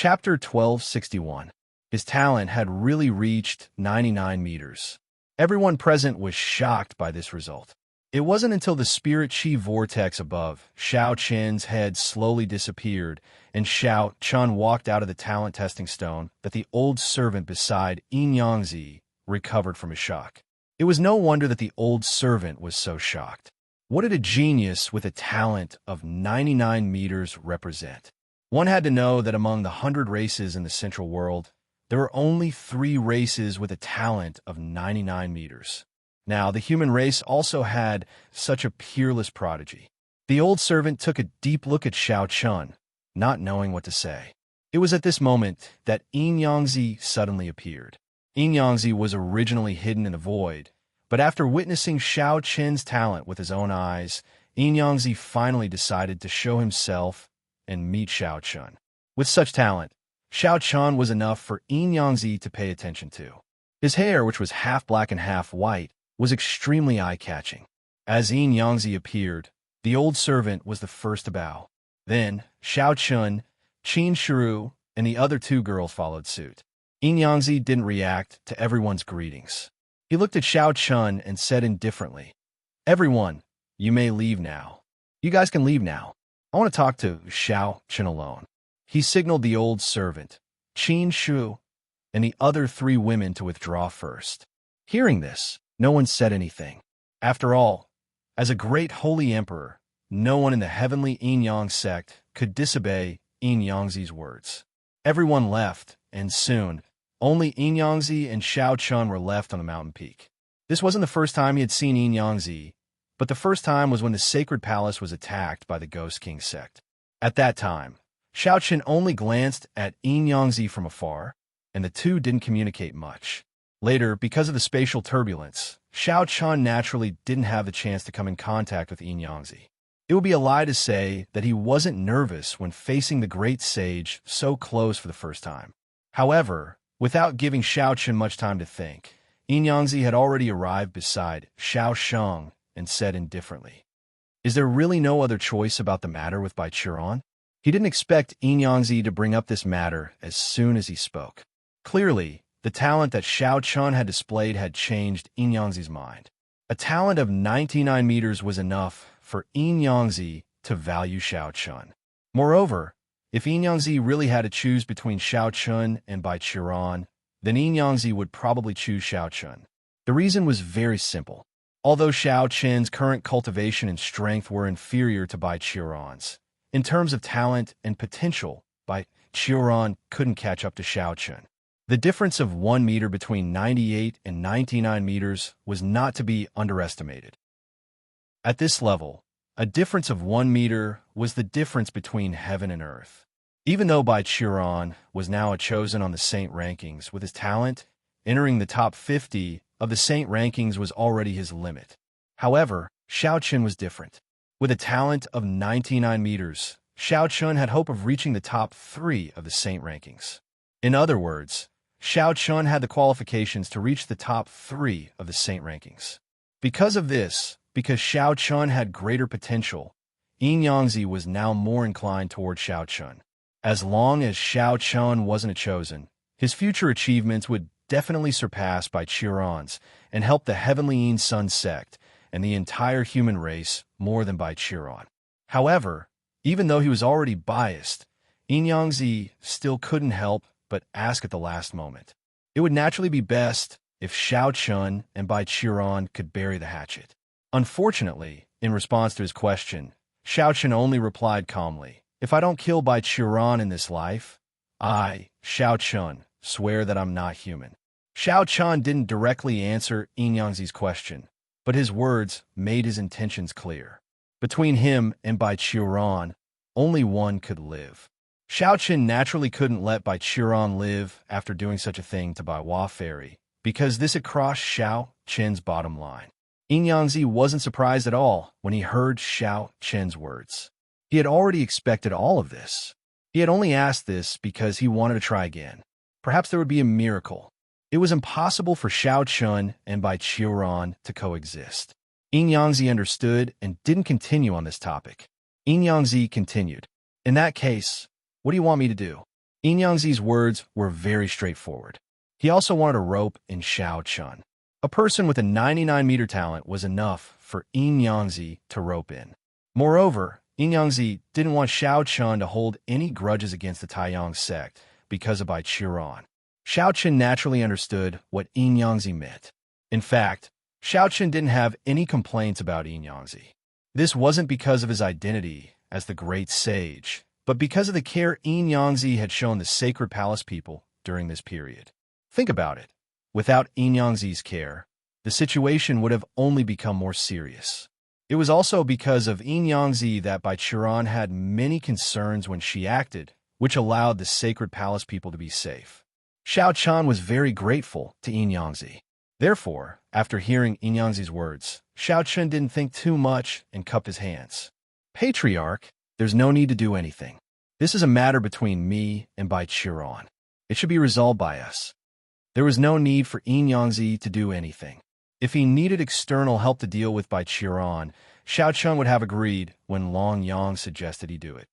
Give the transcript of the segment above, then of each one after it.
Chapter 1261. His talent had really reached 99 meters. Everyone present was shocked by this result. It wasn't until the spirit chi vortex above Xiao Chen's head slowly disappeared and Xiao Chun walked out of the talent testing stone that the old servant beside Yin Yangzi recovered from his shock. It was no wonder that the old servant was so shocked. What did a genius with a talent of 99 meters represent? One had to know that among the 100 races in the Central World, there were only 3 races with a talent of 99 meters. Now, the human race also had such a peerless prodigy. The old servant took a deep look at Xiao Chun, not knowing what to say. It was at this moment that Yin Yangzi suddenly appeared. Yin Yangzi was originally hidden in the void, but after witnessing Xiao Chen's talent with his own eyes, Yin Yangzi finally decided to show himself and meet Xiao Chun. With such talent, Xiao Chun was enough for Yin Yangzi to pay attention to. His hair, which was half black and half white, was extremely eye-catching. As Yin Yangzi appeared, the old servant was the first to bow. Then, Xiao Chun, Qin Shiru, and the other 2 girls followed suit. Yin Yangzi didn't react to everyone's greetings. He looked at Xiao Chun and said indifferently, "Everyone, you may leave now. You guys can leave now. I want to talk to Xiao Chun alone." He signaled the old servant, Qin Shu, and the other 3 women to withdraw first. Hearing this, no one said anything. After all, as a great holy emperor, no one in the heavenly Yin Yang sect could disobey Yin Yangzi's words. Everyone left, and soon, only Yin Yangzi and Xiao Chun were left on the mountain peak. This wasn't the first time he had seen Yin Yangzi, but the first time was when the sacred palace was attacked by the Ghost King sect. At that time, Xiao Chun only glanced at Yin Yangzi from afar, and the 2 didn't communicate much. Later, because of the spatial turbulence, Xiao Chun naturally didn't have the chance to come in contact with Yin Yangzi. It would be a lie to say that he wasn't nervous when facing the great sage so close for the first time. However, without giving Xiao Chun much time to think, Yin Yangzi had already arrived beside Xiao Sheng and said indifferently, "Is there really no other choice about the matter with Bai Qiran?" He didn't expect Yin Yangzi to bring up this matter as soon as he spoke. Clearly, the talent that Xiao Chun had displayed had changed Yin Yangzi's mind. A talent of 99 meters was enough for Yin Yangzi to value Xiao Chun. Moreover, if Yin Yangzi really had to choose between Xiao Chun and Bai Qiran, then Yin Yangzi would probably choose Xiao Chun. The reason was very simple. Although Xiao Chen's current cultivation and strength were inferior to Bai Qiran's, in terms of talent and potential, Bai Qiran couldn't catch up to Xiao Chun. The difference of 1 meter between 98 and 99 meters was not to be underestimated. At this level, a difference of 1 meter was the difference between heaven and earth. Even though Bai Qiran was now a chosen on the Saint rankings, with his talent, entering the top 50 of the Saint rankings was already his limit. However, Xiao Chun was different. With a talent of 99 meters, Xiao Chun had hope of reaching the top 3 of the Saint rankings. In other words, Xiao Chun had the qualifications to reach the top 3 of the Saint rankings. Because of this, because Xiao Chun had greater potential, Yin Yangzi was now more inclined toward Xiao Chun. As long as Xiao Chun wasn't a chosen, his future achievements would definitely surpass Bai Qiran's and help the Heavenly Yin Sun sect and the entire human race more than Bai Qiran. However, even though he was already biased, Yin Yangzi still couldn't help but ask at the last moment. It would naturally be best if Xiao Chun and Bai Qiran could bury the hatchet. Unfortunately, in response to his question, Xiao Chun only replied calmly, "If I don't kill Bai Qiran in this life, I, Xiao Chun, swear that I'm not human." Xiao Chun didn't directly answer Yin Yangzi's question, but his words made his intentions clear. Between him and Bai Qiran, only one could live. Xiao Chun naturally couldn't let Bai Qiran live after doing such a thing to Bai Hua Fairy, because this had crossed Xiao Chun's bottom line. Yin Yangzi wasn't surprised at all when he heard Xiao Chun's words. He had already expected all of this. He had only asked this because he wanted to try again. Perhaps there would be a miracle. It was impossible for Xiao Chun and Bai Qiran to coexist. Yin Yangzi understood and didn't continue on this topic. Yin Yangzi continued, "In that case, what do you want me to do?" Yin Yangzi's words were very straightforward. He also wanted a rope in Xiao Chun. A person with a 99-meter talent was enough for Yin Yangzi to rope in. Moreover, Yin Yangzi didn't want Xiao Chun to hold any grudges against the Taiyang sect because of Bai Qiran. Xiao Chun naturally understood what Yin Yangzi meant. In fact, Xiao Chun didn't have any complaints about Yin Yangzi. This wasn't because of his identity as the great sage, but because of the care Yin Yangzi had shown the sacred palace people during this period. Think about it. Without Yin Yangzi's care, the situation would have only become more serious. It was also because of Yin Yangzi that Bai Qiran had many concerns when she acted, which allowed the sacred palace people to be safe. Xiao Chun was very grateful to Yin Yangzi. Therefore, after hearing Yin Yangzi's words, Xiao Chun didn't think too much and cupped his hands. Patriarch, there's no need to do anything. This is a matter between me and Bai Qiran. It should be resolved by us. There was no need for Yin Yangzi to do anything. If he needed external help to deal with Bai Qiran, Xiao Chun would have agreed when Long Yang suggested he do it.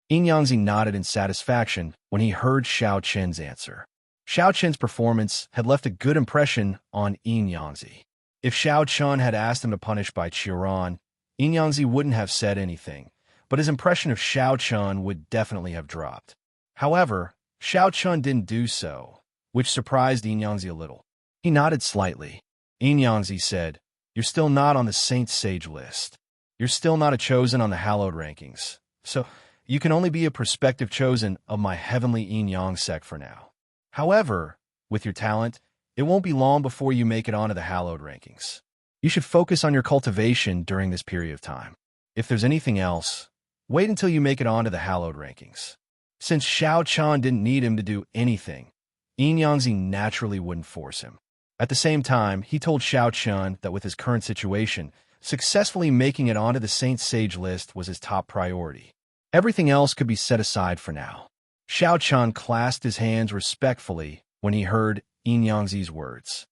Yin Yangzi nodded in satisfaction when he heard Xiao Chen's answer. Xiao Chen's performance had left a good impression on Yin Yangzi. If Xiao Chun had asked him to punish Bai Qiran, Yin Yangzi wouldn't have said anything, but his impression of Xiao Chun would definitely have dropped. However, Xiao Chun didn't do so, which surprised Yin Yangzi a little. He nodded slightly. Yin Yangzi said, "You're still not on the Saint Sage list. You're still not a chosen on the hallowed rankings. So, you can only be a prospective chosen of my heavenly Yin Yang sect for now. However, with your talent, it won't be long before you make it onto the hallowed rankings. You should focus on your cultivation during this period of time. If there's anything else, wait until you make it onto the hallowed rankings." Since Xiao Chun didn't need him to do anything, Yin Yangzi naturally wouldn't force him. At the same time, he told Xiao Chun that with his current situation, successfully making it onto the Saint Sage list was his top priority. Everything else could be set aside for now. Xiao Chun clasped his hands respectfully when he heard Yin Yangzi's words.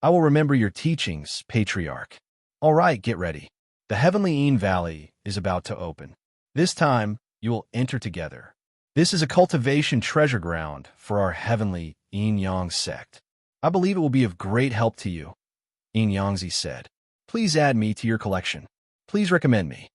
"I will remember your teachings, Patriarch. All right, get ready. The heavenly Yin Valley is about to open. This time, you will enter together. This is a cultivation treasure ground for our heavenly Yin Yang sect. I believe it will be of great help to you," Yin Yangzi said. "Please add me to your collection. Please recommend me."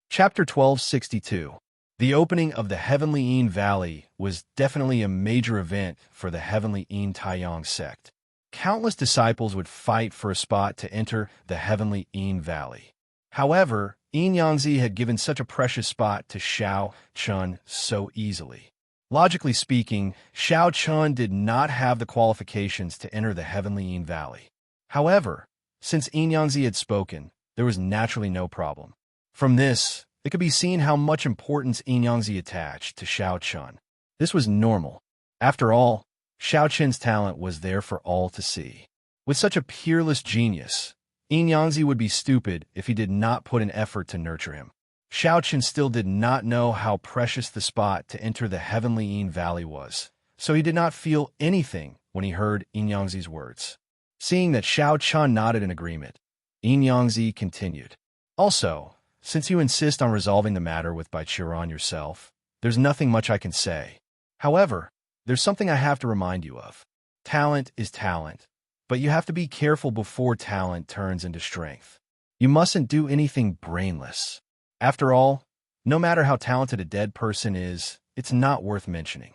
Chapter 1262. The opening of the Heavenly Yin Valley was definitely a major event for the Heavenly Yin Taiyang sect. Countless disciples would fight for a spot to enter the Heavenly Yin Valley. However, Yin Yangzi had given such a precious spot to Xiao Chun so easily. Logically speaking, Xiao Chun did not have the qualifications to enter the Heavenly Yin Valley. However, since Yin Yangzi had spoken, there was naturally no problem. From this, it could be seen how much importance Yin Yangzi attached to Xiao Chun. This was normal. After all, Xiao Chun's talent was there for all to see. With such a peerless genius, Yin Yangzi would be stupid if he did not put an effort to nurture him. Xiao Chun still did not know how precious the spot to enter the Heavenly Yin Valley was, so he did not feel anything when he heard Yin Yangzi's words. Seeing that Xiao Chun nodded in agreement, Yin Yangzi continued. "Also, since you insist on resolving the matter with Bai Qiran yourself, there's nothing much I can say. However, there's something I have to remind you of. Talent is talent, but you have to be careful before talent turns into strength. You mustn't do anything brainless. After all, no matter how talented a dead person is, it's not worth mentioning."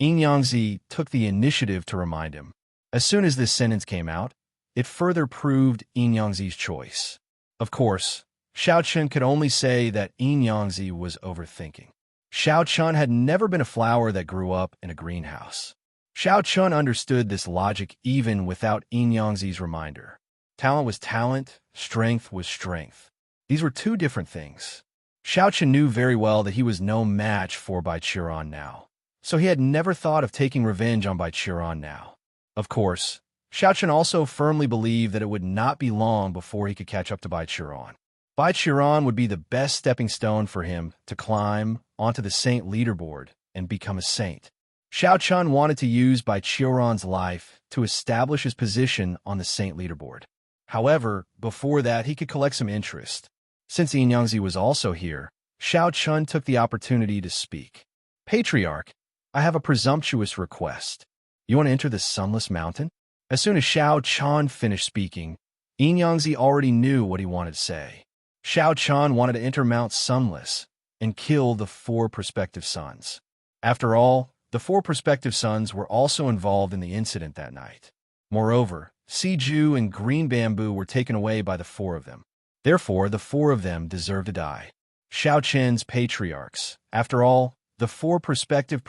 Yin Yangzi took the initiative to remind him. As soon as this sentence came out, it further proved Yin Yangzi's choice. Of course, Xiao Chun could only say that Yin Yangzi was overthinking. Xiao Chun had never been a flower that grew up in a greenhouse. Xiao Chun understood this logic even without Yin Yangzi's reminder. Talent was talent, strength was strength. These were two different things. Xiao Chun knew very well that he was no match for Bai Qiran now, so he had never thought of taking revenge on Bai Qiran now. Of course, Xiao Chun also firmly believed that it would not be long before he could catch up to Bai Qiran. Bai Qiran would be the best stepping stone for him to climb onto the saint leaderboard and become a saint. Xiao Chun wanted to use Bai Qiran's life to establish his position on the saint leaderboard. However, before that, he could collect some interest. Since Yin Yangzi was also here, Xiao Chun took the opportunity to speak. Patriarch, I have a presumptuous request. You want to enter the Sunless Mountain? As soon as Xiao Chun finished speaking, Yin Yangzi already knew what he wanted to say. Xiao Chun wanted to enter Mount Sunless and kill the 4 prospective sons. After all, the 4 prospective sons were also involved in the incident that night. Moreover, Siju and Green Bamboo were taken away by the 4 of them. Therefore, the 4 of them deserved to die. Xiao Chen's patriarchs, after all, the 4 prospective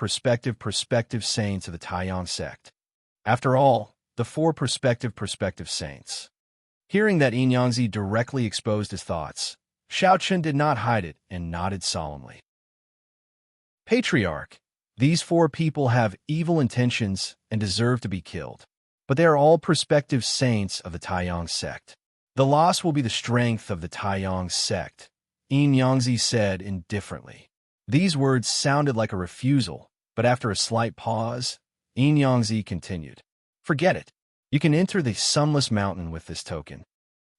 saints of the Taiyang sect. After all, the 4 prospective saints. Hearing that Yin Yangzi directly exposed his thoughts, Xiao Chen did not hide it and nodded solemnly. Patriarch, these 4 people have evil intentions and deserve to be killed, but they are all prospective saints of the Taiyang sect. The loss will be the strength of the Taiyang sect, Yin Yangzi said indifferently. These words sounded like a refusal, but after a slight pause, Yin Yangzi continued. Forget it. You can enter the Sunless Mountain with this token.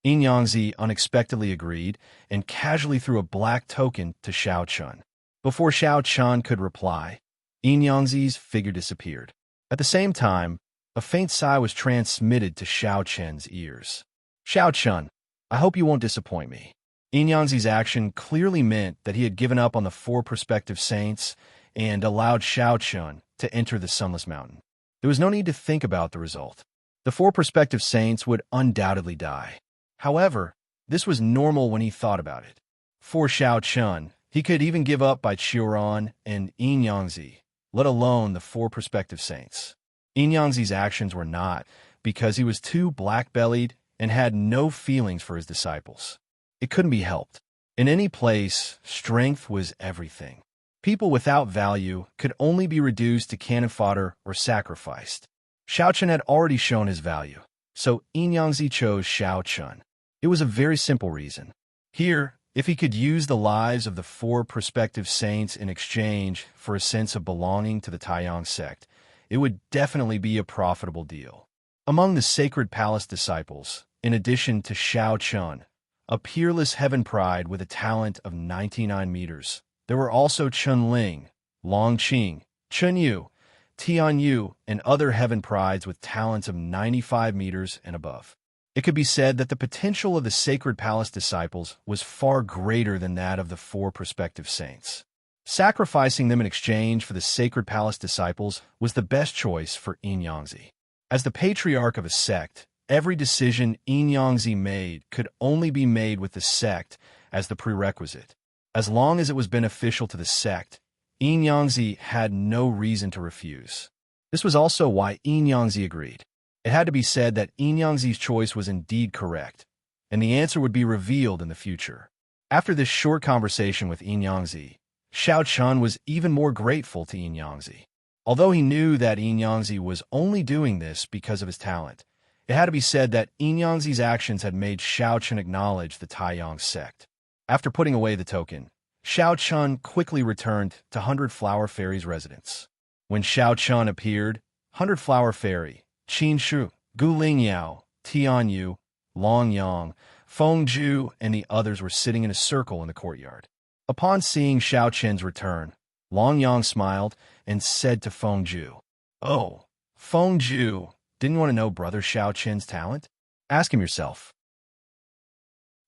Yin Yangzi unexpectedly agreed and casually threw a black token to Xiao Chun. Before Xiao Chun could reply, Yin Yangzi's figure disappeared. At the same time, a faint sigh was transmitted to Xiao Chen's ears. Xiao Chun, I hope you won't disappoint me. Yin Yangzi's action clearly meant that he had given up on the 4 prospective saints and allowed Xiao Chun to enter the Sunless Mountain. There was no need to think about the result. The 4 prospective saints would undoubtedly die. However, this was normal when he thought about it. For Xiao Chun, he could even give up by Qiuran and Yin Yangzi, let alone the 4 prospective saints. Yin Yangzi's actions were not, because he was too black-bellied and had no feelings for his disciples. It couldn't be helped. In any place, strength was everything. People without value could only be reduced to cannon fodder or sacrificed. Xiao Chun had already shown his value, so Yin Yangzi chose Xiao Chun. It was a very simple reason. Here, if he could use the lives of the 4 prospective saints in exchange for a sense of belonging to the Taiyang sect, it would definitely be a profitable deal. Among the Sacred Palace disciples, in addition to Xiao Chun, a peerless heaven pride with a talent of 99 meters, there were also Chun Ling, Long Qing, Chun Yu, Tian Yu, and other heaven prides with talents of 95 meters and above. It could be said that the potential of the Sacred Palace disciples was far greater than that of the 4 prospective saints. Sacrificing them in exchange for the Sacred Palace disciples was the best choice for Yin Yangzi. As the patriarch of a sect, every decision Yin Yangzi made could only be made with the sect as the prerequisite. As long as it was beneficial to the sect, Yin Yangzi had no reason to refuse. This was also why Yin Yangzi agreed. It had to be said that Yin Yangzi's choice was indeed correct, and the answer would be revealed in the future. After this short conversation with Yin Yangzi, Xiao Chun was even more grateful to Yin Yangzi. Although he knew that Yin Yangzi was only doing this because of his talent, it had to be said that Yin Yangzi's actions had made Xiao Chun acknowledge the Taiyang sect. After putting away the token, Xiao Chun quickly returned to 100 Flower Fairy's residence. When Xiao Chun appeared, 100 Flower Fairy, Qin Shu, Gu Lingyao, Tian Yu, Long Yang, Feng Zhu, and the others were sitting in a circle in the courtyard. Upon seeing Xiao Chen's return, Long Yang smiled and said to Feng Zhu, "Oh, Feng Zhu, didn't you want to know Brother Xiao Chen's talent? Ask him yourself."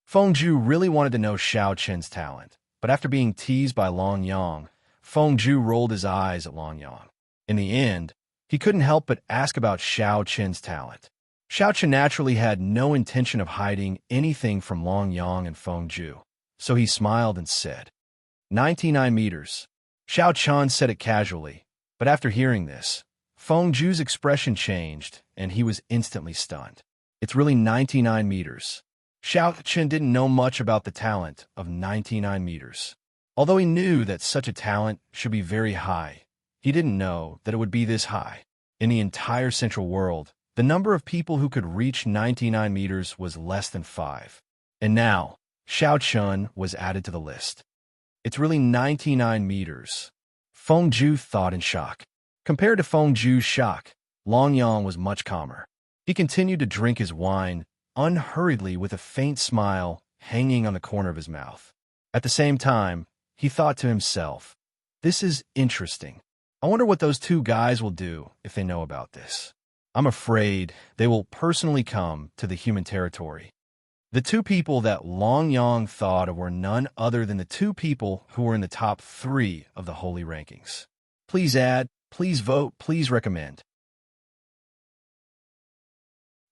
Feng Zhu really wanted to know Xiao Chen's talent, but after being teased by Long Yang, Feng Zhu rolled his eyes at Long Yang. In the end, he couldn't help but ask about Xiao Chen's talent. Xiao Chen naturally had no intention of hiding anything from Long Yang and Feng Zhu, so he smiled and said, 99 meters. Xiao Chen said it casually, but after hearing this, Feng Zhu's expression changed, and he was instantly stunned. It's really 99 meters. Xiao Chen didn't know much about the talent of 99 meters. Although he knew that such a talent should be very high, he didn't know that it would be this high. In the entire Central World, the number of people who could reach 99 meters was less than 5. And now, Xiao Chen was added to the list. It's really 99 meters. Feng Zhu thought in shock. Compared to Feng Zhu's shock, Long Yang was much calmer. He continued to drink his wine unhurriedly with a faint smile hanging on the corner of his mouth. At the same time, he thought to himself, "This is interesting. I wonder what those two guys will do if they know about this. I'm afraid they will personally come to the human territory." The two people that Long Yang thought of were none other than the two people who were in the top 3 of the holy rankings. Please add, please vote, please recommend.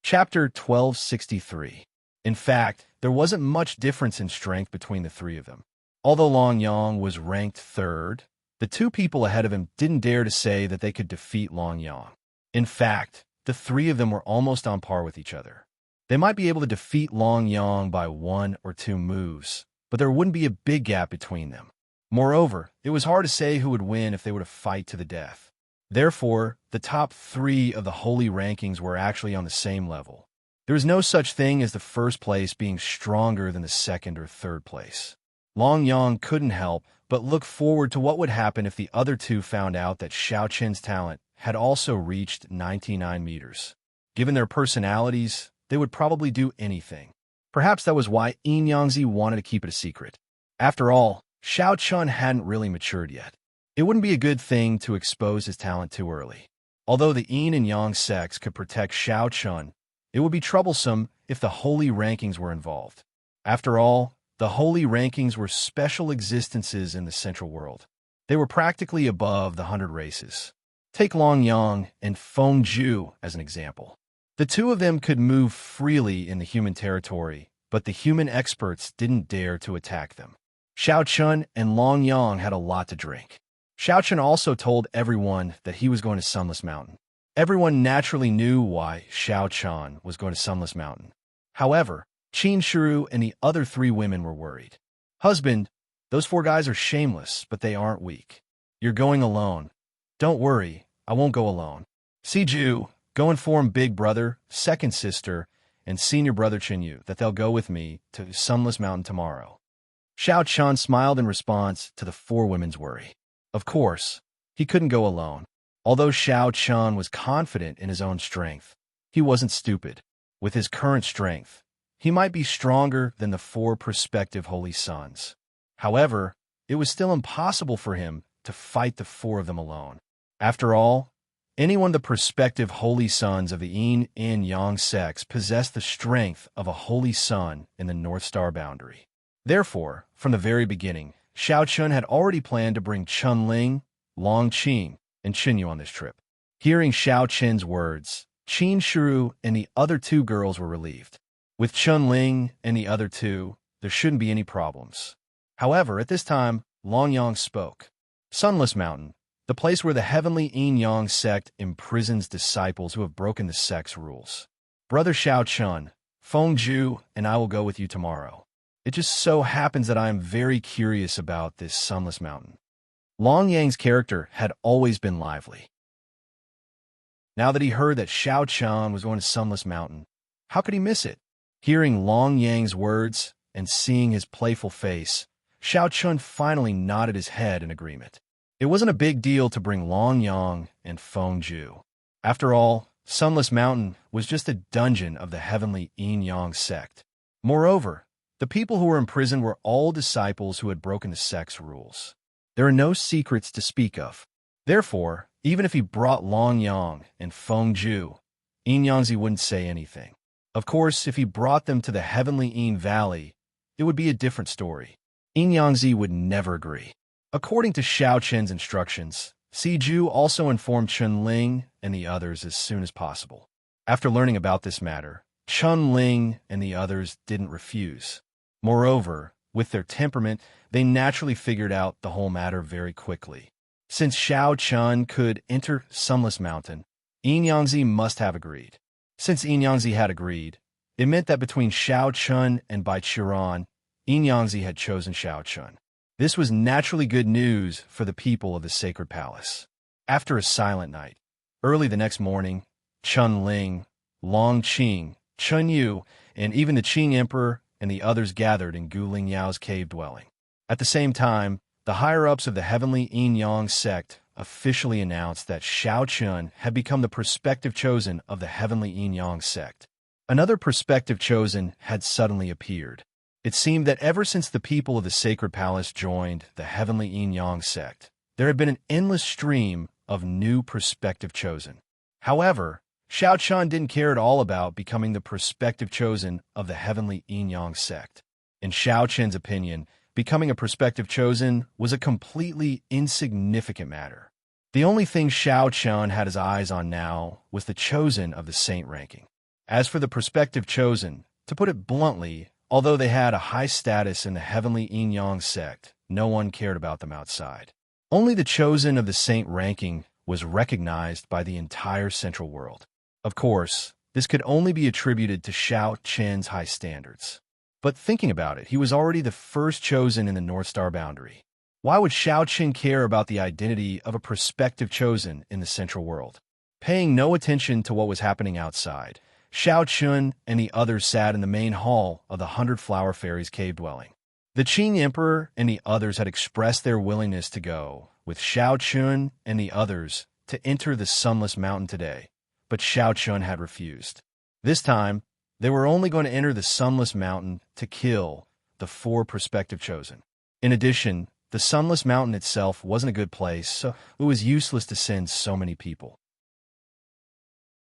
Chapter 1263. In fact, there wasn't much difference in strength between the three of them. Although Long Yang was ranked 3rd, the two people ahead of him didn't dare to say that they could defeat Long Yang. In fact, the three of them were almost on par with each other. They might be able to defeat Long Yang by 1 or 2 moves, but there wouldn't be a big gap between them. Moreover, it was hard to say who would win if they were to fight to the death. Therefore, the top 3 of the holy rankings were actually on the same level. There is no such thing as the first place being stronger than the second or third place. Long Yang couldn't help but look forward to what would happen if the other two found out that Xiao Qin's talent had also reached 99 meters. Given their personalities, they would probably do anything. Perhaps that was why Yin Yangzi wanted to keep it a secret. After all, Xiao Chun hadn't really matured yet. It wouldn't be a good thing to expose his talent too early. Although the Yin and Yang sects could protect Xiao Chun, it would be troublesome if the holy rankings were involved. After all, the holy rankings were special existences in the Central World. They were practically above the 100 races. Take Long Yang and Feng Zhu as an example. The two of them could move freely in the human territory, but the human experts didn't dare to attack them. Xiao Chun and Long Yang had a lot to drink. Xiao Chun also told everyone that he was going to Sunless Mountain. Everyone naturally knew why Xiao Chun was going to Sunless Mountain. However, Qin Shiru and the other 3 women were worried. "Husband, those 4 guys are shameless, but they aren't weak. You're going alone." "Don't worry, I won't go alone." "Siju, go inform big brother, second sister, and senior brother Chinyu that they'll go with me to Sunless Mountain tomorrow." Xiao Chun smiled in response to the 4 women's worry. Of course, he couldn't go alone. Although Xiao Chun was confident in his own strength, he wasn't stupid. With his current strength, he might be stronger than the 4 prospective holy sons. However, it was still impossible for him to fight the 4 of them alone. After all, anyone the prospective holy sons of the Yin and Yang sects possessed the strength of a holy sun in the North Star boundary. Therefore, from the very beginning, Xiao Chun had already planned to bring Chun Ling, Long Qing, and Qinyu on this trip. Hearing Xiao Qin's words, Qin Shiru and the other 2 girls were relieved. With Chun Ling and the other 2, there shouldn't be any problems. However, at this time, Long Yang spoke. "Sunless Mountain, the place where the heavenly Yin Yang sect imprisons disciples who have broken the sect's rules. Brother Xiao Chun, Feng Zhu, and I will go with you tomorrow. It just so happens that I am very curious about this Sunless Mountain." Long Yang's character had always been lively. Now that he heard that Xiao Chun was going to Sunless Mountain, how could he miss it? Hearing Long Yang's words and seeing his playful face, Xiao Chun finally nodded his head in agreement. It wasn't a big deal to bring Long Yang and Feng Zhu. After all, Sunless Mountain was just a dungeon of the heavenly Yin Yang sect. Moreover, the people who were in prison were all disciples who had broken the sect's rules. There are no secrets to speak of. Therefore, even if he brought Long Yang and Feng Zhu, Yin Yangzi wouldn't say anything. Of course, if he brought them to the heavenly Yin Valley, it would be a different story. Yin Yangzi would never agree. According to Xiao Qin's instructions, Siju also informed Chun Ling and the others as soon as possible. After learning about this matter, Chun Ling and the others didn't refuse. Moreover, with their temperament, they naturally figured out the whole matter very quickly. Since Xiao Chun could enter Sunless Mountain, Yin Yangzi must have agreed. Since Yin Yangzi had agreed, it meant that between Xiao Chun and Bai Qiran, Yin Yangzi had chosen Xiao Chun. This was naturally good news for the people of the Sacred Palace. After a silent night, early the next morning, Chun Ling, Long Qing, Chun Yu, and even the Qing Emperor and the others gathered in Guling Yao's cave dwelling. At the same time, the higher-ups of the heavenly Yin Yang sect officially announced that Xiao Chun had become the prospective chosen of the heavenly Yin Yang sect. Another prospective chosen had suddenly appeared. It seemed that ever since the people of the sacred palace joined the heavenly yin-yang sect, there had been an endless stream of new prospective chosen. However, Xiao Chun didn't care at all about becoming the prospective chosen of the heavenly yin-yang sect. In Xiao Chun's opinion, becoming a prospective chosen was a completely insignificant matter. The only thing Xiao Chun had his eyes on now was the chosen of the saint ranking. As for the prospective chosen, to put it bluntly, although they had a high status in the heavenly yin-yang sect, no one cared about them outside. Only the chosen of the saint ranking was recognized by the entire central world. Of course, this could only be attributed to Xiao Chun's high standards. But thinking about it, he was already the first chosen in the North Star boundary. Why would Xiao Chun care about the identity of a prospective chosen in the central world? Paying no attention to what was happening outside, Xiao Chun and the others sat in the main hall of the 100 Flower Fairies cave dwelling. The Qing Emperor and the others had expressed their willingness to go, with Xiao Chun and the others, to enter the Sunless Mountain today, but Xiao Chun had refused. This time, they were only going to enter the Sunless Mountain to kill the 4 prospective chosen. In addition, the Sunless Mountain itself wasn't a good place, so it was useless to send so many people.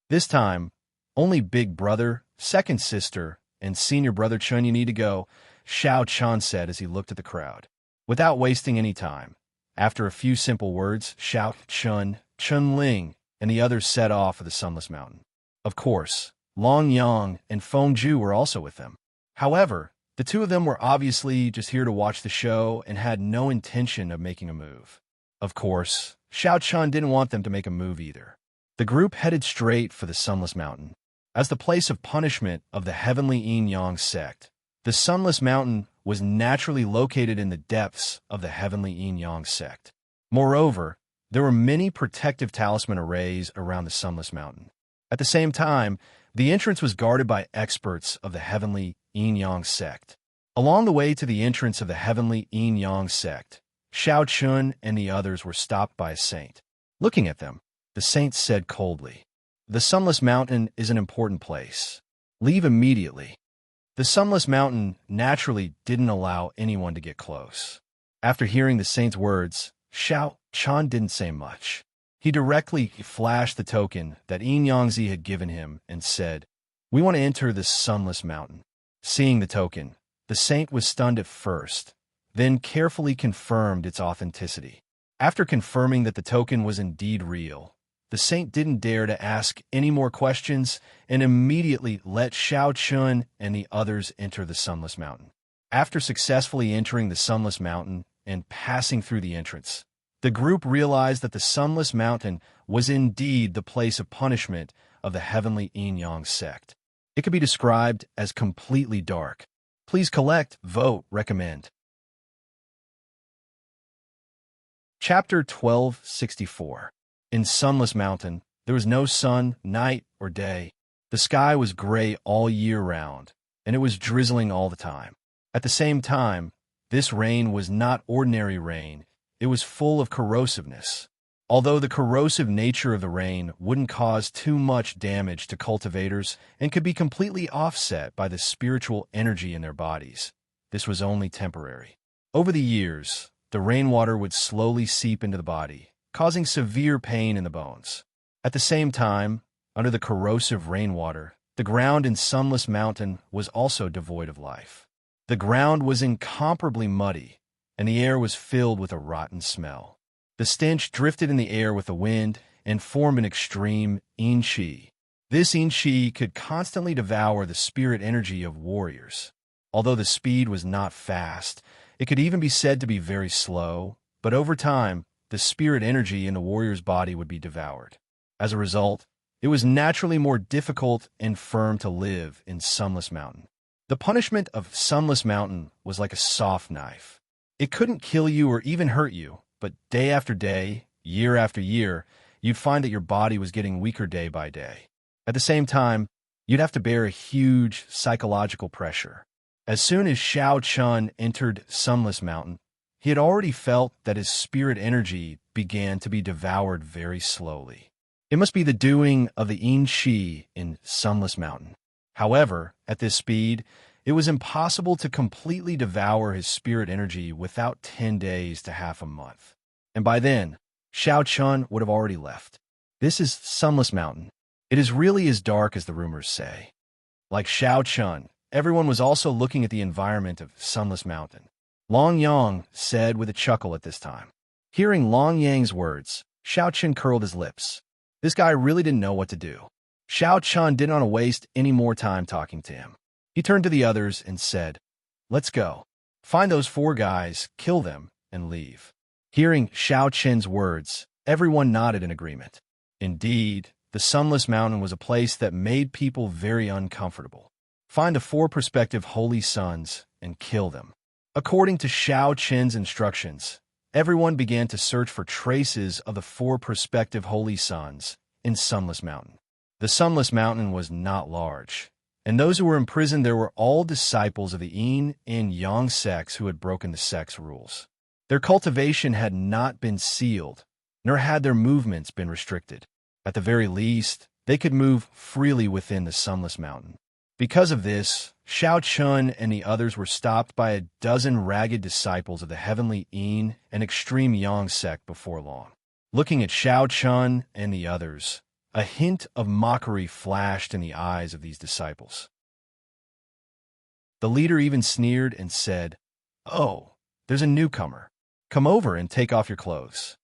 This time, only Big Brother, Second Sister, and Senior Brother Chun you need to go, Xiao Chun said as he looked at the crowd. Without wasting any time, after a few simple words, Xiao Chun, Chun Ling, and the others set off for the Sunless Mountain. Of course, Long Yang and Feng Ju were also with them. However, the two of them were obviously just here to watch the show and had no intention of making a move. Of course, Xiao Chun didn't want them to make a move either. The group headed straight for the Sunless Mountain. As the place of punishment of the heavenly yin-yang sect, the Sunless Mountain was naturally located in the depths of the heavenly yin-yang sect. Moreover, there were many protective talisman arrays around the Sunless Mountain. At the same time, the entrance was guarded by experts of the heavenly yin-yang sect. Along the way to the entrance of the heavenly yin-yang sect, Xiao Chun and the others were stopped by a saint. Looking at them, the saint said coldly, "The Sunless Mountain is an important place. Leave immediately." The Sunless Mountain naturally didn't allow anyone to get close. After hearing the saint's words, Xiao Chun didn't say much. He directly flashed the token that Yin Yangzi had given him and said, "We want to enter the Sunless Mountain." Seeing the token, the saint was stunned at first, then carefully confirmed its authenticity. After confirming that the token was indeed real, the saint didn't dare to ask any more questions and immediately let Xiao Chun and the others enter the Sunless Mountain. After successfully entering the Sunless Mountain and passing through the entrance, the group realized that the Sunless Mountain was indeed the place of punishment of the heavenly yin-yang sect. It could be described as completely dark. Please collect, vote, recommend. Chapter 1264. In Sunless Mountain, there was no sun, night, or day. The sky was gray all year round, and it was drizzling all the time. At the same time, this rain was not ordinary rain. It was full of corrosiveness. Although the corrosive nature of the rain wouldn't cause too much damage to cultivators and could be completely offset by the spiritual energy in their bodies, this was only temporary. Over the years, the rainwater would slowly seep into the body, causing severe pain in the bones. At the same time, under the corrosive rainwater, the ground in Sunless Mountain was also devoid of life. The ground was incomparably muddy, and the air was filled with a rotten smell. The stench drifted in the air with the wind and formed an extreme yin-chi. This yin-chi could constantly devour the spirit energy of warriors. Although the speed was not fast, it could even be said to be very slow, but over time, the spirit energy in the warrior's body would be devoured. As a result, it was naturally more difficult and firm to live in Sunless Mountain. The punishment of Sunless Mountain was like a soft knife. It couldn't kill you or even hurt you, but day after day, year after year, you'd find that your body was getting weaker day by day. At the same time, you'd have to bear a huge psychological pressure. As soon as Xiao Chun entered Sunless Mountain, he had already felt that his spirit energy began to be devoured very slowly. It must be the doing of the yin-chi in Sunless Mountain. However, at this speed, It was impossible to completely devour his spirit energy without 10 days to half a month. And by then, Xiao Chun would have already left. This is Sunless Mountain. It is really as dark as the rumors say. Like Xiao Chun, everyone was also looking at the environment of Sunless Mountain. Long Yang said with a chuckle at this time. Hearing Long Yang's words, Xiao Chun curled his lips. This guy really didn't know what to do. Xiao Chun didn't want to waste any more time talking to him. He turned to the others and said, "Let's go. Find those 4 guys, kill them, and leave." Hearing Xiao Chun's words, everyone nodded in agreement. Indeed, the Sunless Mountain was a place that made people very uncomfortable. Find the 4 prospective holy sons and kill them. According to Xiao Chun's instructions, everyone began to search for traces of the 4 prospective holy sons in Sunless Mountain. The Sunless Mountain was not large, and those who were imprisoned there were all disciples of the yin and yang sects who had broken the sect's rules. Their cultivation had not been sealed, nor had their movements been restricted. At the very least, they could move freely within the Sunless Mountain. Because of this, Xiao Chun and the others were stopped by a dozen ragged disciples of the heavenly yin and extreme yang sect before long. Looking at Xiao Chun and the others, a hint of mockery flashed in the eyes of these disciples. The leader even sneered and said, "Oh, there's a newcomer. Come over and take off your clothes."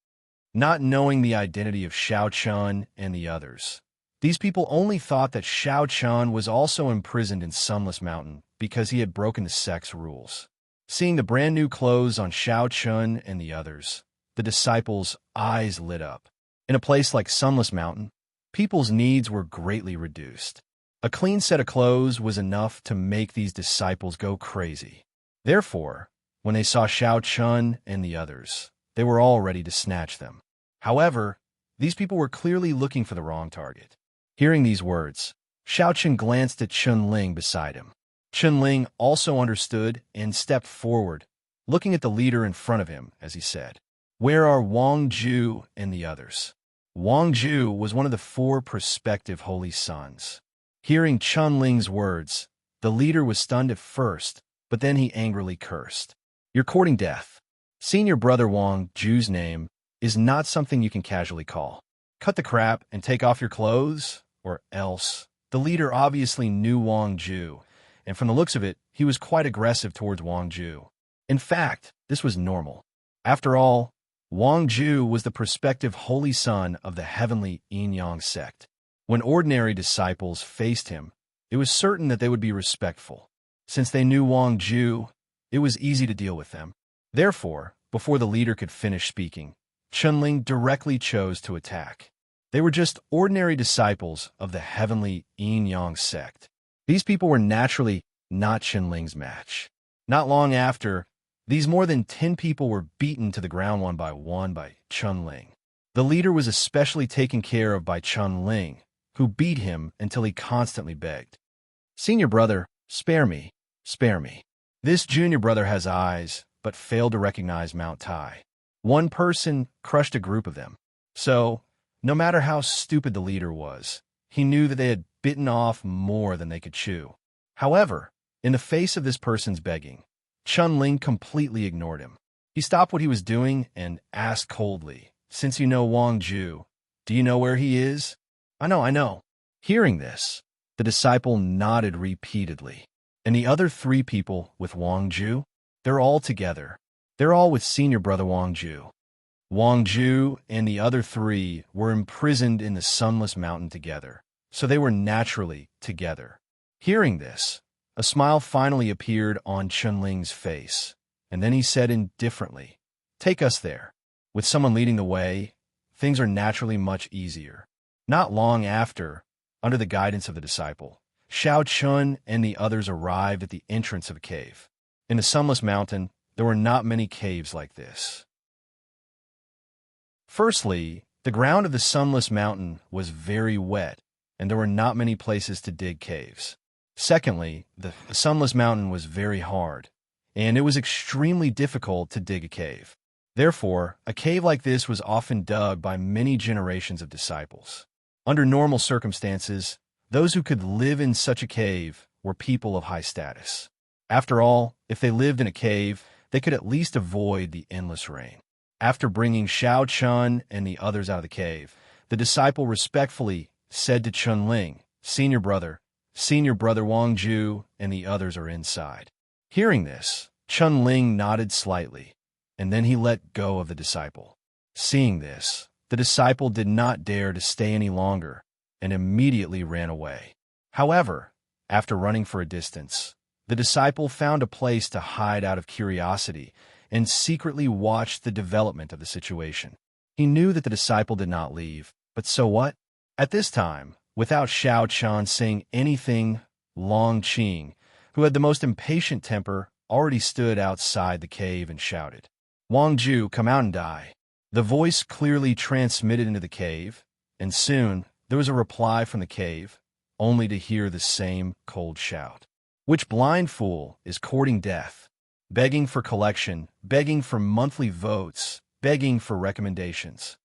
Not knowing the identity of Xiao Chun and the others, these people only thought that Xiao Chun was also imprisoned in Sunless Mountain because he had broken the sect's rules. Seeing the brand new clothes on Xiao Chun and the others, the disciples' eyes lit up. In a place like Sunless Mountain, people's needs were greatly reduced. A clean set of clothes was enough to make these disciples go crazy. Therefore, when they saw Xiao Chun and the others, they were all ready to snatch them. However, these people were clearly looking for the wrong target. Hearing these words, Xiao Chun glanced at Chun Ling beside him. Chun Ling also understood and stepped forward, looking at the leader in front of him as he said, "Where are Wang Ju and the others?" Wang Ju was one of the 4 prospective holy sons. Hearing Chun Ling's words, the leader was stunned at first, but then he angrily cursed. "You're courting death. Seeing your brother Wang Ju's name is not something you can casually call. Cut the crap and take off your clothes, or else." The leader obviously knew Wang Ju, and from the looks of it, he was quite aggressive towards Wang Ju. In fact, this was normal. After all, Wang Ju was the prospective holy son of the heavenly yin-yang sect. When ordinary disciples faced him, it was certain that they would be respectful. Since they knew Wang Ju, it was easy to deal with them. Therefore, before the leader could finish speaking, Chunling directly chose to attack. They were just ordinary disciples of the heavenly yin-yang sect. These people were naturally not Chunling's match. Not long after, these more than 10 people were beaten to the ground one by Chunling. The leader was especially taken care of by Chunling, who beat him until he constantly begged, "Senior brother, spare me, spare me." This junior brother has eyes, but failed to recognize Mount Tai. One person crushed a group of them. So, no matter how stupid the leader was, he knew that they had bitten off more than they could chew. However, in the face of this person's begging, Chunling completely ignored him. He stopped what he was doing and asked coldly, "Since you know Wang Ju, do you know where he is?" I know. Hearing this, the disciple nodded repeatedly. And the other 3 people with Wang Ju? They're all together. They're all with senior brother Wang Ju. Wang Ju and the other 3 were imprisoned in the Sunless Mountain together, so they were naturally together. Hearing this, a smile finally appeared on Chunling's face, and then he said indifferently, "Take us there." With someone leading the way, things are naturally much easier. Not long after, under the guidance of the disciple, Xiao Chun and the others arrived at the entrance of a cave. In the Sunless Mountain, there were not many caves like this. Firstly, the ground of the Sunless Mountain was very wet, and there were not many places to dig caves. Secondly, the Sunless Mountain was very hard, and it was extremely difficult to dig a cave. Therefore, a cave like this was often dug by many generations of disciples. Under normal circumstances, those who could live in such a cave were people of high status. After all, if they lived in a cave, they could at least avoid the endless rain. After bringing Xiao Chun and the others out of the cave, the disciple respectfully said to Chun Ling, Senior brother Wang Ju and the others are inside. Hearing this, Chun Ling nodded slightly, and then he let go of the disciple. Seeing this, the disciple did not dare to stay any longer and immediately ran away. However, after running for a distance, the disciple found a place to hide out of curiosity and secretly watched the development of the situation. He knew that the disciple did not leave, but so what? At this time, without Xiao Chan saying anything, Long Qing, who had the most impatient temper, already stood outside the cave and shouted, Wang Ju, come out and die. The voice clearly transmitted into the cave, and soon there was a reply from the cave, only to hear the same cold shout. Which blind fool is courting death, begging for collection, begging for monthly votes, begging for recommendations?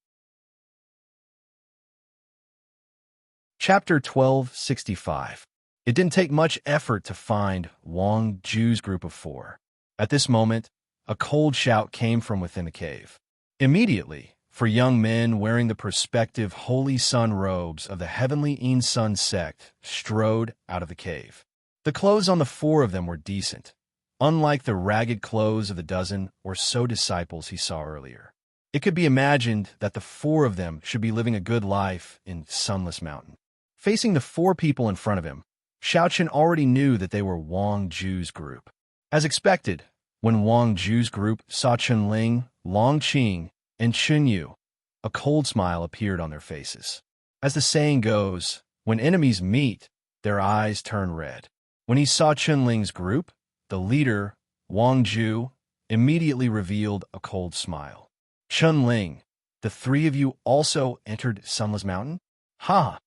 Chapter 1265. It didn't take much effort to find Wang Ju's group of 4. At this moment, a cold shout came from within the cave. Immediately, 4 young men wearing the prospective holy sun robes of the heavenly In Sun sect strode out of the cave. The clothes on the 4 of them were decent, unlike the ragged clothes of the dozen or so disciples he saw earlier. It could be imagined that the 4 of them should be living a good life in Sunless Mountain. Facing the 4 people in front of him, Xiaochen already knew that they were Wang Ju's group. As expected, when Wang Ju's group saw Chun Ling, Long Qing, and Chun Yu, a cold smile appeared on their faces. As the saying goes, when enemies meet, their eyes turn red. When he saw Chun Ling's group, the leader, Wang Ju, immediately revealed a cold smile. Chun Ling, the 3 of you also entered Sunless Mountain? Ha!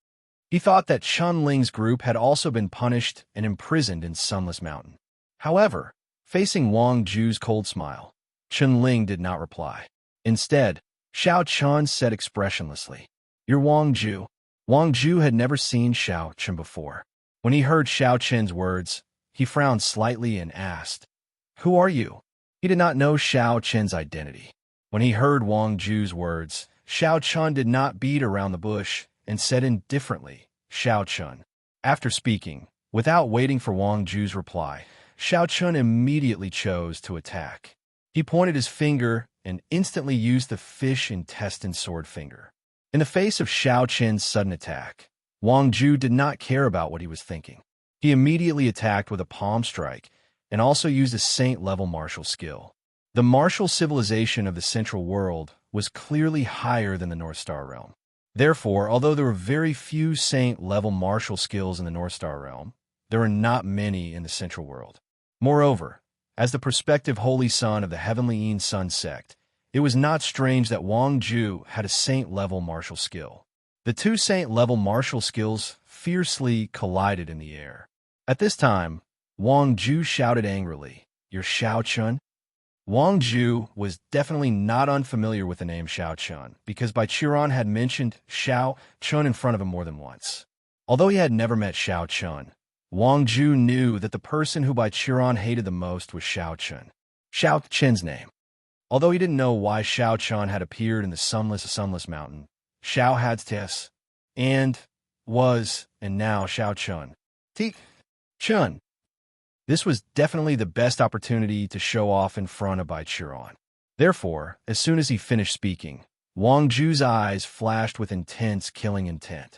He thought that Chun Ling's group had also been punished and imprisoned in Sunless Mountain. However, facing Wang Ju's cold smile, Chun Ling did not reply. Instead, Xiao Chun said expressionlessly, You're Wang Ju. Wang Ju had never seen Xiao Chun before. When he heard Xiao Chen's words, he frowned slightly and asked, Who are you? He did not know Xiao Chen's identity. When he heard Wang Ju's words, Xiao Chun did not beat around the bush and said indifferently, Xiao Chun. After speaking, without waiting for Wang Ju's reply, Xiao Chun immediately chose to attack. He pointed his finger and instantly used the fish intestine sword finger. In the face of Xiao Chen's sudden attack, Wang Ju did not care about what he was thinking. He immediately attacked with a palm strike and also used a saint-level martial skill. The martial civilization of the Central World was clearly higher than the North Star Realm. Therefore, although there were very few saint-level martial skills in the North Star Realm, there were not many in the Central World. Moreover, as the prospective holy son of the heavenly In Sun sect, it was not strange that Wang Ju had a saint-level martial skill. The 2 saint-level martial skills fiercely collided in the air. At this time, Wang Ju shouted angrily, You're Xiao Chun? Wang Ju was definitely not unfamiliar with the name Xiao Chun because Bai Qiran had mentioned Xiao Chun in front of him more than once. Although he had never met Xiao Chun, Wang Ju knew that the person who Bai Qiran hated the most was Xiao Chun. Xiao Chun's name. Although he didn't know why Xiao Chun had appeared in the Sunless Mountain, Xiao had Tes, and was, and now Xiao Chun. Chun. This was definitely the best opportunity to show off in front of Bai Qiran. Therefore, as soon as he finished speaking, Wang Ju's eyes flashed with intense killing intent.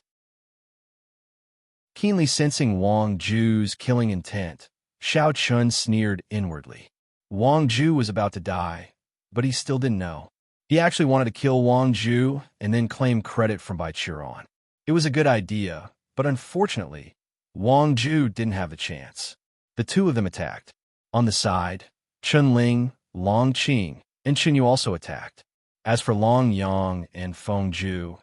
Keenly sensing Wang Ju's killing intent, Xiao Chun sneered inwardly. Wang Ju was about to die, but he still didn't know. He actually wanted to kill Wang Ju and then claim credit from Bai Qiran. It was a good idea, but unfortunately, Wang Ju didn't have the chance. The 2 of them attacked. On the side, Chun Ling, Long Qing, and Chun Yu also attacked. As for Long Yang and Feng Ju,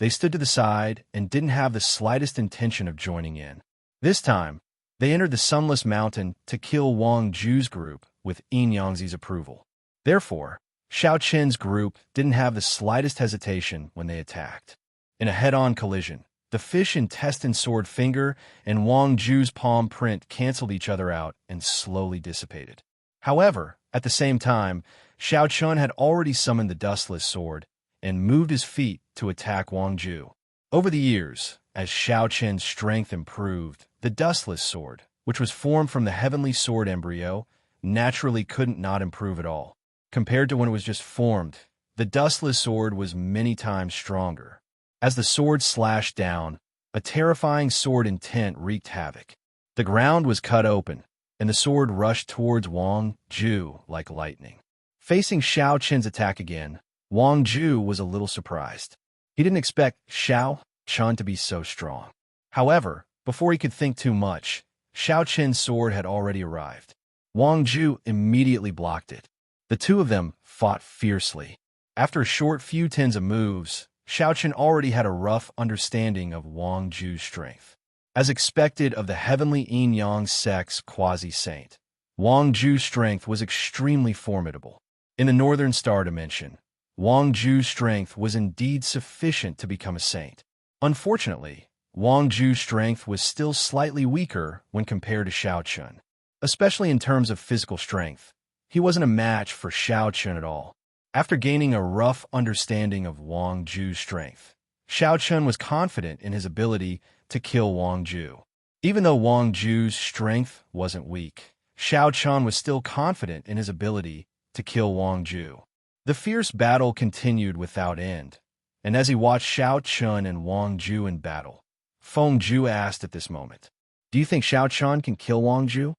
they stood to the side and didn't have the slightest intention of joining in. This time, they entered the Sunless Mountain to kill Wang Ju's group with Yin Yangzi's approval. Therefore, Xiao Chen's group didn't have the slightest hesitation when they attacked. In a head-on collision, The fish intestine sword finger and Wang Ju's palm print canceled each other out and slowly dissipated. However, at the same time, Xiao Chun had already summoned the dustless sword and moved his feet to attack Wang Ju. Over the years, as Xiao Chen's strength improved, the dustless sword, which was formed from the heavenly sword embryo, naturally couldn't not improve at all. Compared to when it was just formed, the dustless sword was many times stronger. As the sword slashed down, a terrifying sword intent wreaked havoc. The ground was cut open, and the sword rushed towards Wang Ju like lightning. Facing Xiao Chen's attack again, Wang Ju was a little surprised. He didn't expect Xiao Chun to be so strong. However, before he could think too much, Xiao Chen's sword had already arrived. Wang Ju immediately blocked it. The two of them fought fiercely. After a short few tens of moves, Xiao Chen already had a rough understanding of Wang Ju's strength. As expected of the heavenly yin-yang sect's quasi-saint, Wang Ju's strength was extremely formidable. In the Northern Star Dimension, Wang Ju's strength was indeed sufficient to become a saint. Unfortunately, Wang Ju's strength was still slightly weaker when compared to Xiao Chun. Especially in terms of physical strength, he wasn't a match for Xiao Chun at all. After gaining a rough understanding of Wang Ju's strength, Xiao Chun was confident in his ability to kill Wang Ju. Even though Wang Ju's strength wasn't weak, Xiao Chun was still confident in his ability to kill Wang Ju. The fierce battle continued without end, and as he watched Xiao Chun and Wang Ju in battle, Feng Ju asked at this moment, "Do you think Xiao Chun can kill Wang Ju?"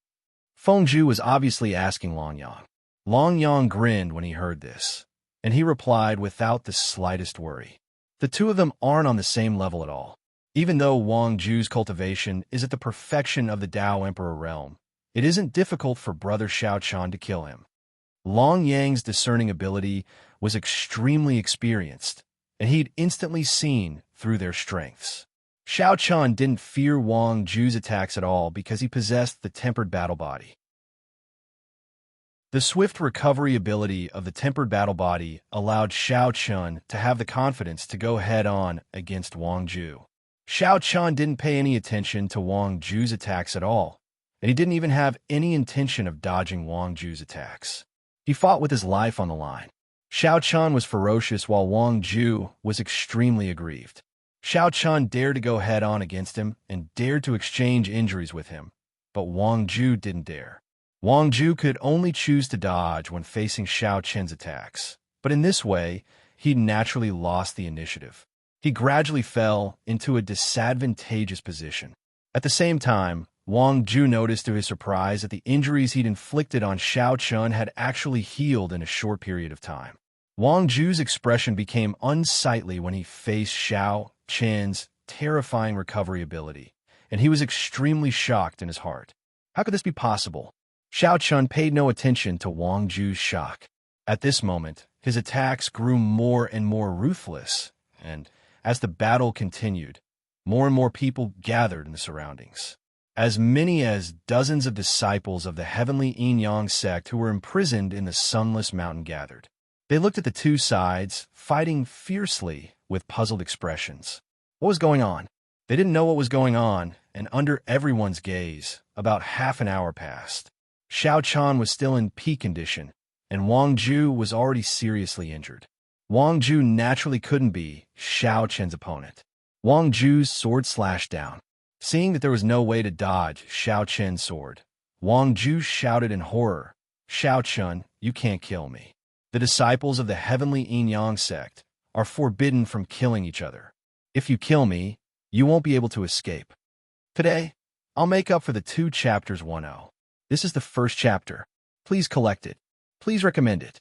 Feng Ju was obviously asking Long Yang. Long Yang grinned when he heard this, and he replied without the slightest worry. The two of them aren't on the same level at all. Even though Wang Ju's cultivation is at the perfection of the Tao Emperor realm, it isn't difficult for brother Xiao Chun to kill him. Long Yang's discerning ability was extremely experienced, and he'd instantly seen through their strengths. Xiao Chun didn't fear Wang Ju's attacks at all because he possessed the tempered battle body. The swift recovery ability of the tempered battle body allowed Xiao Chun to have the confidence to go head-on against Wang Ju. Xiao Chun didn't pay any attention to Wang Ju's attacks at all, and he didn't even have any intention of dodging Wang Ju's attacks. He fought with his life on the line. Xiao Chun was ferocious while Wang Ju was extremely aggrieved. Xiao Chun dared to go head-on against him and dared to exchange injuries with him, but Wang Ju didn't dare. Wang Ju could only choose to dodge when facing Xiao Chen's attacks, but in this way, he naturally lost the initiative. He gradually fell into a disadvantageous position. At the same time, Wang Ju noticed to his surprise that the injuries he'd inflicted on Xiao Chun had actually healed in a short period of time. Wang Ju's expression became unsightly when he faced Xiao Chen's terrifying recovery ability, and he was extremely shocked in his heart. How could this be possible? Xiao Chun paid no attention to Wang Ju's shock. At this moment, his attacks grew more and more ruthless, and as the battle continued, more and more people gathered in the surroundings. As many as dozens of disciples of the heavenly yin-yang sect who were imprisoned in the sunless mountain gathered. They looked at the two sides, fighting fiercely with puzzled expressions. What was going on? They didn't know what was going on, and under everyone's gaze, about half an hour passed. Xiao Chun was still in peak condition, and Wang Ju was already seriously injured. Wang Ju naturally couldn't be Xiao Chen's opponent. Wang Ju's sword slashed down. Seeing that there was no way to dodge Xiao Chen's sword, Wang Ju shouted in horror, "Xiao Chun, you can't kill me. The disciples of the heavenly yin-yang sect are forbidden from killing each other. If you kill me, you won't be able to escape. Today, I'll make up for the 2 chapters 1-0. This is the first chapter. Please collect it. Please recommend it."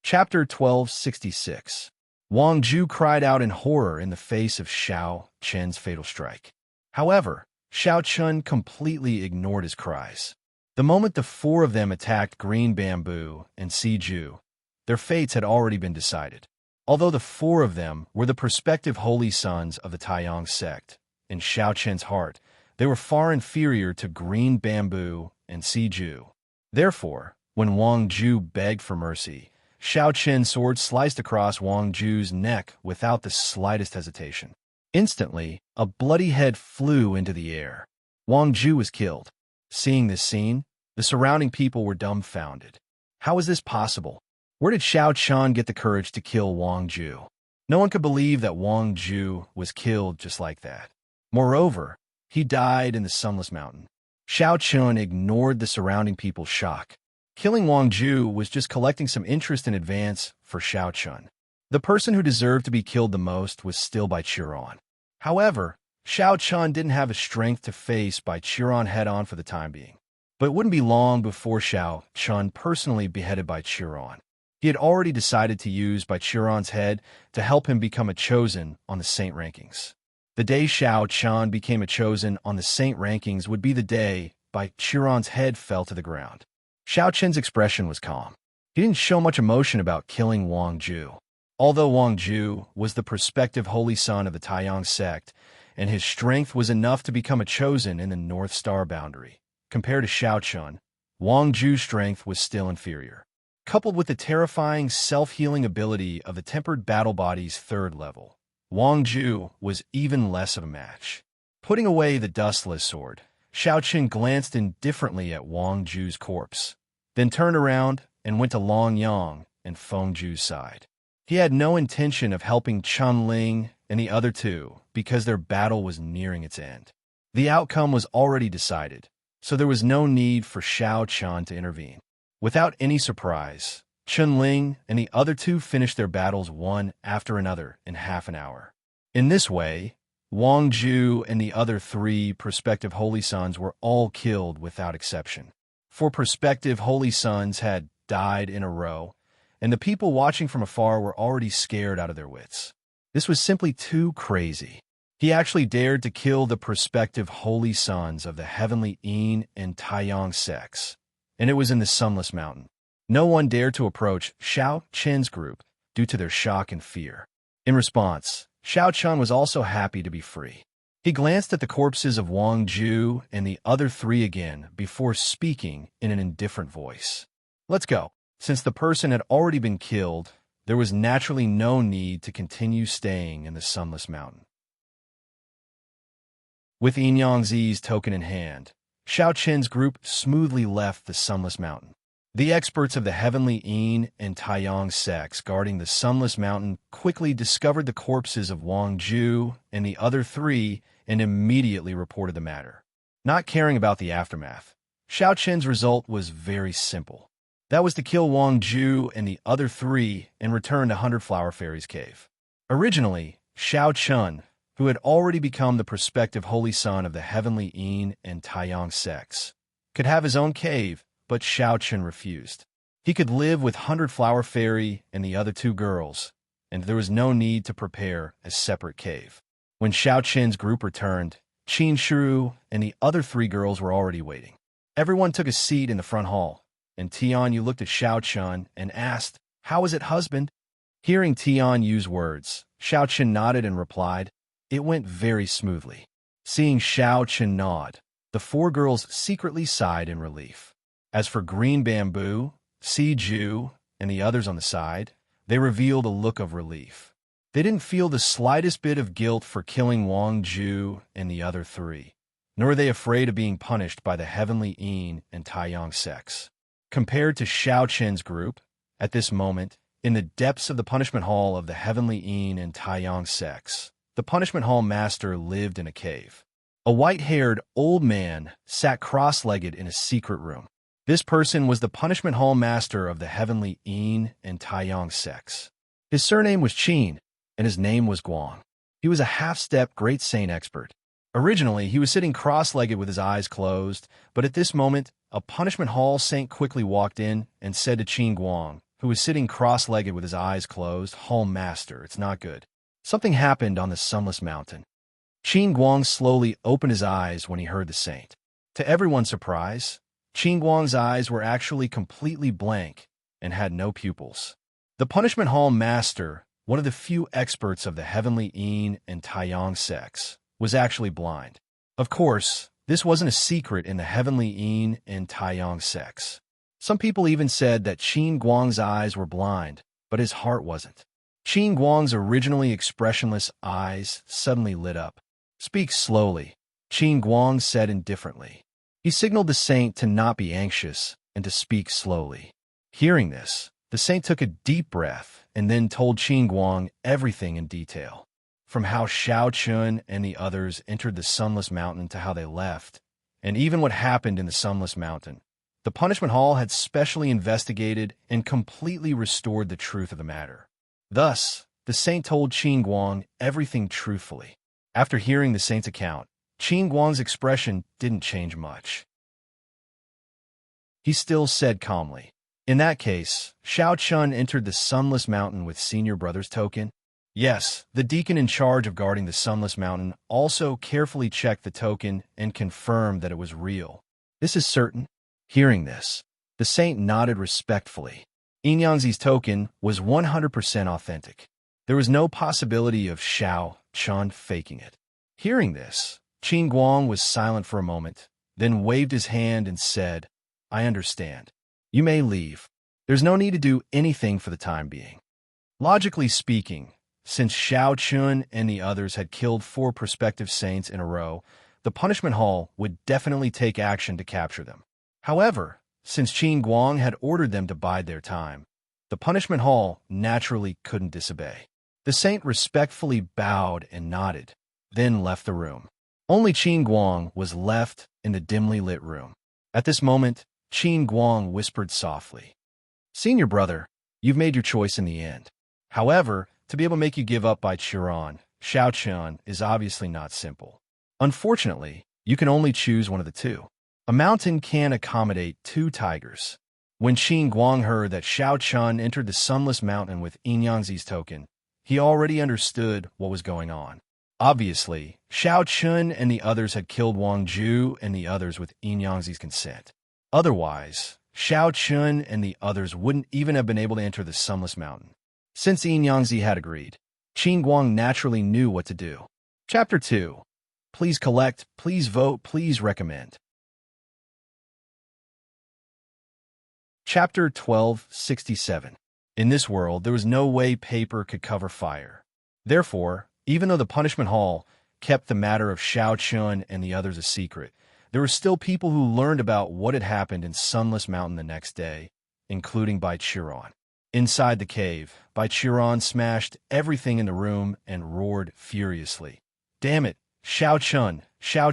Chapter 1266. Wang Ju cried out in horror in the face of Xiao Chen's fatal strike. However, Xiao Chun completely ignored his cries. The moment the 4 of them attacked Green Bamboo and Siju, their fates had already been decided. Although the 4 of them were the prospective holy sons of the Taiyang sect, in Xiao Chen's heart, they were far inferior to Green Bamboo and Siju. Therefore, when Wang Ju begged for mercy, Shao Qin's sword sliced across Wang Ju's neck without the slightest hesitation. Instantly, a bloody head flew into the air. Wang Ju was killed. Seeing this scene, the surrounding people were dumbfounded. How was this possible? Where did Shao Qian get the courage to kill Wang Ju? No one could believe that Wang Ju was killed just like that. Moreover, he died in the Sunless Mountain. Shao Qian ignored the surrounding people's shock. Killing Wang Ju was just collecting some interest in advance for Shao Qian. The person who deserved to be killed the most was still Bai Qiran. However, Shao Qian didn't have the strength to face Bai Qiran head-on for the time being. But it wouldn't be long before Shao Qian personally beheaded Bai Qiran. He had already decided to use Bai Qiran's head to help him become a chosen on the saint rankings. The day Shao Qian became a chosen on the saint rankings would be the day Bai Qiran's head fell to the ground. Shao Qian's expression was calm. He didn't show much emotion about killing Wang Ju. Although Wang Ju was the prospective holy son of the Taiyang sect, and his strength was enough to become a chosen in the North Star boundary, compared to Shao Qian, Wang Ju's strength was still inferior. Coupled with the terrifying self-healing ability of the tempered battle body's third level, Wang Ju was even less of a match. Putting away the dustless sword, Shao Qian glanced indifferently at Wang Ju's corpse, then turned around and went to Long Yang and Feng Ju's side. He had no intention of helping Chun Ling and the other two because their battle was nearing its end. The outcome was already decided, so there was no need for Shao Qian to intervene. Without any surprise, Chun Ling and the other two finished their battles one after another in half an hour. In this way, Wang Ju and the other three prospective holy sons were all killed without exception. 4 prospective holy sons had died in a row, and the people watching from afar were already scared out of their wits. This was simply too crazy. He actually dared to kill the prospective holy sons of the heavenly Yin and Taiyang sects, and it was in the Sunless Mountain. No one dared to approach Shao Qian's group due to their shock and fear. In response, Shao Qian was also happy to be free. He glanced at the corpses of Wang Ju and the other 3 again before speaking in an indifferent voice. Let's go. Since the person had already been killed, there was naturally no need to continue staying in the Sunless Mountain. With Yin Yangzi's token in hand, Shao Qian's group smoothly left the Sunless Mountain. The experts of the heavenly Yin and Taiyang sects guarding the Sunless Mountain quickly discovered the corpses of Wang Ju and the other 3 and immediately reported the matter. Not caring about the aftermath, Shao Qian's result was very simple. That was to kill Wang Ju and the other 3 and return to 100 Flower Fairy's cave. Originally, Shao Qian, who had already become the prospective holy son of the heavenly Yin and Taiyang sects, could have his own cave, but Shao Qian refused. He could live with 100 Flower Fairy and the other 2 girls, and there was no need to prepare a separate cave. When Shao Qian's group returned, Qin Shu and the other 3 girls were already waiting. Everyone took a seat in the front hall, and Tian Yu looked at Shao Qian and asked, "How is it, husband?" Hearing Tian Yu's words, Shao Qian nodded and replied, "It went very smoothly." Seeing Shao Qian nod, the 4 girls secretly sighed in relief. As for Green Bamboo, Si Ju, and the others on the side, they revealed a look of relief. They didn't feel the slightest bit of guilt for killing Wang Ju and the other 3, nor were they afraid of being punished by the heavenly Yin and Taiyang sects. Compared to Shao Qian's group, at this moment, in the depths of the punishment hall of the heavenly Yin and Taiyang sects, the punishment hall master lived in a cave. A white-haired old man sat cross-legged in a secret room. This person was the punishment hall master of the heavenly Yin and Taiyang sects. His surname was Qin, and his name was Guang. He was a half-step great saint expert. Originally, he was sitting cross-legged with his eyes closed, but at this moment, a punishment hall saint quickly walked in and said to Qin Guang, who was sitting cross-legged with his eyes closed, "Hall master, it's not good. Something happened on the Sunless Mountain." Qin Guang slowly opened his eyes when he heard the saint. To everyone's surprise, Qin Guang's eyes were actually completely blank and had no pupils. The punishment hall master, one of the few experts of the heavenly Yin and Taiyang sects, was actually blind. Of course, this wasn't a secret in the heavenly Yin and Taiyang sects. Some people even said that Qin Guang's eyes were blind, but his heart wasn't. Qin Guang's originally expressionless eyes suddenly lit up. "Speak slowly," Qin Guang said indifferently. He signaled the saint to not be anxious and to speak slowly. Hearing this, the saint took a deep breath and then told Qin Guang everything in detail. From how Xiao Chun and the others entered the Sunless Mountain to how they left, and even what happened in the Sunless Mountain. The Punishment Hall had specially investigated and completely restored the truth of the matter. Thus, the saint told Qin Guang everything truthfully. After hearing the saint's account, Qin Guang's expression didn't change much. He still said calmly, "In that case, Xiao Chun entered the Sunless Mountain with Senior Brother's token?" Yes, the deacon in charge of guarding the Sunless Mountain also carefully checked the token and confirmed that it was real. "This is certain?" Hearing this, the saint nodded respectfully. Yangzi's token was 100% authentic. There was no possibility of Xiao Chun faking it. Hearing this, Qin Guang was silent for a moment, then waved his hand and said, "I understand. You may leave. There's no need to do anything for the time being." Logically speaking, since Xiao Chun and the others had killed 4 prospective saints in a row, the Punishment Hall would definitely take action to capture them. However, since Qin Guang had ordered them to bide their time, the Punishment Hall naturally couldn't disobey. The saint respectfully bowed and nodded, then left the room. Only Qin Guang was left in the dimly lit room. At this moment, Qin Guang whispered softly, "Senior brother, you've made your choice in the end. However, to be able to make you give up by Chiron, Xiao Chun is obviously not simple. Unfortunately, you can only choose one of the two. A mountain can't accommodate 2 tigers." When Qin Guang heard that Xiao Chun entered the Sunless Mountain with Yangzi's token, he already understood what was going on. Obviously, Xiao Chun and the others had killed Wang Ju and the others with Yangzi's consent. Otherwise, Xiao Chun and the others wouldn't even have been able to enter the Sunless Mountain. Since Yangzi had agreed, Qin Guang naturally knew what to do. Chapter 2. Please collect, please vote, please recommend. Chapter 1267. In this world, there was no way paper could cover fire. Therefore, even though the Punishment Hall kept the matter of Xiao Chun and the others a secret, there were still people who learned about what had happened in Sunless Mountain the next day, including Bai Chiron. Inside the cave, Bai Chiron smashed everything in the room and roared furiously. "Damn it, Xiao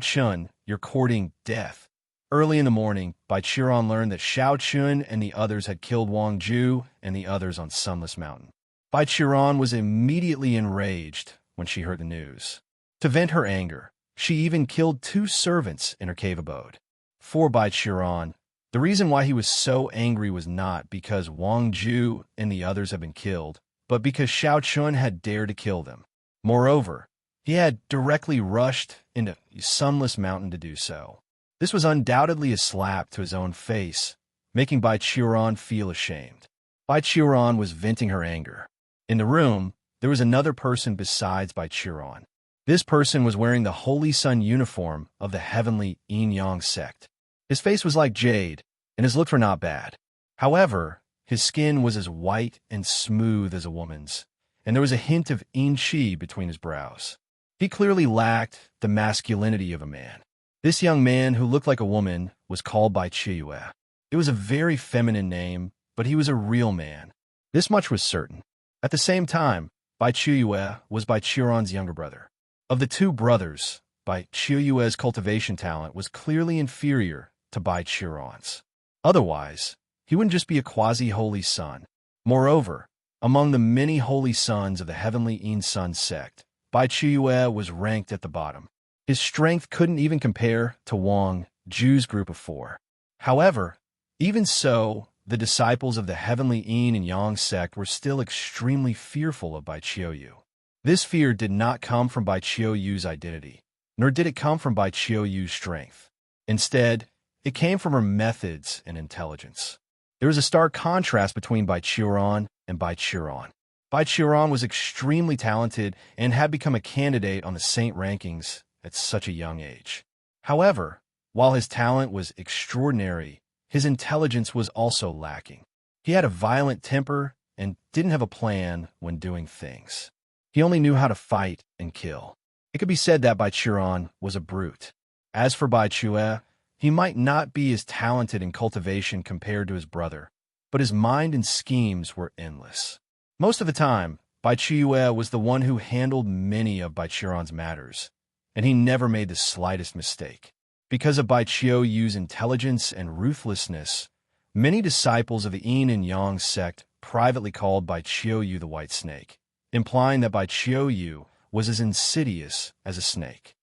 Chun, you're courting death." Early in the morning, Bai Chiron learned that Xiao Chun and the others had killed Wang Ju and the others on Sunless Mountain. Bai Chiron was immediately enraged when she heard the news. To vent her anger, she even killed 2 servants in her cave abode. For Bai Chiron, the reason why he was so angry was not because Wang Ju and the others had been killed, but because Xiao Chun had dared to kill them. Moreover, he had directly rushed into Sunless Mountain to do so. This was undoubtedly a slap to his own face, making Bai Chiron feel ashamed. Bai Chiron was venting her anger. In the room, there was another person besides Bai Chiron. This person was wearing the Holy Sun uniform of the heavenly Yin-Yang sect. His face was like jade, and his looks were not bad. However, his skin was as white and smooth as a woman's, and there was a hint of Yin-Chi between his brows. He clearly lacked the masculinity of a man. This young man, who looked like a woman, was called Bai Chiyue. It was a very feminine name, but he was a real man. This much was certain. At the same time, Bai Chiyue was Bai Chiron's younger brother. Of the 2 brothers, Bai Chiyue's cultivation talent was clearly inferior to Bai Chiron's. Otherwise, he wouldn't just be a quasi-holy son. Moreover, among the many holy sons of the heavenly Yin Sun sect, Bai Chiyue was ranked at the bottom. His strength couldn't even compare to Wang Ju's group of 4. However, even so, the disciples of the heavenly Yin and Yang sect were still extremely fearful of Bai Chiyu. This fear did not come from Bai Chiyu's identity, nor did it come from Bai Chiyu's strength. Instead, it came from her methods and intelligence. There was a stark contrast between Bai Chiron and Bai Chiron. Bai Chiron was extremely talented and had become a candidate on the saint rankings at such a young age. However, while his talent was extraordinary, his intelligence was also lacking. He had a violent temper and didn't have a plan when doing things. He only knew how to fight and kill. It could be said that Bai Qiran was a brute. As for Bai Chue, he might not be as talented in cultivation compared to his brother, but his mind and schemes were endless. Most of the time, Bai Chue was the one who handled many of Bai Qiran's matters, and he never made the slightest mistake. Because of Bai Qiu's intelligence and ruthlessness, many disciples of the Yin and Yang sect privately called Bai Qiu the White Snake, implying that Bai Qiu was as insidious as a snake.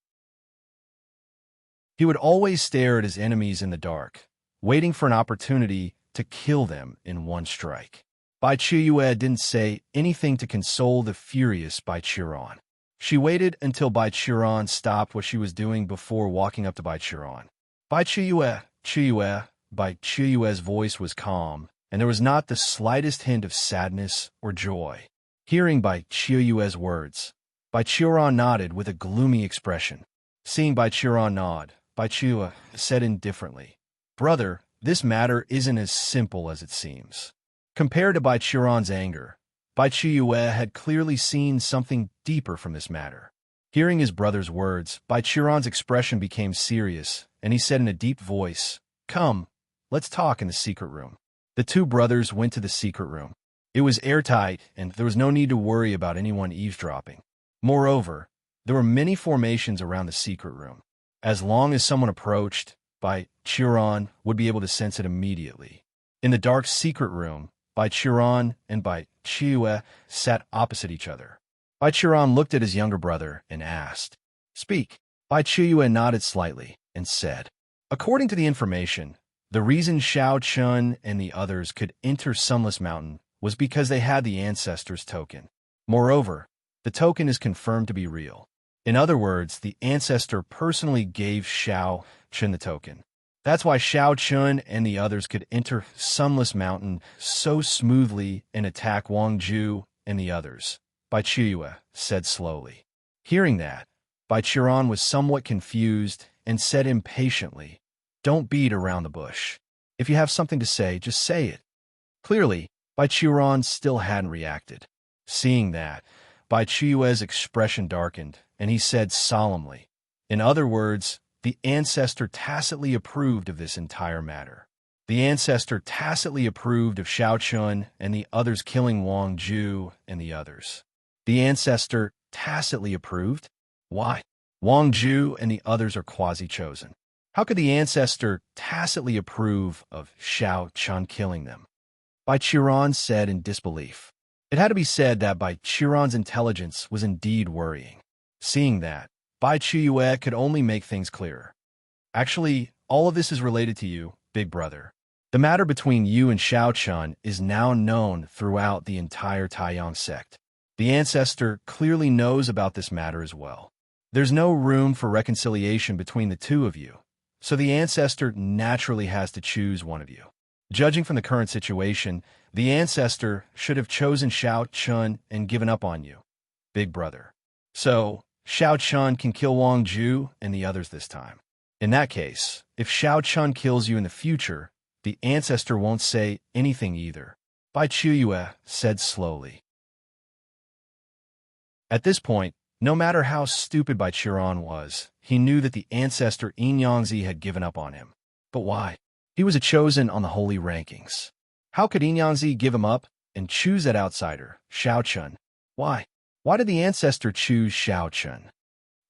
He would always stare at his enemies in the dark, waiting for an opportunity to kill them in one strike. Bai Qiu didn't say anything to console the furious Bai Qiran. She waited until Bai Qiran stopped what she was doing before walking up to Bai Qiran. Bai Qiu. Bai Qiu's voice was calm, and there was not the slightest hint of sadness or joy. Hearing Bai Qiu's words, Bai Qiran nodded with a gloomy expression. Seeing Bai Qiran nod, Bai Qiu said indifferently, "Brother, this matter isn't as simple as it seems." Compared to Bai Qiran's anger, Bai Qiu had clearly seen something deeper from this matter. Hearing his brother's words, Bai Qiran's expression became serious, and he said in a deep voice, "Come, let's talk in the secret room." The two brothers went to the secret room. It was airtight, and there was no need to worry about anyone eavesdropping. Moreover, there were many formations around the secret room. As long as someone approached, Bai Qiran would be able to sense it immediately. In the dark secret room, Bai Qiran and Bai Qiu sat opposite each other. Bai Qiran looked at his younger brother and asked, "Speak." Bai Qiu nodded slightly and said, "According to the information, the reason Shao Chun and the others could enter Sunless Mountain was because they had the Ancestor's token. Moreover, the token is confirmed to be real. In other words, the Ancestor personally gave Shao Chun the token. That's why Shao Chun and the others could enter Sunless Mountain so smoothly and attack Wang Ju and the others," Bai Qiu said slowly. Hearing that, Bai Qiran was somewhat confused and said impatiently, "Don't beat around the bush. If you have something to say, just say it." Clearly, Bai Qiran still hadn't reacted. Seeing that, Bai Qiu's expression darkened, and he said solemnly, "In other words, the Ancestor tacitly approved of this entire matter. The Ancestor tacitly approved of Shao Chun and the others killing Wang Ju and the others. The Ancestor tacitly approved? Why? Wang Ju and the others are quasi-chosen. How could the Ancestor tacitly approve of Shao Chun killing them?" Bai Qiran said in disbelief. It had to be said that Bai Qiran's intelligence was indeed worrying. Seeing that, Bai Qiu could only make things clearer. "Actually, all of this is related to you, big brother. The matter between you and Shao Chun is now known throughout the entire Taiyang sect. The Ancestor clearly knows about this matter as well. There's no room for reconciliation between the two of you, so the Ancestor naturally has to choose one of you. Judging from the current situation, the Ancestor should have chosen Shao Chun and given up on you, big brother. So, Shao Chun can kill Wang Ju and the others this time. In that case, if Shao Chun kills you in the future, the Ancestor won't say anything either," Bai Qiu said slowly. At this point, no matter how stupid Bai Qiran was, he knew that the Ancestor Yin Yangzi had given up on him. But why? He was a chosen on the holy rankings. How could Yin Yangzi give him up and choose that outsider, Shao Chun? Why? Why did the Ancestor choose Shao Chun?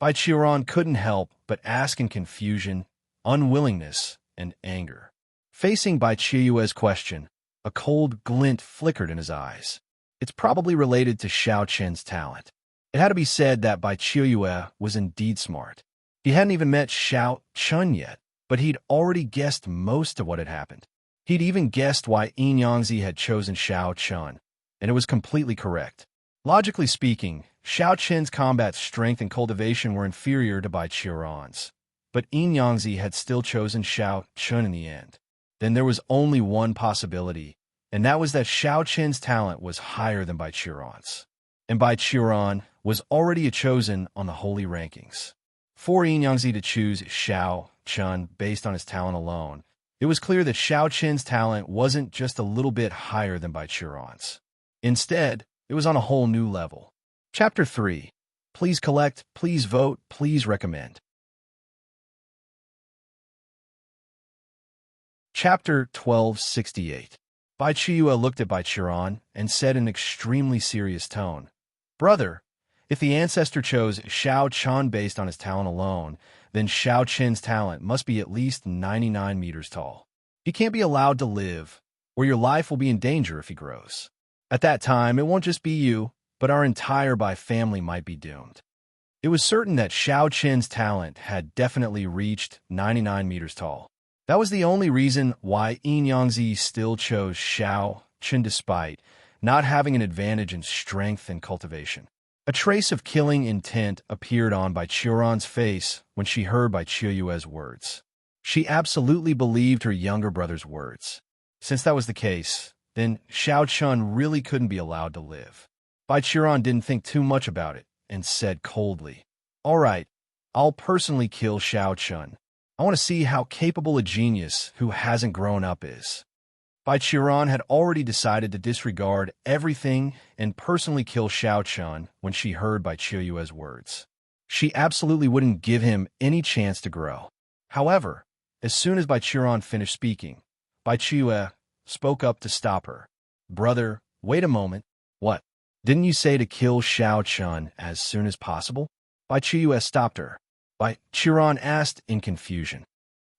Bai Qiran couldn't help but ask in confusion, unwillingness, and anger. Facing Bai Qiu's question, a cold glint flickered in his eyes. It's probably related to Shao Chun's talent. It had to be said that Bai Qiu was indeed smart. He hadn't even met Shao Chun yet, but he'd already guessed most of what had happened. He'd even guessed why Yin Yangzi had chosen Shao Chun, and it was completely correct. Logically speaking, Shao Chun's combat strength and cultivation were inferior to Bai Qiran's, but Yin Yangzi had still chosen Shao Chun in the end. Then there was only one possibility, and that was that Shao Chun's talent was higher than Bai Qiran's. And Bai Qiran was already a chosen on the holy rankings. For Yin Yangzi to choose Shao Chun based on his talent alone, It was clear that Xiao Qin's talent wasn't just a little bit higher than Bai Qiran's. Instead, it was on a whole new level. Chapter 3. Please collect, please vote, please recommend. Chapter 1268. Bai Qiyu looked at Bai Qiran and said in an extremely serious tone, "Brother, if the ancestor chose Xiao Qian based on his talent alone, then Xiao Qin's talent must be at least 99 meters tall. He can't be allowed to live, or your life will be in danger if he grows. At that time, it won't just be you, but our entire Bai family might be doomed." It was certain that Xiao Qin's talent had definitely reached 99 meters tall. That was the only reason why Yin Yangzi still chose Xiao Qin despite not having an advantage in strength and cultivation. A trace of killing intent appeared on Bai Qiran's face when she heard Bai Qiu's words. She absolutely believed her younger brother's words. Since that was the case, then Xiao Qun really couldn't be allowed to live. Bai Qiran didn't think too much about it and said coldly, "All right, I'll personally kill Xiao Qun. I want to see how capable a genius who hasn't grown up is." Bai Qiran had already decided to disregard everything and personally kill Xiao Qun when she heard Bai Qiu's words. She absolutely wouldn't give him any chance to grow. However, as soon as Bai Qiran finished speaking, Bai Qiu spoke up to stop her. "Brother, wait a moment. What? Didn't you say to kill Xiao Qun as soon as possible?" Bai Qiu stopped her. Bai Qiran asked in confusion.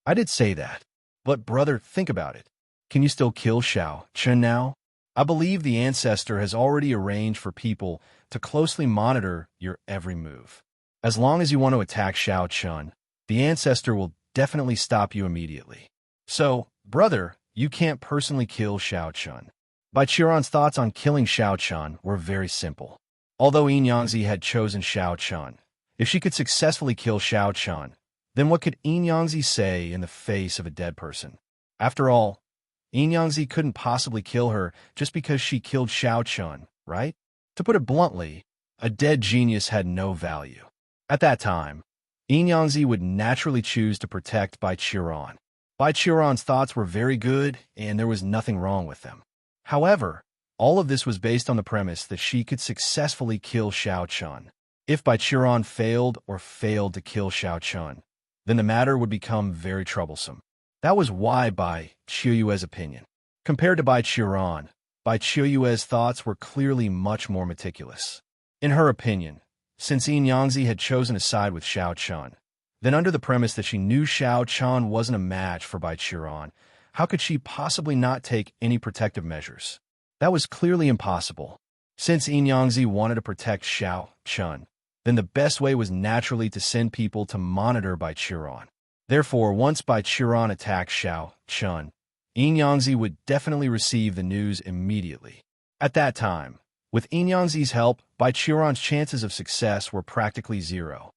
"I did say that. But brother, think about it. Can you still kill Xiao Qun now? I believe the ancestor has already arranged for people to closely monitor your every move. As long as you want to attack Xiao Qun, the ancestor will definitely stop you immediately. So, brother, you can't personally kill Xiao Qun." Bai Qiran's thoughts on killing Xiao Qun were very simple. Although Yin Yangzi had chosen Xiao Qun, if she could successfully kill Xiao Qun, then what could Yin Yangzi say in the face of a dead person? After all, Yin Yangzi couldn't possibly kill her just because she killed Xiao Qun, right? To put it bluntly, a dead genius had no value. At that time, Yin Yangzi would naturally choose to protect Bai Qiran. Bai Qiran's thoughts were very good, and there was nothing wrong with them. However, all of this was based on the premise that she could successfully kill Xiao Qun. If Bai Qiran failed to kill Xiao Qun, then the matter would become very troublesome. That was why Bai Qiu's opinion. Compared to Bai Qiran, Bai Qiu's thoughts were clearly much more meticulous. In her opinion, since Yin Yangzi had chosen a side with Xiao Qun, then under the premise that she knew Xiao Qun wasn't a match for Bai Qiran, how could she possibly not take any protective measures? That was clearly impossible. Since Yin Yangzi wanted to protect Xiao Qun, then the best way was naturally to send people to monitor Bai Qiran. Therefore, once Bai Qiran attacked Xiao Qun, Yin Yangzi would definitely receive the news immediately. At that time, with Yin Yangzi's help, Bai Qiran's chances of success were practically zero.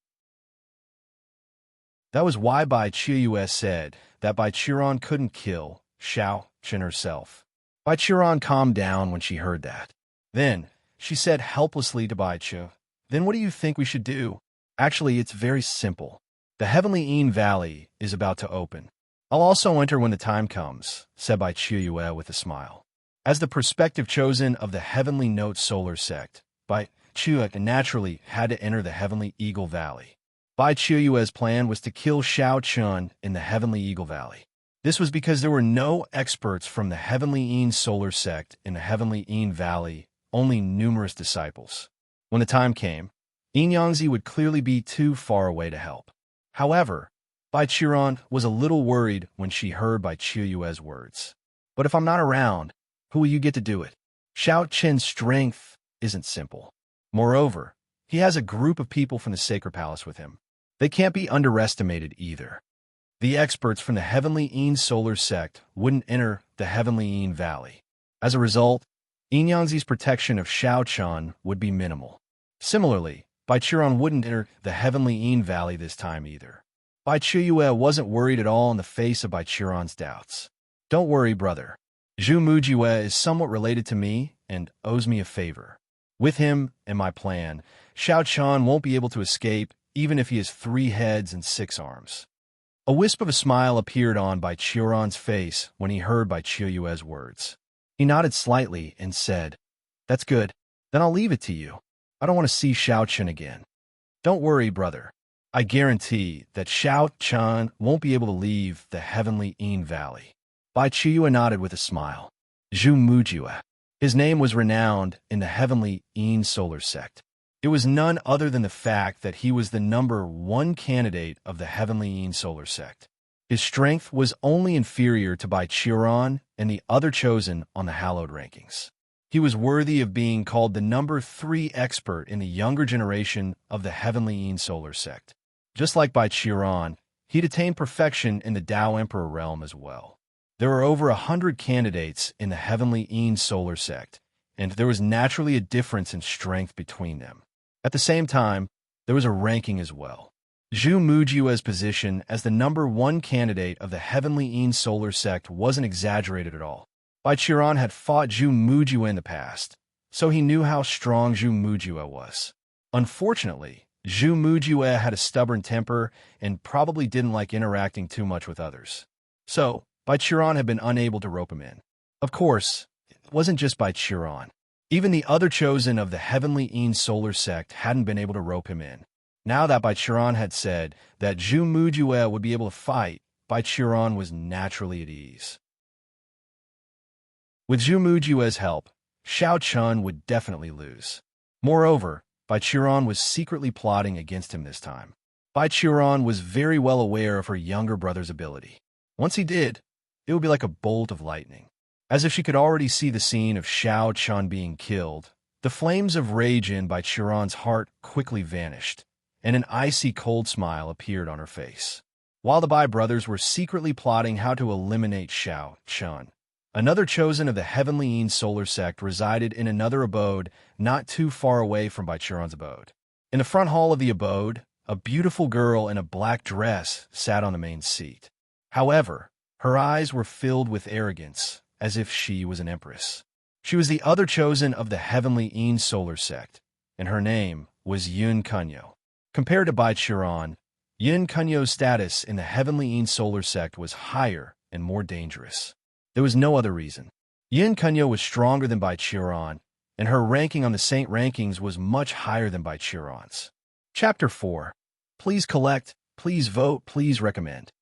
That was why Bai Qiu said that Bai Qiran couldn't kill Xiao Qun herself. Bai Qiran calmed down when she heard that. Then, she said helplessly to Bai Qiu, "Then what do you think we should do?" "Actually, it's very simple. The Heavenly Yin Valley is about to open. I'll also enter when the time comes," said Bai Qiu with a smile. As the perspective chosen of the Heavenly Note solar sect, Bai Qiu naturally had to enter the Heavenly Eagle Valley. Bai Qiu's plan was to kill Xiao Qun in the Heavenly Eagle Valley. This was because there were no experts from the Heavenly Yin solar sect in the Heavenly Yin Valley, only numerous disciples. When the time came, Yin Yangzi would clearly be too far away to help. However, Bai Qiran was a little worried when she heard Bai Qiu's words. "But if I'm not around, who will you get to do it? Xiao Qin's strength isn't simple. Moreover, he has a group of people from the Sacred Palace with him. They can't be underestimated either. The experts from the Heavenly Yin solar sect wouldn't enter the Heavenly Yin Valley. As a result, Yin Yangzi's protection of Xiao Qun would be minimal. Similarly, Bai Qiran wouldn't enter the Heavenly Yin Valley this time either." Bai Qiu wasn't worried at all in the face of Bai Qiran's doubts. "Don't worry, brother. Zhu Mujiwe is somewhat related to me and owes me a favor. With him and my plan, Xiao Qun won't be able to escape even if he has 3 heads and 6 arms." A wisp of a smile appeared on Bai Qiuran's face when he heard Bai Qiuyue's words. He nodded slightly and said, "That's good. Then I'll leave it to you. I don't want to see Shao Chen again." "Don't worry, brother. I guarantee that Shao Chen won't be able to leave the heavenly Yin Valley." Bai Qiuyue nodded with a smile. Zhu Mujue. His name was renowned in the heavenly Yin solar sect. It was none other than the fact that he was the #1 candidate of the heavenly Yin solar sect. His strength was only inferior to Bai Qiuran and the other chosen on the hallowed rankings. He was worthy of being called the #3 expert in the younger generation of the heavenly Yin solar sect. Just like Bai Qiuran, he'd attained perfection in the Tao Emperor realm as well. There were over 100 candidates in the heavenly Yin solar sect, and there was naturally a difference in strength between them. At the same time, there was a ranking as well. Zhu Mujue's position as the #1 candidate of the heavenly Yin solar sect wasn't exaggerated at all. Bai Qiuran had fought Zhu Mujue in the past, so he knew how strong Zhu Mujue was. Unfortunately, Zhu Mujue had a stubborn temper and probably didn't like interacting too much with others. So, Bai Qiuran had been unable to rope him in. Of course, it wasn't just Bai Qiuran. Even the other chosen of the heavenly Yin solar sect hadn't been able to rope him in. Now that Bai Qiuran had said that Zhu Mujue would be able to fight, Bai Qiuran was naturally at ease. With Zhu Mujue's help, Shao Chen would definitely lose. Moreover, Bai Qiuran was secretly plotting against him this time. Bai Qiuran was very well aware of her younger brother's ability. Once he did, it would be like a bolt of lightning. As if she could already see the scene of Shao Chen being killed, the flames of rage in Bai Qiuran's heart quickly vanished, and an icy cold smile appeared on her face. While the Bai brothers were secretly plotting how to eliminate Shao Chen, another chosen of the heavenly Yin solar sect resided in another abode not too far away from Bai Qiuran's abode. In the front hall of the abode, a beautiful girl in a black dress sat on the main seat. However, her eyes were filled with arrogance, as if she was an empress. She was the other chosen of the heavenly Yin solar sect, and her name was Yun Kunyo. Compared to Bai Qiuran, Yun Kunyo's status in the heavenly Yin solar sect was higher and more dangerous. There was no other reason. Yun Kunyo was stronger than Bai Qiuran, and her ranking on the Saint rankings was much higher than Bai Qiuran's. Chapter 4. Please collect, please vote, please recommend.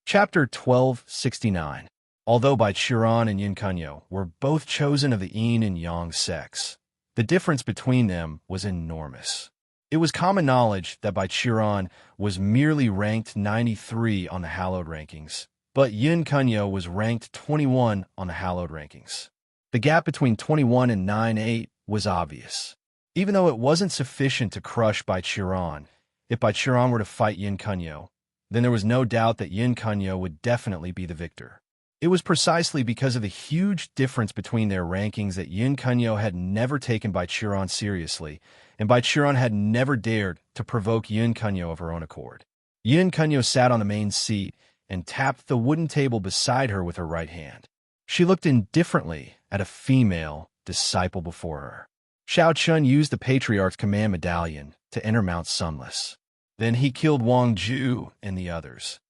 Chapter 1269. Although Bai Qiuran and Yun Kunyo were both chosen of the Yin and Yang sects, the difference between them was enormous. It was common knowledge that Bai Qiuran was merely ranked 93 on the hallowed rankings, but Yun Kunyo was ranked 21 on the hallowed rankings. The gap between 21 and 98 was obvious. Even though it wasn't sufficient to crush Bai Qiuran, if Bai Qiuran were to fight Yun Kunyo, then there was no doubt that Yun Kunyo would definitely be the victor. It was precisely because of the huge difference between their rankings that Yun Kunyo had never taken Bai Qiuran seriously, and Bai Qiuran had never dared to provoke Yun Kunyo of her own accord. Yun Kunyo sat on the main seat and tapped the wooden table beside her with her right hand. She looked indifferently at a female disciple before her. Shao Chen used the Patriarch's command medallion to enter Mount Sunless. Then he killed Wang Ju and the others.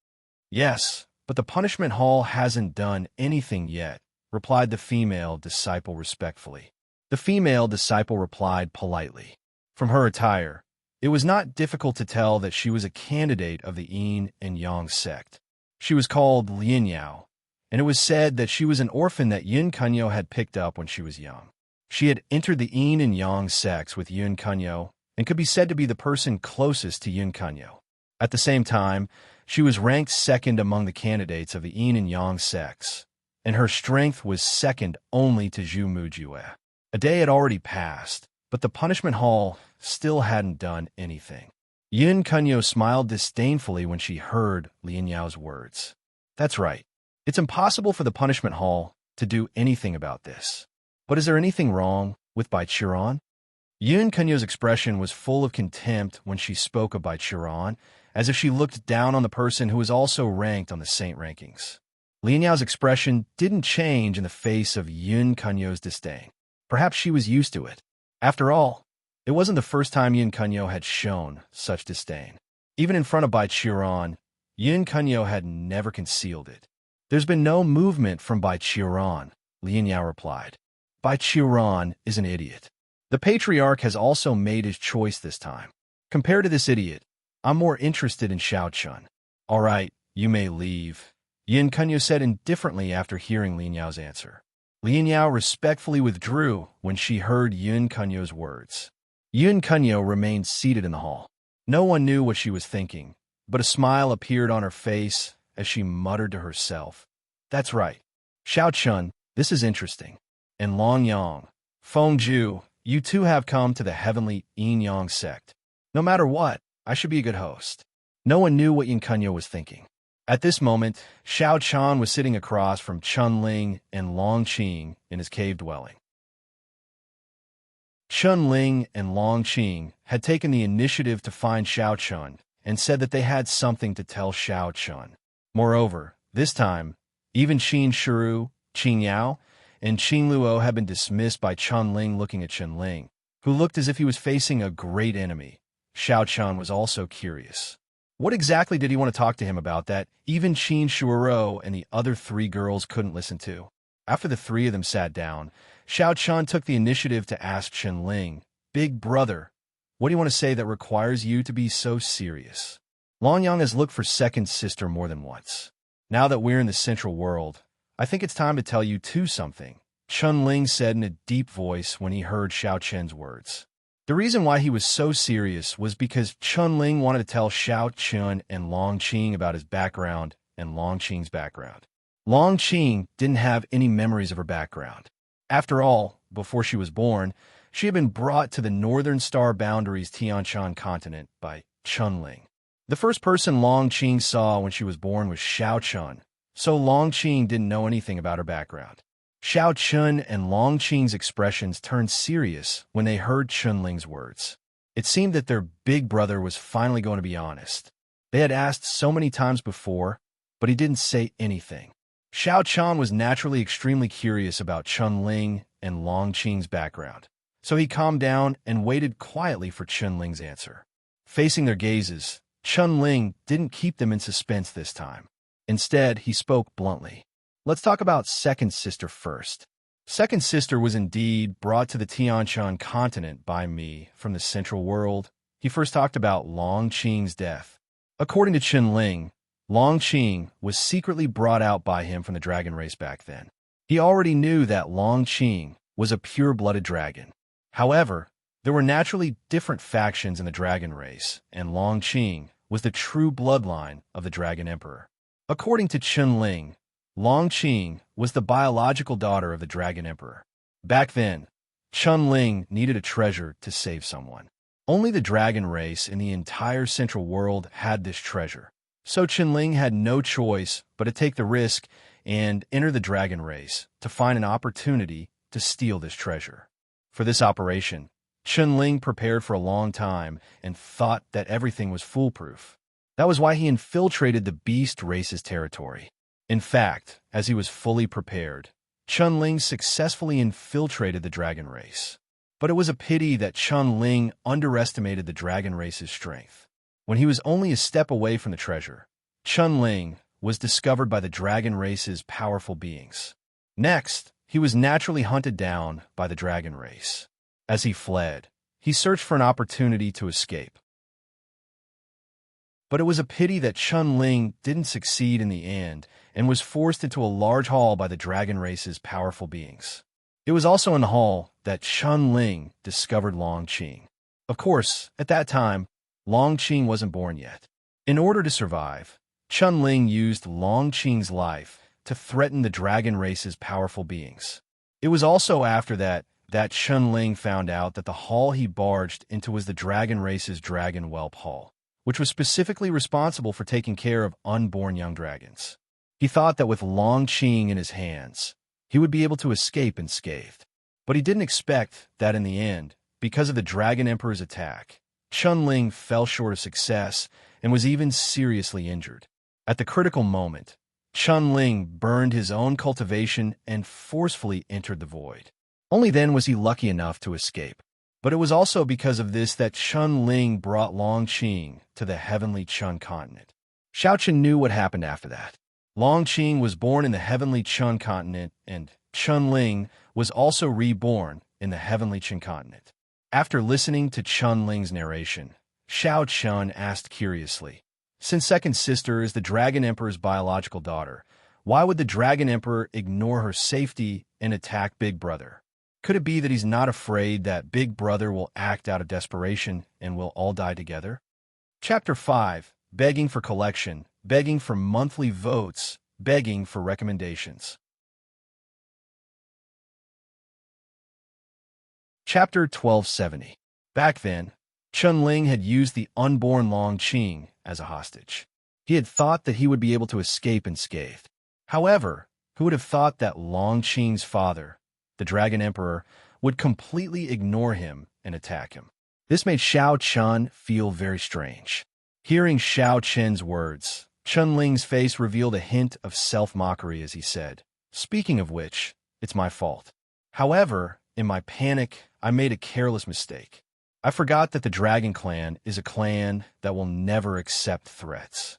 "Yes, but the punishment hall hasn't done anything yet," replied the female disciple respectfully. The female disciple replied politely. From her attire, it was not difficult to tell that she was a candidate of the Yin and Yang sect. She was called Lin Yao, and it was said that she was an orphan that Yun Kunyo had picked up when she was young. She had entered the Yin and Yang sects with Yun Kunyo and could be said to be the person closest to Yun Kunyo. At the same time, she was ranked second among the candidates of the Yin and Yang sects, and her strength was second only to Zhu Mujue. A day had already passed, but the punishment hall still hadn't done anything. Yun Kunyo smiled disdainfully when she heard Lin Yao's words. "That's right. It's impossible for the punishment hall to do anything about this. But is there anything wrong with Bai Qiuran?" Yun Kunyo's expression was full of contempt when she spoke of Bai Qiuran, as if she looked down on the person who was also ranked on the Saint rankings. Lin Yao's expression didn't change in the face of Yun Kunyo's disdain. Perhaps she was used to it. After all, It wasn't the first time Yin Kunyo had shown such disdain. Even in front of Bai Qiran, Yin Kunyo had never concealed it. There's been no movement from Bai Qiran, Lin Yao replied. Bai Qiran is an idiot. The patriarch has also made his choice this time. Compared to this idiot, I'm more interested in Xiao Chun. All right, you may leave, Yin Kunyo said indifferently after hearing Lin Yao's answer. Lin Yao respectfully withdrew when she heard Yin Kunyo's words. Yin Kunyo remained seated in the hall. No one knew what she was thinking, but a smile appeared on her face as she muttered to herself. That's right. Xiao Chun, this is interesting. And Long Yang, Feng Ju, you two have come to the heavenly Yin Yang sect. No matter what, I should be a good host. No one knew what Yin Kunyo was thinking. At this moment, Xiao Chan was sitting across from Chun Ling and Long Qing in his cave dwelling. Chun Ling and Long Qing had taken the initiative to find Xiao Chun and said that they had something to tell Xiao Chun. Moreover, this time, even Qin Shiru, Qin Yao, and Qin Luo had been dismissed by Chun Ling looking at Chun Ling, who looked as if he was facing a great enemy. Xiao Chun was also curious. What exactly did he want to talk to him about that even Qin Shuoro and the other three girls couldn't listen to? After the three of them sat down, Xiao Chun took the initiative to ask Chun Ling, Big brother, what do you want to say that requires you to be so serious? Long Yang has looked for second sister more than once. Now that we're in the central world, I think it's time to tell you two something, Chun Ling said in a deep voice when he heard Xiao Chen's words. The reason why he was so serious was because Chun Ling wanted to tell Xiao Chun and Long Qing about his background and Long Qing's background. Long Qing didn't have any memories of her background. After all, before she was born, she had been brought to the northern star boundaries Tianshan continent by Chun Ling. The first person Long Qing saw when she was born was Xiao Chun, so Long Qing didn't know anything about her background. Xiao Chun and Long Qing's expressions turned serious when they heard Chun Ling's words. It seemed that their big brother was finally going to be honest. They had asked so many times before, but he didn't say anything. Xiao Chun was naturally extremely curious about Chun Ling and Long Qing's background, so he calmed down and waited quietly for Chun Ling's answer. Facing their gazes, Chun Ling didn't keep them in suspense this time. Instead, he spoke bluntly. Let's talk about Second Sister first. Second Sister was indeed brought to the Tianshan continent by me from the central world. He first talked about Long Qing's death. According to Chun Ling, Long Qing was secretly brought out by him from the dragon race back then. He already knew that Long Qing was a pure-blooded dragon. However, there were naturally different factions in the dragon race, and Long Qing was the true bloodline of the Dragon Emperor. According to Chun Ling, Long Qing was the biological daughter of the Dragon Emperor. Back then, Chun Ling needed a treasure to save someone. Only the dragon race in the entire central world had this treasure. So Chun Ling had no choice but to take the risk and enter the dragon race to find an opportunity to steal this treasure. For this operation, Chun Ling prepared for a long time and thought that everything was foolproof. That was why he infiltrated the beast race's territory. In fact, as he was fully prepared, Chun Ling successfully infiltrated the dragon race. But it was a pity that Chun Ling underestimated the dragon race's strength. When he was only a step away from the treasure, Chun Ling was discovered by the dragon race's powerful beings. Next, he was naturally hunted down by the dragon race. As he fled, he searched for an opportunity to escape. But it was a pity that Chun Ling didn't succeed in the end and was forced into a large hall by the dragon race's powerful beings. It was also in the hall that Chun Ling discovered Long Qing. Of course, at that time, Long Qing wasn't born yet. In order to survive, Chun Ling used Long Qing's life to threaten the dragon race's powerful beings. It was also after that Chun Ling found out that the hall he barged into was the dragon race's dragon whelp hall, which was specifically responsible for taking care of unborn young dragons. He thought that with Long Qing in his hands, he would be able to escape unscathed. But he didn't expect that in the end, because of the Dragon Emperor's attack, Chun Ling fell short of success and was even seriously injured. At the critical moment, Chun Ling burned his own cultivation and forcefully entered the void. Only then was he lucky enough to escape. But it was also because of this that Chun Ling brought Long Qing to the heavenly Chun continent. Xiao Chen knew what happened after that. Long Qing was born in the heavenly Chun continent, and Chun Ling was also reborn in the heavenly Qin continent. After listening to Chun Ling's narration, Xiao Chun asked curiously, since second sister is the Dragon Emperor's biological daughter, why would the Dragon Emperor ignore her safety and attack Big Brother? Could it be that he's not afraid that Big Brother will act out of desperation and we'll all die together? Chapter 5. Begging for collection, begging for monthly votes, begging for recommendations. Chapter 1270. Back then, Chun Ling had used the unborn Long Qing as a hostage. He had thought that he would be able to escape unscathed. However, who would have thought that Long Qing's father, the Dragon Emperor, would completely ignore him and attack him? This made Xiao Chun feel very strange. Hearing Xiao Chen's words, Chun Ling's face revealed a hint of self-mockery as he said, speaking of which, it's my fault. However, in my panic, I made a careless mistake. I forgot that the Dragon Clan is a clan that will never accept threats.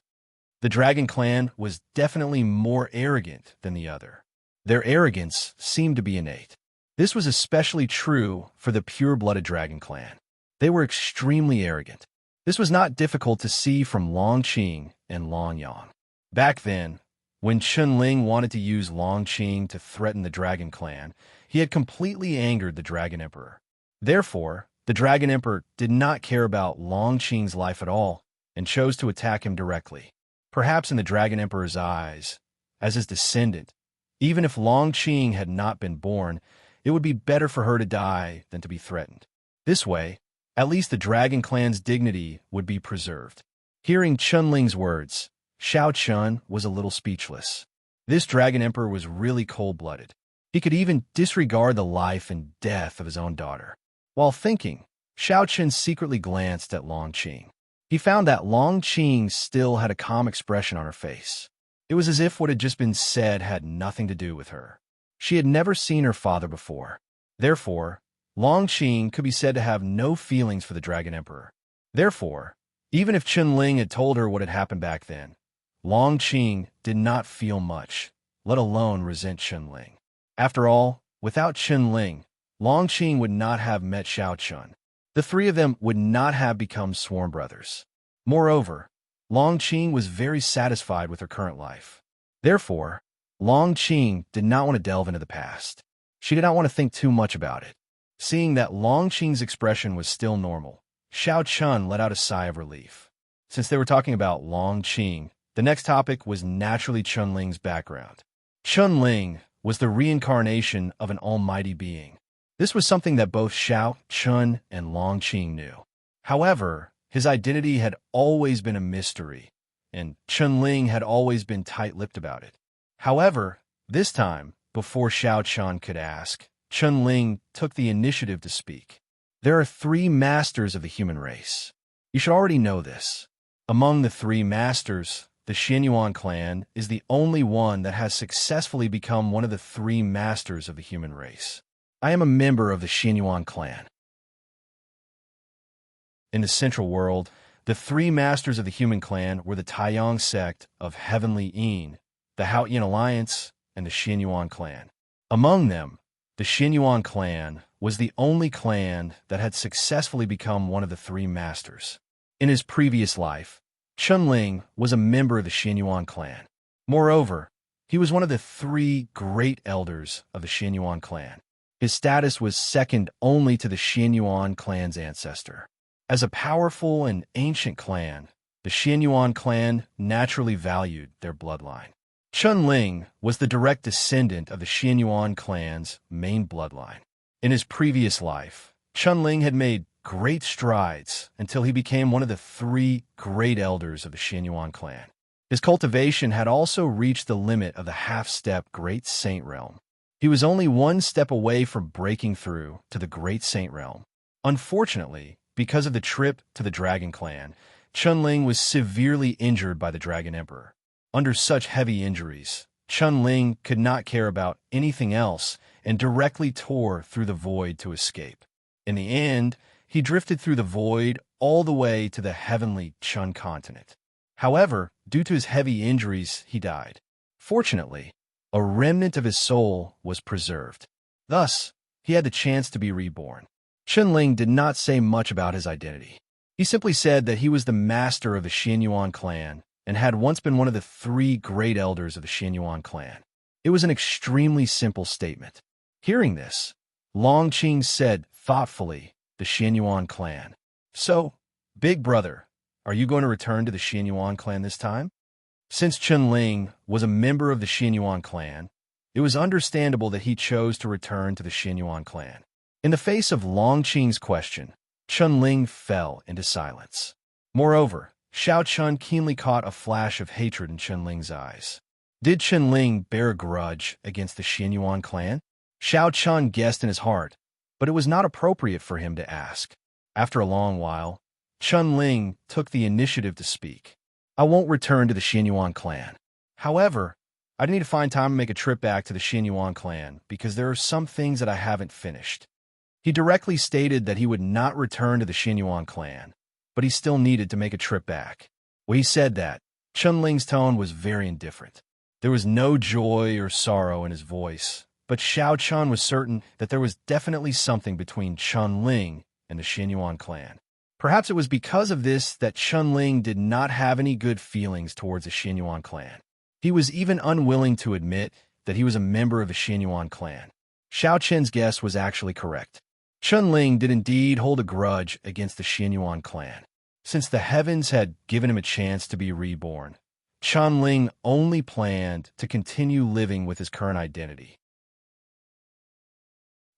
The Dragon Clan was definitely more arrogant than the other. Their arrogance seemed to be innate. This was especially true for the pure-blooded Dragon Clan. They were extremely arrogant. This was not difficult to see from Long Qing and Long Yang. Back then, when Chun Ling wanted to use Long Qing to threaten the Dragon Clan, he had completely angered the Dragon Emperor. Therefore, the Dragon Emperor did not care about Long Qing's life at all and chose to attack him directly. Perhaps in the Dragon Emperor's eyes, as his descendant, even if Long Qing had not been born, it would be better for her to die than to be threatened. This way, at least the Dragon Clan's dignity would be preserved. Hearing Chun Ling's words, Xiao Chun was a little speechless. This Dragon Emperor was really cold-blooded. He could even disregard the life and death of his own daughter. While thinking, Xiao Chun secretly glanced at Long Qing. He found that Long Qing still had a calm expression on her face. It was as if what had just been said had nothing to do with her. She had never seen her father before. Therefore, Long Qing could be said to have no feelings for the Dragon Emperor. Therefore, even if Chun Ling had told her what had happened back then, Long Qing did not feel much, let alone resent Chun Ling. After all, without Chun Ling, Long Qing would not have met Xiao Chun. The three of them would not have become sworn brothers. Moreover, Long Qing was very satisfied with her current life. Therefore, Long Qing did not want to delve into the past. She did not want to think too much about it. Seeing that Long Qing's expression was still normal, Xiao Chun let out a sigh of relief. Since they were talking about Long Qing, the next topic was naturally Chun Ling's background. Chun Ling was the reincarnation of an almighty being. This was something that both Xiao Chun and Long Qing knew. However, his identity had always been a mystery, and Chun Ling had always been tight-lipped about it. However, this time, before Xiao Chun could ask, Chun Ling took the initiative to speak. There are three masters of the human race. You should already know this. Among the three masters, the Xianyuan clan is the only one that has successfully become one of the three masters of the human race. I am a member of the Xianyuan clan. In the Central World, the three masters of the human clan were the Taiyang sect of Heavenly Yin, the Haotian Alliance, and the Xianyuan clan. Among them, the Xianyuan clan was the only clan that had successfully become one of the three masters. In his previous life, Chun Ling was a member of the Xianyuan clan. Moreover, he was one of the three great elders of the Xianyuan clan. His status was second only to the Xianyuan clan's ancestor. As a powerful and ancient clan, the Xianyuan clan naturally valued their bloodline. Chun Ling was the direct descendant of the Xianyuan clan's main bloodline. In his previous life, Chun Ling had made great strides until he became one of the three great elders of the Xianyuan clan. His cultivation had also reached the limit of the half-step Great Saint realm. He was only one step away from breaking through to the Great Saint realm. Unfortunately, because of the trip to the Dragon Clan, Chun Ling was severely injured by the Dragon Emperor. Under such heavy injuries, Chun Ling could not care about anything else and directly tore through the void to escape. In the end, he drifted through the void all the way to the heavenly Chun continent. However, due to his heavy injuries, he died. Fortunately, a remnant of his soul was preserved. Thus, he had the chance to be reborn. Chunling did not say much about his identity. He simply said that he was the master of the Xianyuan clan and had once been one of the 3 great elders of the Xianyuan clan. It was an extremely simple statement. Hearing this, Longqing said thoughtfully, the Xianyuan clan. So, big brother, are you going to return to the Xianyuan clan this time? Since Chunling was a member of the Xianyuan clan, it was understandable that he chose to return to the Xianyuan clan. In the face of Longqing's question, Chunling fell into silence. Moreover, Xiao Chun keenly caught a flash of hatred in Chunling's eyes. Did Chunling bear a grudge against the Xianyuan clan? Xiao Chun guessed in his heart, but it was not appropriate for him to ask. After a long while, Chunling took the initiative to speak. I won't return to the Xianyuan clan. However, I need to find time to make a trip back to the Xianyuan clan because there are some things that I haven't finished. He directly stated that he would not return to the Xianyuan clan, but he still needed to make a trip back. When he said that, Chunling's tone was very indifferent. There was no joy or sorrow in his voice, but Xiao Chun was certain that there was definitely something between Chunling and the Xianyuan clan. Perhaps it was because of this that Chunling did not have any good feelings towards the Xianyuan clan. He was even unwilling to admit that he was a member of the Xianyuan clan. Xiao Chen's guess was actually correct. Chunling did indeed hold a grudge against the Xianyuan clan. Since the heavens had given him a chance to be reborn, Chunling only planned to continue living with his current identity.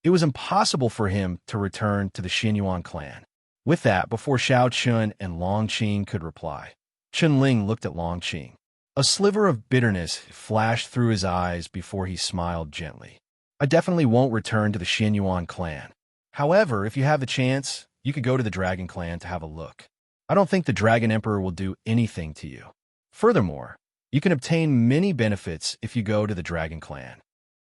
It was impossible for him to return to the Xianyuan clan. With that, before Xiao Chun and Longqing could reply, Chunling looked at Longqing. A sliver of bitterness flashed through his eyes before he smiled gently. I definitely won't return to the Xianyuan clan. However, if you have the chance, you could go to the Dragon Clan to have a look. I don't think the Dragon Emperor will do anything to you. Furthermore, you can obtain many benefits if you go to the Dragon Clan.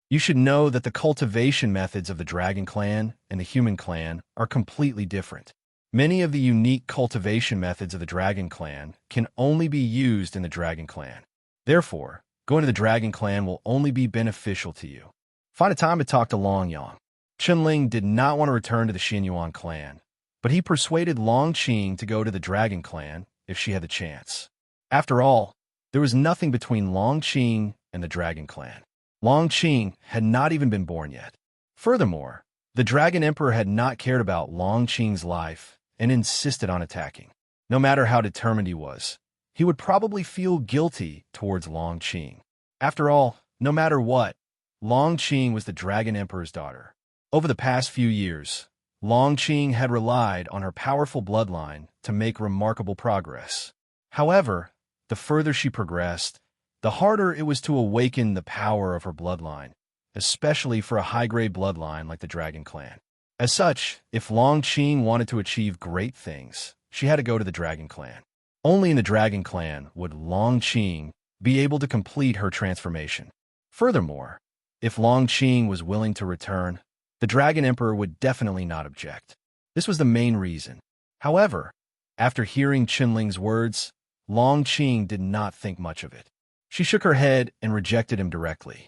You should know that the cultivation methods of the Dragon Clan and the Human Clan are completely different. Many of the unique cultivation methods of the Dragon Clan can only be used in the Dragon Clan. Therefore, going to the Dragon Clan will only be beneficial to you. Find a time to talk to Longyang. Chunling did not want to return to the Xianyuan clan, but he persuaded Longqing to go to the Dragon Clan if she had the chance. After all, there was nothing between Longqing and the Dragon Clan. Longqing had not even been born yet. Furthermore, the Dragon Emperor had not cared about Longqing's life and insisted on attacking. No matter how determined he was, he would probably feel guilty towards Longqing. After all, no matter what, Longqing was the Dragon Emperor's daughter. Over the past few years, Longqing had relied on her powerful bloodline to make remarkable progress. However, the further she progressed, the harder it was to awaken the power of her bloodline, especially for a high-grade bloodline like the Dragon Clan. As such, if Longqing wanted to achieve great things, she had to go to the Dragon Clan. Only in the Dragon Clan would Longqing be able to complete her transformation. Furthermore, if Longqing was willing to return, the Dragon Emperor would definitely not object. This was the main reason. However, after hearing Chunling's words, Longqing did not think much of it. She shook her head and rejected him directly.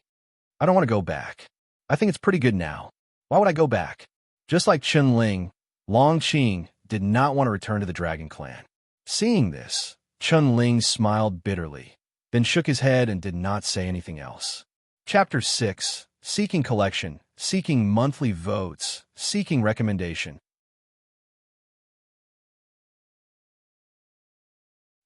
I don't want to go back. I think it's pretty good now. Why would I go back? Just like Chunling, Longqing did not want to return to the Dragon Clan. Seeing this, Chunling smiled bitterly, then shook his head and did not say anything else. Chapter 6. Seeking Collection, Seeking Monthly Votes, Seeking Recommendation.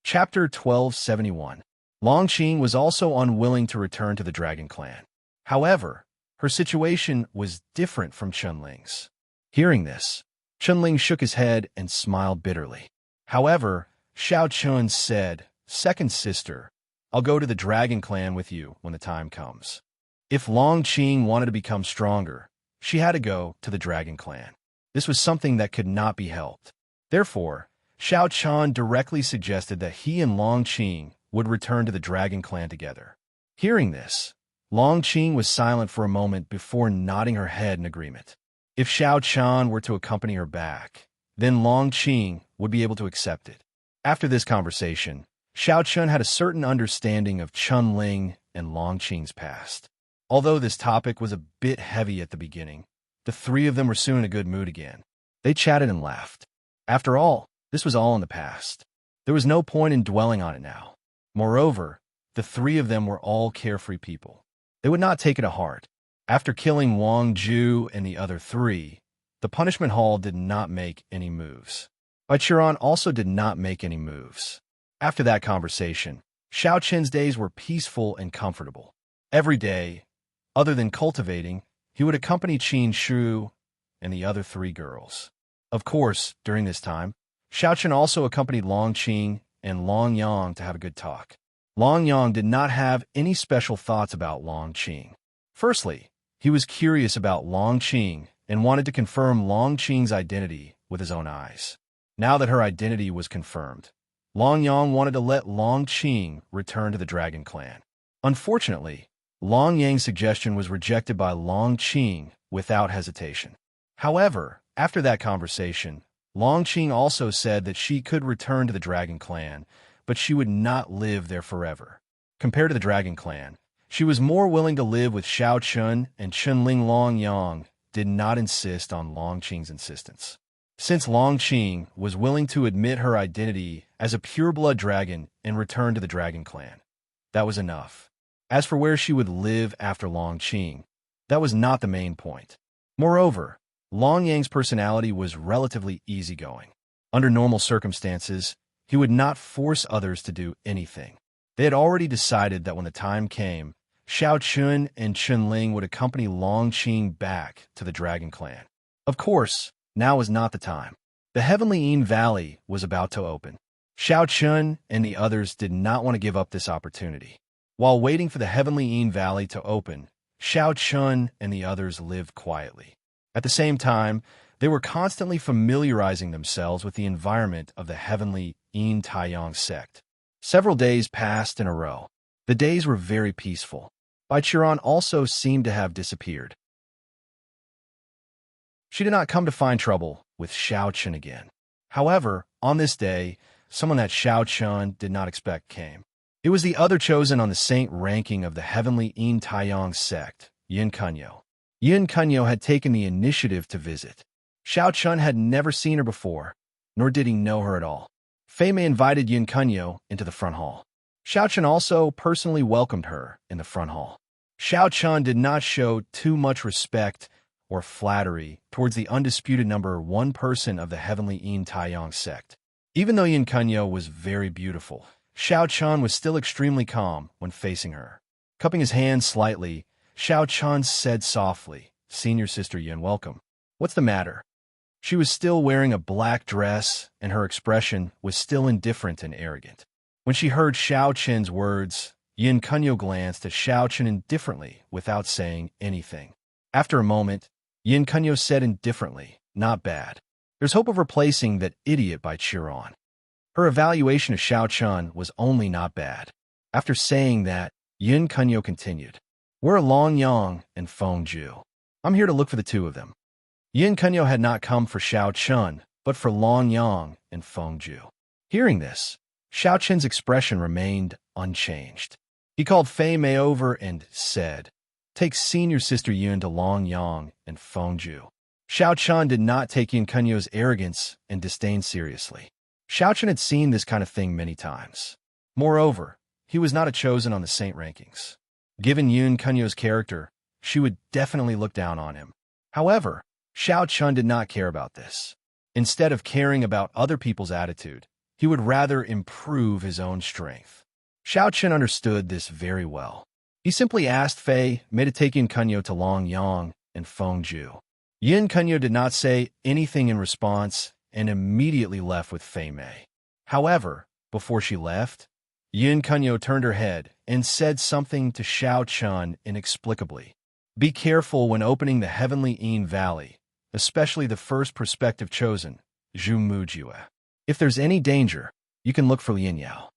Chapter 1271. Longqing was also unwilling to return to the Dragon Clan. However, her situation was different from Chunling's. Hearing this, Chunling shook his head and smiled bitterly. However, Xiao Chun said, "Second sister, I'll go to the Dragon Clan with you when the time comes." If Longqing wanted to become stronger, she had to go to the Dragon Clan. This was something that could not be helped. Therefore, Xiao Chun directly suggested that he and Longqing would return to the Dragon Clan together. Hearing this, Longqing was silent for a moment before nodding her head in agreement. If Xiao Chan were to accompany her back, then Long Qing would be able to accept it. After this conversation, Xiao Chun had a certain understanding of Chun Ling and Long Qing's past. Although this topic was a bit heavy at the beginning, the three of them were soon in a good mood again. They chatted and laughed. After all, this was all in the past. There was no point in dwelling on it now. Moreover, the three of them were all carefree people. They would not take it to heart. After killing Wang Ju and the other three, the punishment hall did not make any moves. Bai Qiran also did not make any moves. After that conversation, Xiao Qin's days were peaceful and comfortable. Every day, other than cultivating, he would accompany Qin Shu and the other three girls. Of course, during this time, Xiao Qin also accompanied Long Qing and Long Yang to have a good talk. Long Yang did not have any special thoughts about Long Qing. Firstly, he was curious about Long Qing and wanted to confirm Long Qing's identity with his own eyes. Now that her identity was confirmed, Long Yang wanted to let Long Qing return to the Dragon Clan. Unfortunately, Long Yang's suggestion was rejected by Long Qing without hesitation. However, after that conversation, Long Qing also said that she could return to the Dragon Clan, but she would not live there forever. Compared to the Dragon Clan, she was more willing to live with Xiao Chun, and Chunling. Long Yang did not insist on Long Qing's insistence. Since Long Qing was willing to admit her identity as a pure-blood dragon and return to the Dragon Clan, that was enough. As for where she would live after Long Qing, that was not the main point. Moreover, Long Yang's personality was relatively easygoing. Under normal circumstances, he would not force others to do anything. They had already decided that when the time came, Xiao Chun and Chunling would accompany Long Qing back to the Dragon Clan. Of course, now was not the time. The Heavenly Yin Valley was about to open. Xiao Chun and the others did not want to give up this opportunity. While waiting for the Heavenly Yin Valley to open, Xiao Chun and the others lived quietly. At the same time, they were constantly familiarizing themselves with the environment of the Heavenly Yin Taiyang sect. Several days passed in a row. The days were very peaceful. Bai Qiran also seemed to have disappeared. She did not come to find trouble with Xiao Chun again. However, on this day, someone that Xiao Chun did not expect came. It was the other chosen on the saint ranking of the Heavenly Yin Taiyang sect, Yin Kunyo. Yin Kunyo had taken the initiative to visit. Xiao Chun had never seen her before, nor did he know her at all. Fei Mei invited Yin Kunyo into the front hall. Xiao Chun also personally welcomed her in the front hall. Xiao Chun did not show too much respect or flattery towards the undisputed number one person of the Heavenly Yin Taiyang sect. Even though Yin Kunyo was very beautiful, Xiao Chun was still extremely calm when facing her. Cupping his hand slightly, Xiao Chun said softly, "Senior Sister Yin, welcome. What's the matter?" She was still wearing a black dress, and her expression was still indifferent and arrogant. When she heard Xiao Chen's words, Yin Kunyo glanced at Xiao Chen indifferently without saying anything. After a moment, Yin Kunyo said indifferently, "Not bad. There's hope of replacing that idiot Bai Qiran." Her evaluation of Xiao Chun was only not bad. After saying that, Yin Kunyo continued, "Where are Long Yang and Feng Ju? I'm here to look for the two of them." Yin Kunyo had not come for Xiao Chun, but for Long Yang and Feng Ju. Hearing this, Xiao Chen's expression remained unchanged. He called Fei Mei over and said, "Take Senior Sister Yun to Long Yang and Feng Ju." Xiao Chun did not take Yin Kunyo's arrogance and disdain seriously. Xiao Chun had seen this kind of thing many times. Moreover, he was not a chosen on the saint rankings. Given Yin Kunyo's character, she would definitely look down on him. However, Xiao Chun did not care about this. Instead of caring about other people's attitude, he would rather improve his own strength. Xiao Chun understood this very well. He simply asked Fei Mei to take Yin Kunyo to Long Yang and Feng Ju. Yin Kunyo did not say anything in response and immediately left with Fei Mei. However, before she left, Yin Kunyo turned her head and said something to Xiao Chun inexplicably. "Be careful when opening the Heavenly Yin Valley, especially the first prospective chosen, Zhu Mujue. If there's any danger, you can look for Lin Yao."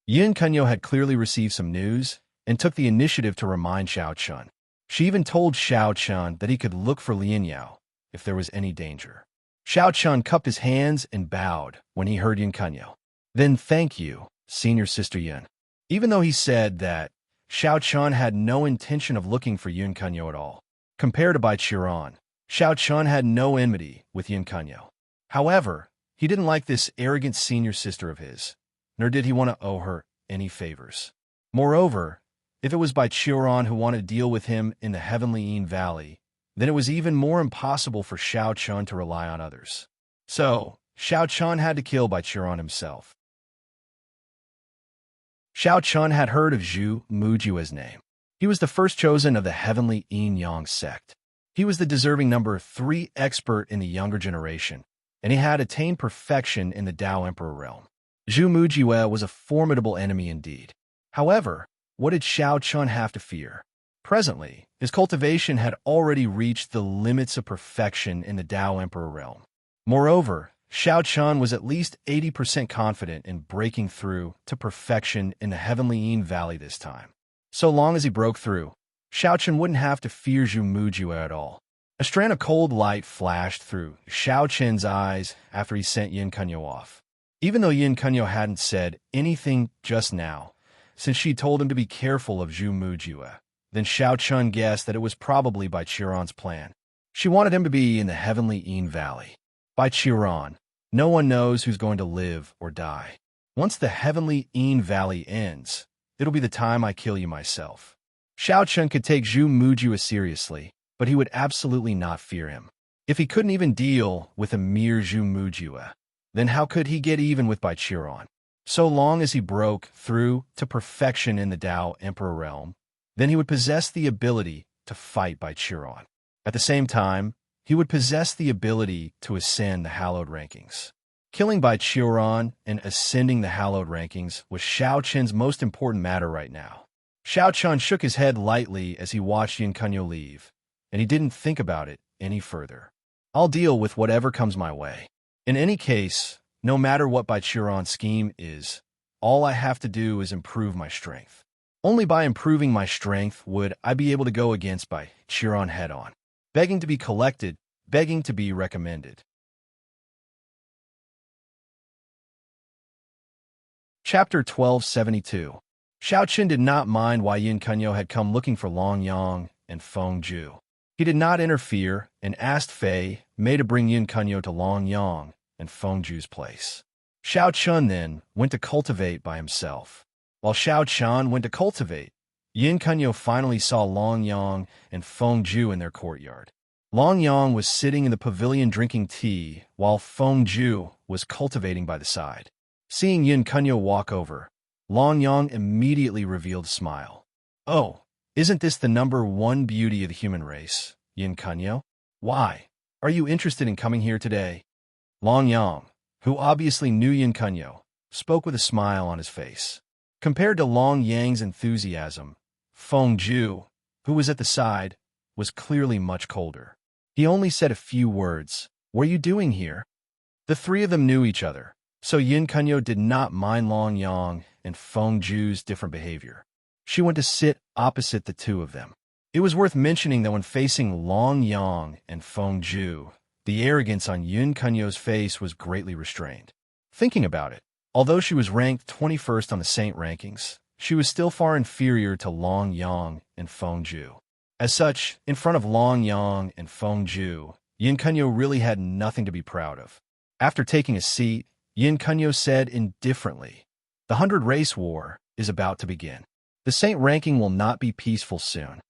Yin Kunyo had clearly received some news and took the initiative to remind Xiao Chun. She even told Xiao Chun that he could look for Lin Yao if there was any danger. Xiao Chun cupped his hands and bowed when he heard Yin Kunyo. Then thank you, senior sister Yin. Even though he said that, Xiao Chun had no intention of looking for Yin Kunyo at all. Compared to Bai Qiran, Xiao Chun had no enmity with Yin Kunyo. However, he didn't like this arrogant senior sister of his, nor did he want to owe her any favors. Moreover, if it was Bai Qiran who wanted to deal with him in the heavenly Yin Valley, then it was even more impossible for Xiao Chun to rely on others. So, Xiao Chun had to kill Bai Qiran himself. Xiao Chun had heard of Zhu Mujua's name. He was the first chosen of the heavenly Yin-Yang sect. He was the deserving number 3 expert in the younger generation, and he had attained perfection in the Tao Emperor realm. Zhu Mujue was a formidable enemy indeed. However, what did Xiao Chun have to fear? Presently, his cultivation had already reached the limits of perfection in the Tao Emperor realm. Moreover, Xiao Chun was at least 80% confident in breaking through to perfection in the heavenly Yin Valley this time. So long as he broke through, Xiao Chun wouldn't have to fear Zhu Mujue at all. A strand of cold light flashed through Xiao Chun's eyes after he sent Yin Kunyo off. Even though Yin Kunyo hadn't said anything just now, since she told him to be careful of Zhu Mujue, then Xiao Chun guessed that it was probably Bai Qiran's plan. She wanted him to be in the heavenly Yin Valley. Bai Qiran, no one knows who's going to live or die. Once the heavenly Yin Valley ends, it'll be the time I kill you myself. Xiao Chun could take Zhu Mujue seriously, but he would absolutely not fear him. If he couldn't even deal with a mere Zhu Mujue, then how could he get even with Bai Qiran? So long as he broke through to perfection in the Tao Emperor realm, then he would possess the ability to fight Bai Qiran. At the same time, he would possess the ability to ascend the hallowed rankings. Killing Bai Qiran and ascending the hallowed rankings was Xiao Chun's most important matter right now. Xiao Chun shook his head lightly as he watched Yin Kunyo leave, and he didn't think about it any further. I'll deal with whatever comes my way. In any case, no matter what Bai Qiran's scheme is, all I have to do is improve my strength. Only by improving my strength would I be able to go against Bai Qiran head-on, begging to be collected, begging to be recommended. Chapter 1272. Xiao Chun did not mind why Yin Kunyo had come looking for Long Yang and Feng Zhu. He did not interfere and asked Fei Mei to bring Yin Kunyo to Long Yang and Feng Zhu's place. Xiao Chun then went to cultivate by himself. While Xiao Chun went to cultivate, Yin Kunyo finally saw Long Yang and Feng Zhu in their courtyard. Long Yang was sitting in the pavilion drinking tea, while Feng Zhu was cultivating by the side. Seeing Yin Kunyo walk over, Long Yang immediately revealed a smile. Oh, isn't this the #1 beauty of the human race, Yin Kunyo? Why are you interested in coming here today? Long Yang, who obviously knew Yin Kunyo, spoke with a smile on his face. Compared to Long Yang's enthusiasm, Feng Zhu, who was at the side, was clearly much colder. He only said a few words. What are you doing here? The three of them knew each other, so Yin Kunyo did not mind Long Yang and Feng Zhu's different behavior. She went to sit opposite the two of them. It was worth mentioning that when facing Long Yang and Feng Zhu, the arrogance on Yin Kunyo's face was greatly restrained. Thinking about it, although she was ranked 21st on the Saint rankings, she was still far inferior to Long Yang and Feng Zhu. As such, in front of Long Yang and Feng Zhu, Yin Kunyo really had nothing to be proud of. After taking a seat, Yin Kunyo said indifferently, "The 100 race war is about to begin. The Saint ranking will not be peaceful soon."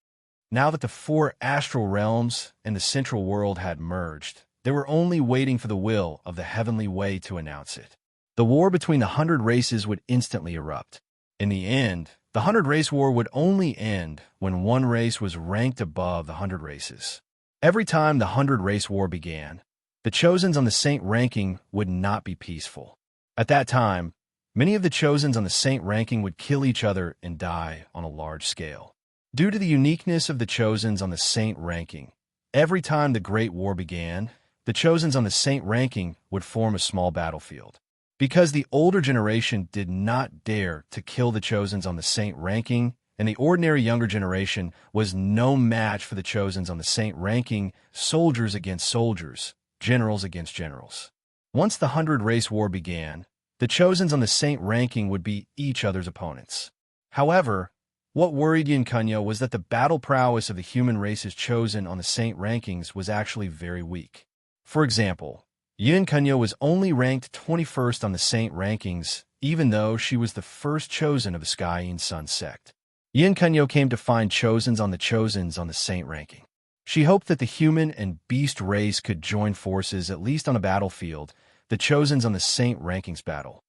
Now that the 4 astral realms and the central world had merged, they were only waiting for the will of the heavenly way to announce it. The war between the 100 races would instantly erupt. In the end, the 100 race war would only end when one race was ranked above the 100 races. Every time the 100 race war began, the Chosens on the Saint ranking would not be peaceful. At that time, many of the Chosens on the Saint ranking would kill each other and die on a large scale. Due to the uniqueness of the Chosens on the Saint ranking, every time the Great War began, the Chosens on the Saint ranking would form a small battlefield. Because the older generation did not dare to kill the Chosens on the Saint ranking and the ordinary younger generation was no match for the Chosens on the Saint ranking, soldiers against soldiers, generals against generals. Once the 100 Race War began, the Chosens on the Saint ranking would be each other's opponents. However, what worried Yin Kunyo was that the battle prowess of the human race's Chosen on the Saint rankings was actually very weak. For example, Yin Kunyo was only ranked 21st on the Saint rankings, even though she was the first Chosen of the Sky and Sun sect. Yin Kunyo came to find Chosens on the Saint ranking. She hoped that the human and beast race could join forces at least on a battlefield, the Chosens on the Saint rankings battle.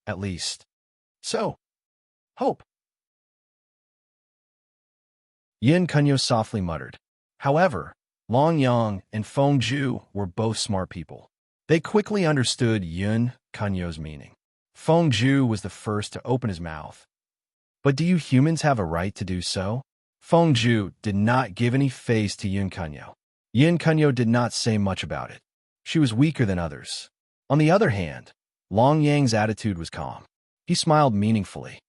At least. Hope. Yin Kunyo softly muttered. However, Long Yang and Feng Zhu were both smart people. They quickly understood Yin Kunyo's meaning. Feng Zhu was the first to open his mouth. But do you humans have a right to do so? Feng Zhu did not give any face to Yin Kunyo. Yin Kunyo did not say much about it. She was weaker than others. On the other hand, Long Yang's attitude was calm. He smiled meaningfully.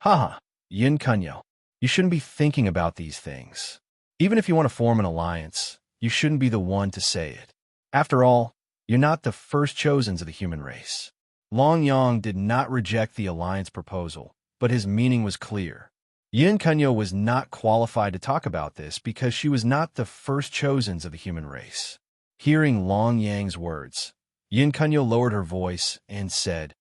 Haha, Yin Kunyo, you shouldn't be thinking about these things. Even if you want to form an alliance, you shouldn't be the one to say it. After all, you're not the first Chosens of the human race. Long Yang did not reject the alliance proposal, but his meaning was clear. Yin Kunyo was not qualified to talk about this because she was not the first Chosens of the human race. Hearing Long Yang's words, Yin Kunyo lowered her voice and said,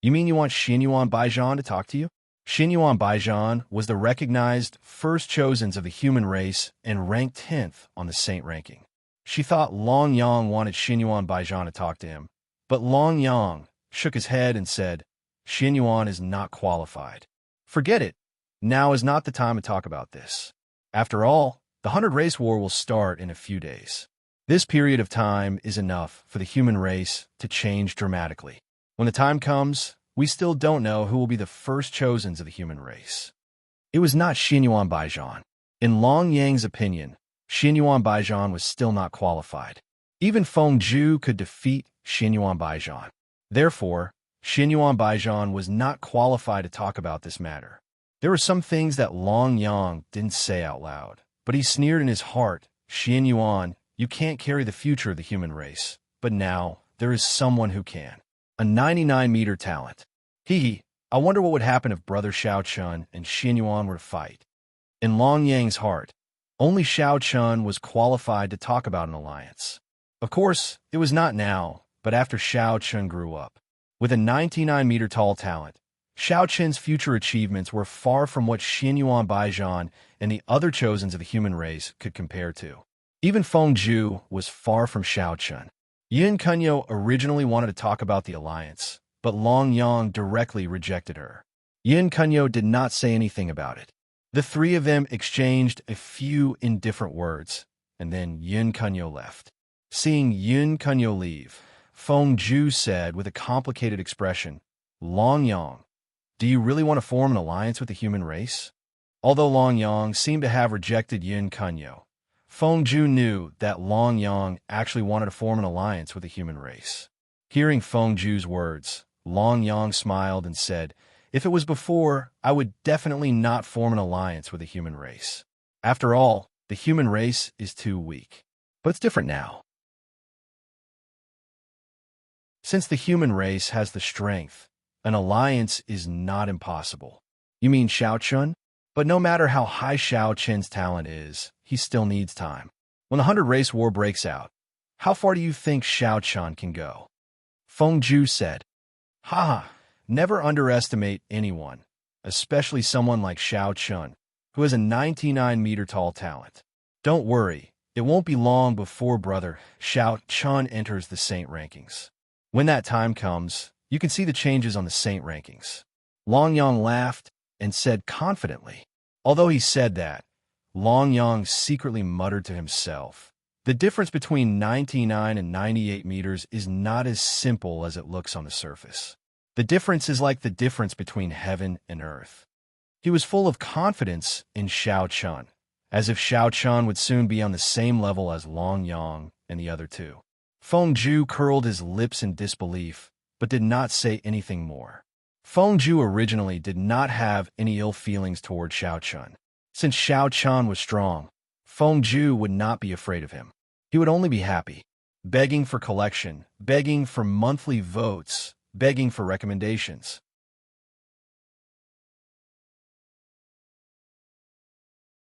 "You mean you want Xinyuan Baijian to talk to you?" Xinyuan Baijian was the recognized first Chosens of the human race and ranked 10th on the Saint ranking. She thought Long Yang wanted Xinyuan Baijian to talk to him, but Long Yang shook his head and said, "Xinyuan is not qualified. Forget it. Now is not the time to talk about this. After all, the 100 Race War will start in a few days. This period of time is enough for the human race to change dramatically. When the time comes, we still don't know who will be the first Chosens of the human race." It was not Xinyuan Baijian. In Long Yang's opinion, Xinyuan Baijian was still not qualified. Even Feng Zhu could defeat Xinyuan Baijian. Therefore, Xinyuan Baijian was not qualified to talk about this matter. There were some things that Long Yang didn't say out loud, but he sneered in his heart, "Xinyuan, you can't carry the future of the human race, but now there is someone who can. A 99-meter talent. I wonder what would happen if Brother Xiao Chun and Xinyuan were to fight." In Long Yang's heart, only Xiao Chun was qualified to talk about an alliance. Of course, it was not now, but after Xiao Chun grew up. With a 99-meter tall talent, Xiao Chun's future achievements were far from what Xinyuan Baijian and the other Chosens of the human race could compare to. Even Feng Zhu was far from Xiao Chun. Yin Kunyo originally wanted to talk about the alliance, but Long Yang directly rejected her. Yin Kunyo did not say anything about it. The three of them exchanged a few indifferent words, and then Yin Kunyo left. Seeing Yin Kunyo leave, Feng Zhu said with a complicated expression, "Long Yang, do you really want to form an alliance with the human race?" Although Long Yang seemed to have rejected Yin Kunyo, Feng Zhu knew that Long Yang actually wanted to form an alliance with the human race. Hearing Feng Zhu's words, Long Yang smiled and said, "If it was before, I would definitely not form an alliance with the human race. After all, the human race is too weak. But it's different now. Since the human race has the strength, an alliance is not impossible." "You mean Xiao Chun?" "But no matter how high Xiao Chun's talent is, he still needs time. When the 100 Race War breaks out, how far do you think Xiao Chun can go?" Feng Zhu said, Never underestimate anyone, especially someone like Xiao Chun, who has a 99-meter tall talent. Don't worry, it won't be long before Brother Xiao Chun enters the Saint rankings. When that time comes, you can see the changes on the Saint rankings." Long Yang laughed and said confidently. Although he said that, Long Yang secretly muttered to himself, "The difference between 99 and 98 meters is not as simple as it looks on the surface. The difference is like the difference between heaven and earth." He was full of confidence in Xiao Chun, as if Xiao Chun would soon be on the same level as Long Yang and the other two. Feng Zhu curled his lips in disbelief, but did not say anything more. Fengju originally did not have any ill feelings toward Xiao Chun. Since Xiao Chun was strong, Fengju would not be afraid of him. He would only be happy, begging for collection, begging for monthly votes, begging for recommendations.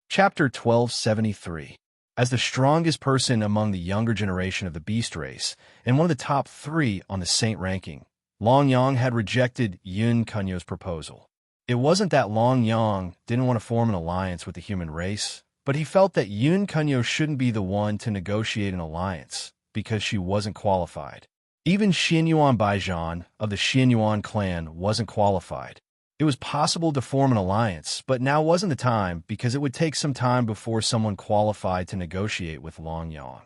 Chapter 1273. As the strongest person among the younger generation of the beast race, and one of the top 3 on the saint ranking, Long Yang had rejected Yun Kunyo's proposal. It wasn't that Long Yang didn't want to form an alliance with the human race, but he felt that Yun Kunyo shouldn't be the one to negotiate an alliance, because she wasn't qualified. Even Xianyuan Baijian of the Xianyuan clan wasn't qualified. It was possible to form an alliance, but now wasn't the time because it would take some time before someone qualified to negotiate with Long Yang.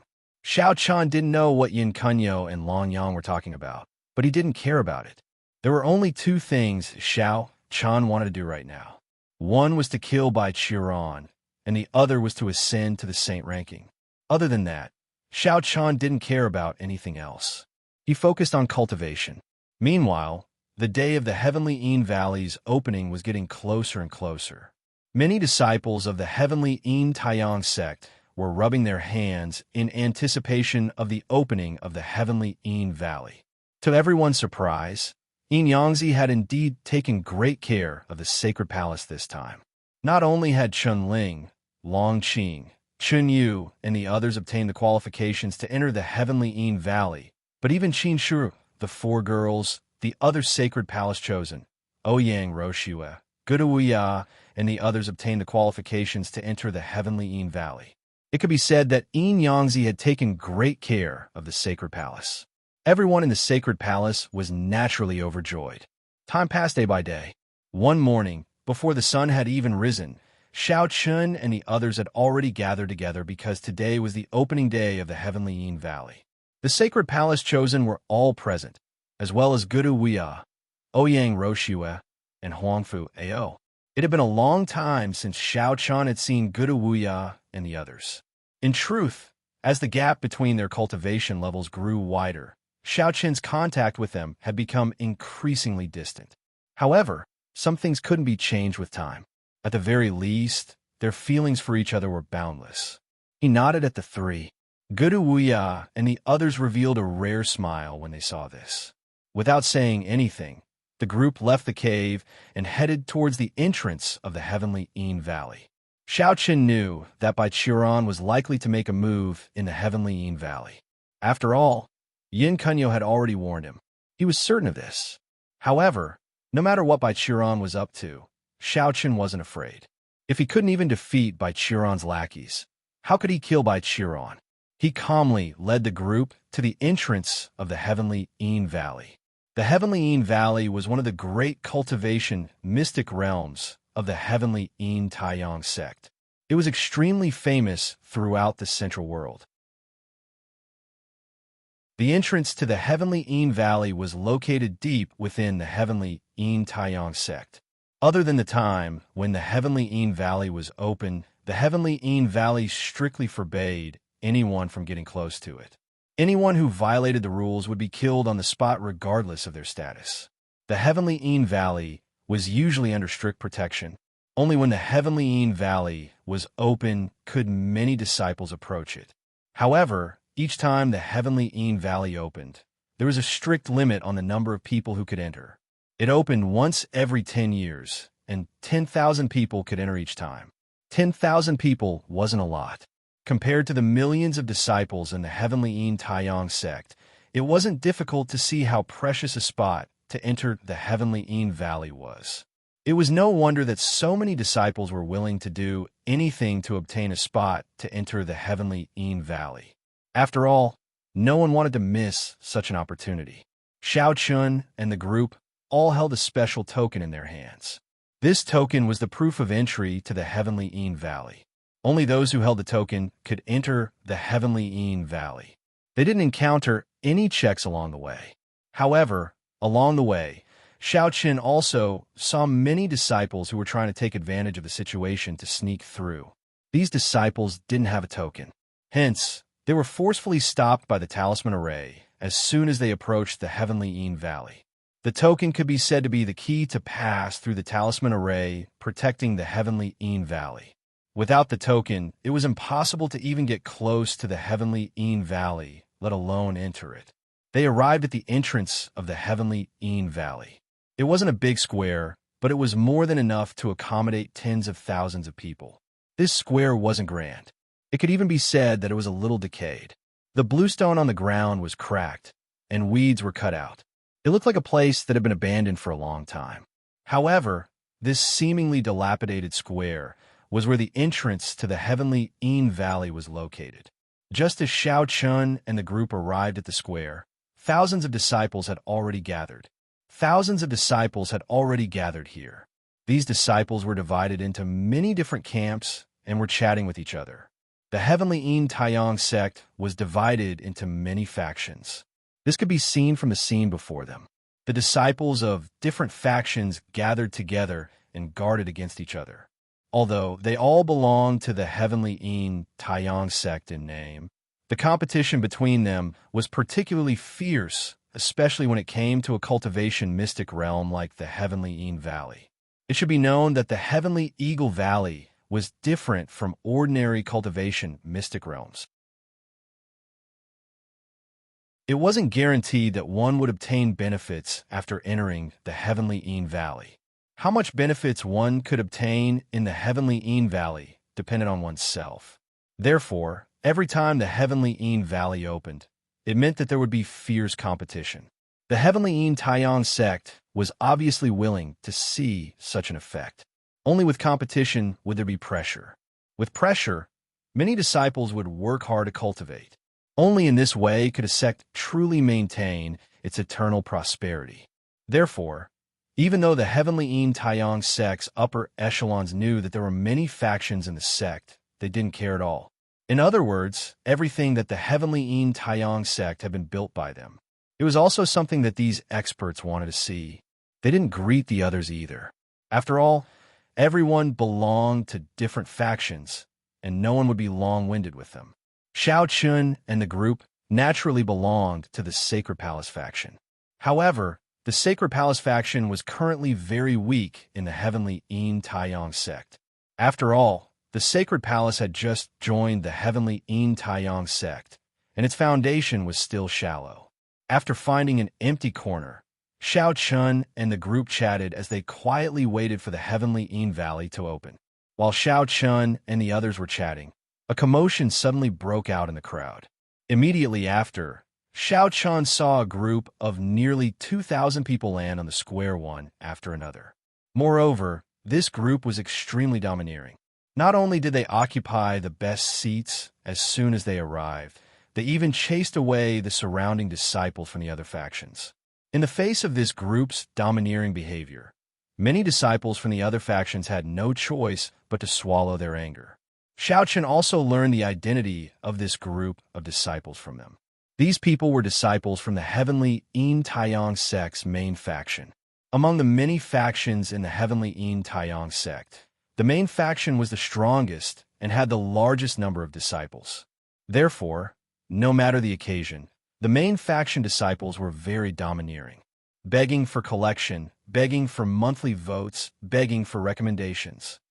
Xiao Chun didn't know what Yin Kunyo and Long Yang were talking about, but he didn't care about it. There were only 2 things Xiao Chun wanted to do right now. One was to kill Bai Chiron, and the other was to ascend to the saint ranking. Other than that, Xiao Chun didn't care about anything else. He focused on cultivation. Meanwhile, the day of the Heavenly Yin Valley's opening was getting closer and closer. Many disciples of the Heavenly Yin Taiyang sect were rubbing their hands in anticipation of the opening of the Heavenly Yin Valley. To everyone's surprise, Yin Yangzi had indeed taken great care of the sacred palace this time. Not only had Chun Ling, Long Qing, Chun Yu, and the others obtained the qualifications to enter the Heavenly Yin Valley, but even Qin Shu, the 4 girls, the other sacred palace chosen, Ouyang Roshue, Guduya, and the others obtained the qualifications to enter the Heavenly Yin Valley. It could be said that Yin Yangzi had taken great care of the sacred palace. Everyone in the sacred palace was naturally overjoyed. Time passed day by day. One morning, before the sun had even risen, Xiao Chun and the others had already gathered together because today was the opening day of the Heavenly Yin Valley. The sacred palace chosen were all present, as well as Gudu Wuya, Ouyang Roshue, and Huangfu Ao. It had been a long time since Xiao Chun had seen Gudu Wuya and the others. In truth, as the gap between their cultivation levels grew wider, Xiao Chun's contact with them had become increasingly distant. However, some things couldn't be changed with time. At the very least, their feelings for each other were boundless. He nodded at the 3. Gudu Wuya and the others revealed a rare smile when they saw this. Without saying anything, the group left the cave and headed towards the entrance of the Heavenly Yin Valley. Xiao Chun knew that Bai Chiron was likely to make a move in the Heavenly Yin Valley. After all, Yin Kunyo had already warned him. He was certain of this. However, no matter what Bai Chiron was up to, Xiao Chun wasn't afraid. If he couldn't even defeat Bai Chiron's lackeys, how could he kill Bai Chiron? He calmly led the group to the entrance of the Heavenly Yin Valley. The Heavenly Yin Valley was one of the great cultivation mystic realms of the Heavenly Yin Taiyang sect. It was extremely famous throughout the Central world. The entrance to the Heavenly Yin Valley was located deep within the Heavenly Yin Taiyang sect. Other than the time when the Heavenly Yin Valley was open, the Heavenly Yin Valley strictly forbade anyone from getting close to it. Anyone who violated the rules would be killed on the spot regardless of their status. The Heavenly Yin Valley was usually under strict protection. Only when the Heavenly Yin Valley was open could many disciples approach it. However, each time the Heavenly Yin Valley opened, there was a strict limit on the number of people who could enter. It opened once every 10 years, and 10,000 people could enter each time. 10,000 people wasn't a lot. Compared to the millions of disciples in the Heavenly Yin Taiyang sect, it wasn't difficult to see how precious a spot to enter the Heavenly Yin Valley was. It was no wonder that so many disciples were willing to do anything to obtain a spot to enter the Heavenly Yin Valley. After all, no one wanted to miss such an opportunity. Xiao Chun and the group all held a special token in their hands. This token was the proof of entry to the Heavenly Yin Valley. Only those who held the token could enter the Heavenly Yin Valley. They didn't encounter any checks along the way. However, along the way, Xiao Chun also saw many disciples who were trying to take advantage of the situation to sneak through. These disciples didn't have a token. Hence, they were forcefully stopped by the talisman array as soon as they approached the Heavenly Yin Valley. The token could be said to be the key to pass through the talisman array, protecting the heavenly Een Valley. Without the token, it was impossible to even get close to the heavenly Een Valley, let alone enter it. They arrived at the entrance of the heavenly Een Valley. It wasn't a big square, but it was more than enough to accommodate tens of thousands of people. This square wasn't grand. It could even be said that it was a little decayed. The bluestone on the ground was cracked, and weeds were cut out. It looked like a place that had been abandoned for a long time. However, this seemingly dilapidated square was where the entrance to the heavenly Een Valley was located. Just as Xiao Chun and the group arrived at the square, thousands of disciples had already gathered. Thousands of disciples had already gathered here. These disciples were divided into many different camps and were chatting with each other. The heavenly Een Taiyang sect was divided into many factions. This could be seen from the scene before them. The disciples of different factions gathered together and guarded against each other. Although they all belonged to the heavenly Een Taiyang sect in name, the competition between them was particularly fierce, especially when it came to a cultivation mystic realm like the heavenly Een Valley. It should be known that the heavenly Eagle Valley was different from ordinary cultivation mystic realms. It wasn't guaranteed that one would obtain benefits after entering the heavenly Een Valley. How much benefits one could obtain in the heavenly Een Valley depended on oneself. Therefore, every time the heavenly Een Valley opened, it meant that there would be fierce competition. The heavenly Een Taiyang sect was obviously willing to see such an effect. Only with competition would there be pressure. With pressure, many disciples would work hard to cultivate. Only in this way could a sect truly maintain its eternal prosperity. Therefore, even though the heavenly Een Taiyang sect's upper echelons knew that there were many factions in the sect, they didn't care at all. In other words, everything that the heavenly Een Taiyang sect had been built by them. It was also something that these experts wanted to see. They didn't greet the others either. After all, everyone belonged to different factions, and no one would be long-winded with them. Xiao Chun and the group naturally belonged to the Sacred Palace faction. However, the Sacred Palace faction was currently very weak in the heavenly Een Taiyang sect. After all, the Sacred Palace had just joined the heavenly Een Taiyang sect, and its foundation was still shallow. After finding an empty corner, Xiao Chun and the group chatted as they quietly waited for the heavenly Een Valley to open. While Xiao Chun and the others were chatting, a commotion suddenly broke out in the crowd. Immediately after, Xiao Chun saw a group of nearly 2,000 people land on the square one after another. Moreover, this group was extremely domineering. Not only did they occupy the best seats as soon as they arrived, they even chased away the surrounding disciples from the other factions. In the face of this group's domineering behavior, many disciples from the other factions had no choice but to swallow their anger. Xiao Chun also learned the identity of this group of disciples from them. These people were disciples from the heavenly Een Taiyang sect's main faction. Among the many factions in the heavenly Een Taiyang sect, the main faction was the strongest and had the largest number of disciples. Therefore, no matter the occasion, the main faction disciples were very domineering, begging for collection, begging for monthly votes, begging for recommendations.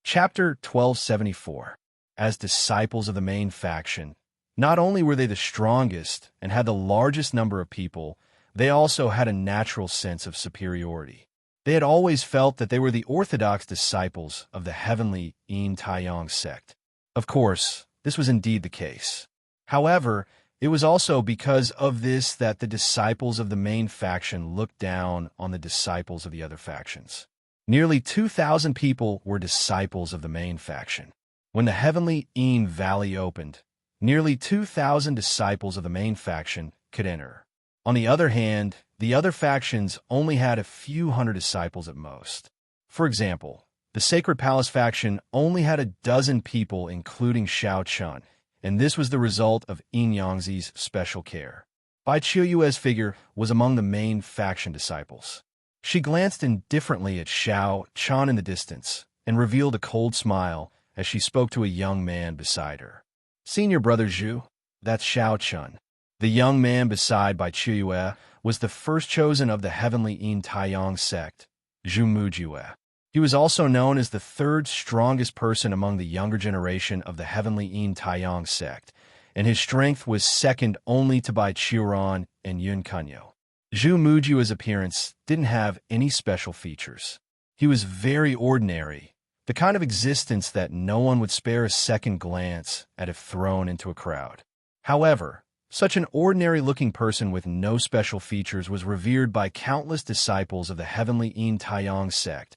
Chapter 1274. As disciples of the main faction, not only were they the strongest and had the largest number of people, they also had a natural sense of superiority. They had always felt that they were the orthodox disciples of the heavenly Een Taiyang sect. Of course, this was indeed the case. However, it was also because of this that the disciples of the main faction looked down on the disciples of the other factions. Nearly 2,000 people were disciples of the main faction. When the heavenly Een Valley opened, nearly 2,000 disciples of the main faction could enter. On the other hand, the other factions only had a few hundred disciples at most. For example, the Sacred Palace faction only had a dozen people, including Xiao Chun, and this was the result of Yin Yangzi's special care. Bai Qiuyue's figure was among the main faction disciples. She glanced indifferently at Xiao Chun in the distance and revealed a cold smile as she spoke to a young man beside her. "Senior Brother Zhu, That's Xiao Chun. The young man beside Bai Chiyue was the first chosen of the heavenly Yin Taiyang sect, Zhu Mujue. He was also known as the third strongest person among the younger generation of the heavenly Yin Taiyang sect, and his strength was second only to Bai Qiuran and Yun Kunyo. Zhu Mujue's appearance didn't have any special features. He was very ordinary, the kind of existence that no one would spare a second glance at if thrown into a crowd. However, such an ordinary-looking person with no special features was revered by countless disciples of the heavenly Yin Taiyang sect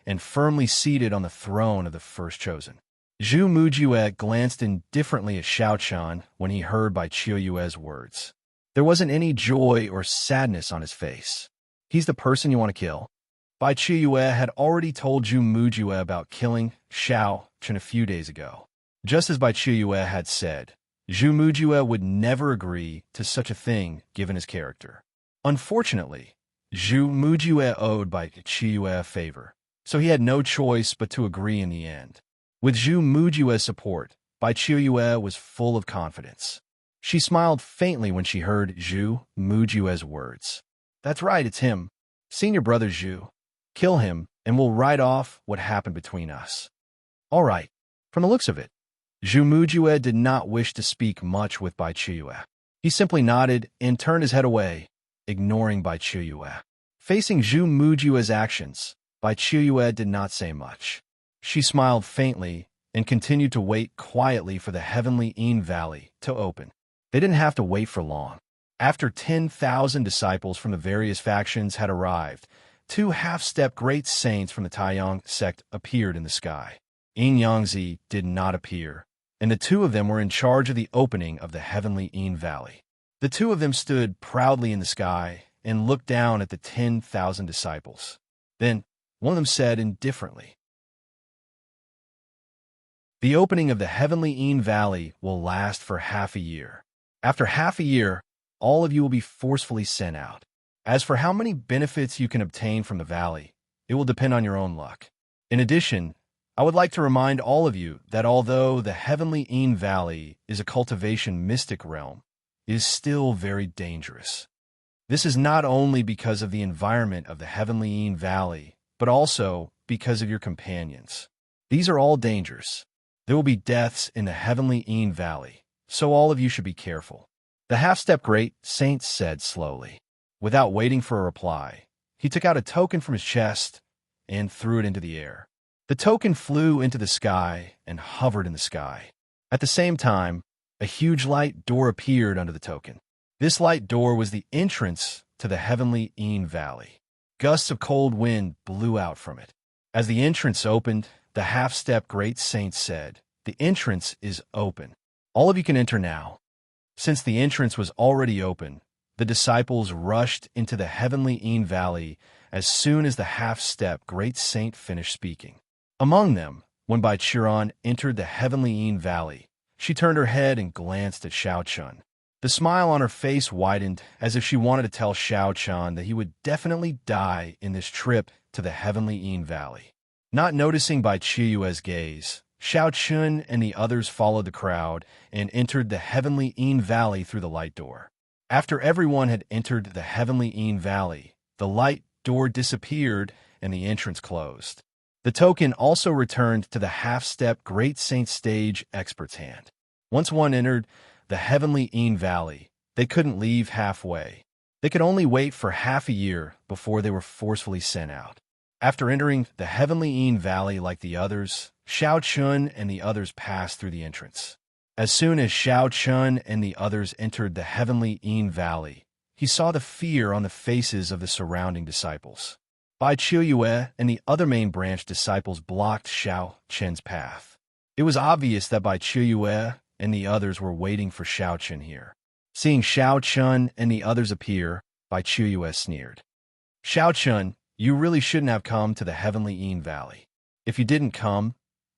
and firmly seated on the throne of the first chosen. Zhu Mujue glanced indifferently at Xiao Chun when he heard Bai Qiue's words. There wasn't any joy or sadness on his face. He's the person you want to kill. Bai Qiue had already told Zhu Mujue about killing Xiao Chun a few days ago. Just as Bai Qiue had said, Zhu Mujue would never agree to such a thing given his character. Unfortunately, Zhu Mujue owed Bai Qiue a favor, so he had no choice but to agree in the end. With Zhu Mujue's support, Bai Qiue was full of confidence. She smiled faintly when she heard Zhu Mujue's words. That's right, it's him. Senior brother Zhu. Kill him, and we'll write off what happened between us. All right, from the looks of it, Zhu Mujue did not wish to speak much with Bai Qiue. He simply nodded and turned his head away, ignoring Bai Qiue. Facing Zhu Mujue's actions, Bai Qiue did not say much. She smiled faintly and continued to wait quietly for the heavenly Yin Valley to open. They didn't have to wait for long. After 10,000 disciples from the various factions had arrived, 2 half-step great saints from the Taiyang sect appeared in the sky. Yin Yangzi did not appear, and the 2 of them were in charge of the opening of the heavenly Yin Valley. The 2 of them stood proudly in the sky and looked down at the 10,000 disciples. Then, one of them said indifferently, "The opening of the heavenly Yin Valley will last for half a year. After half a year, all of you will be forcefully sent out. As for how many benefits you can obtain from the valley, it will depend on your own luck. In addition, I would like to remind all of you that although the heavenly Yin Valley is a cultivation mystic realm, it is still very dangerous. This is not only because of the environment of the heavenly Yin Valley, but also because of your companions. These are all dangers. There will be deaths in the heavenly Yin Valley, so all of you should be careful." The half-step great saint said slowly. Without waiting for a reply, he took out a token from his chest and threw it into the air. The token flew into the sky and hovered in the sky. At the same time, a huge light door appeared under the token. This light door was the entrance to the heavenly Yin Valley. Gusts of cold wind blew out from it. As the entrance opened, the half-step great saint said, "The entrance is open. All of you can enter now." Since the entrance was already open, the disciples rushed into the heavenly Yin Valley as soon as the half-step great saint finished speaking. Among them, when Bai Qiuran entered the heavenly Yin Valley, she turned her head and glanced at Xiao Chun. The smile on her face widened as if she wanted to tell Xiao Chun that he would definitely die in this trip to the heavenly Yin Valley. Not noticing Bai Qiue's gaze, Xiao Chun and the others followed the crowd and entered the heavenly Yin Valley through the light door. After everyone had entered the heavenly Yin Valley, the light door disappeared and the entrance closed. The token also returned to the half-step great saint stage expert's hand. Once one entered the heavenly Yin Valley, they couldn't leave halfway. They could only wait for half a year before they were forcefully sent out. After entering the heavenly Yin Valley like the others, Xiao Chun and the others passed through the entrance. As soon as Xiao Chun and the others entered the heavenly Yin Valley, he saw the fear on the faces of the surrounding disciples. Bai Qiue and the other main branch disciples blocked Xiao Chun's path. It was obvious that Bai Qiue and the others were waiting for Xiao Chun here. Seeing Xiao Chun and the others appear, Bai Qiue sneered. "Xiao Chun, you really shouldn't have come to the heavenly Yin Valley. If you didn't come,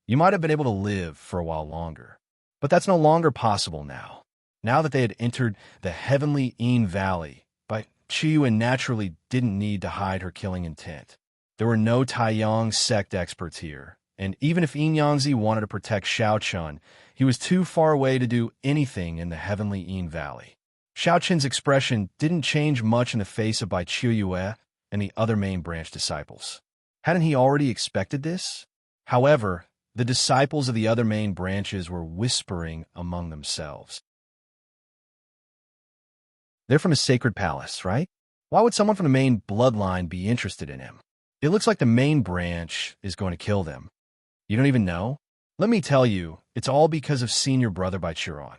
you might have been able to live for a while longer. But that's no longer possible now. Now that they had entered the heavenly Yin Valley, Bai Qiue naturally didn't need to hide her killing intent. There were no Taiyang sect experts here, and even if Yangzi wanted to protect Xiao Chun, he was too far away to do anything in the heavenly Yin Valley. Xiao Chun's expression didn't change much in the face of Bai Qiuyue and the other main branch disciples. Hadn't he already expected this? However, the disciples of the other main branches were whispering among themselves. They're from a sacred palace, right? Why would someone from the main bloodline be interested in him? It looks like the main branch is going to kill them. You don't even know? Let me tell you, it's all because of senior brother Bai Chiron.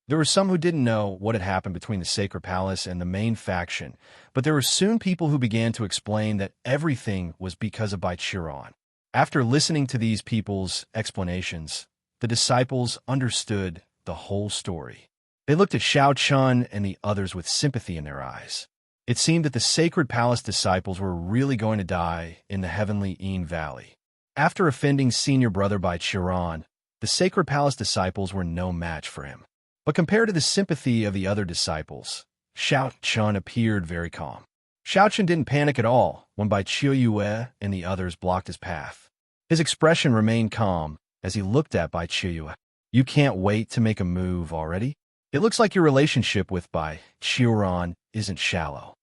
There were some who didn't know what had happened between the sacred palace and the main faction, but there were soon people who began to explain that everything was because of Bai Chiron. After listening to these people's explanations, the disciples understood the whole story. They looked at Xiao Chun and the others with sympathy in their eyes. It seemed that the sacred palace disciples were really going to die in the heavenly Yin Valley. After offending senior brother Bai Chiron, the sacred palace disciples were no match for him. But compared to the sympathy of the other disciples, Xiao Chun appeared very calm. Xiao Chun didn't panic at all when Bai Qiuyue and the others blocked his path. His expression remained calm as he looked at Bai Qiuyue. You can't wait to make a move already? It looks like your relationship with Bai Chiron isn't shallow.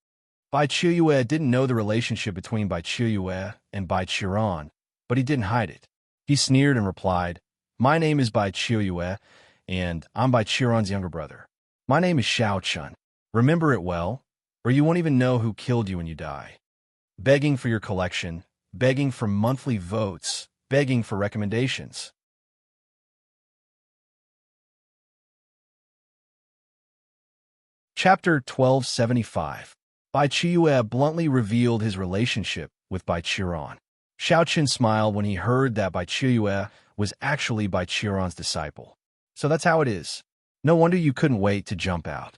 Bai Qiuyue didn't know the relationship between Bai Qiuyue and Bai Chiron, but he didn't hide it. He sneered and replied, My name is Bai Qiuyue, and I'm Bai Chiron's younger brother. My name is Xiao Chun. Remember it well, or you won't even know who killed you when you die. Begging for your collection, begging for monthly votes, begging for recommendations. Chapter 1275. Bai Qiuyue bluntly revealed his relationship with Bai Chiron. Xiao Chun smiled when he heard that Bai Qiuyue was actually Bai Chiron's disciple. So that's how it is. No wonder you couldn't wait to jump out.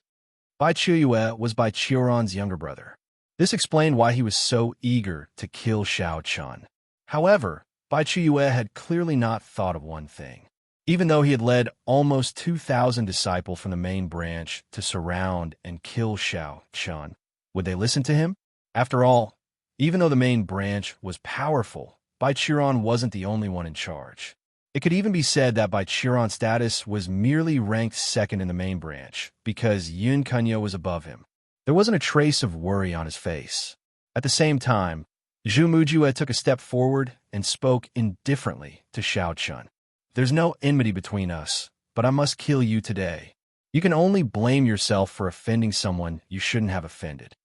Bai Qiuyue was Bai Chiron's younger brother. This explained why he was so eager to kill Xiao Chun. However, Bai Qiuyue had clearly not thought of one thing. Even though he had led almost 2,000 disciples from the main branch to surround and kill Xiao Chun, would they listen to him? After all, even though the main branch was powerful, Bai Chiron wasn't the only one in charge. It could even be said that Bai Chiron's status was merely ranked second in the main branch, because Yun Kunyo was above him. There wasn't a trace of worry on his face. At the same time, Zhu Mujue took a step forward and spoke indifferently to Xiao Chun. There's no enmity between us, but I must kill you today. You can only blame yourself for offending someone you shouldn't have offended.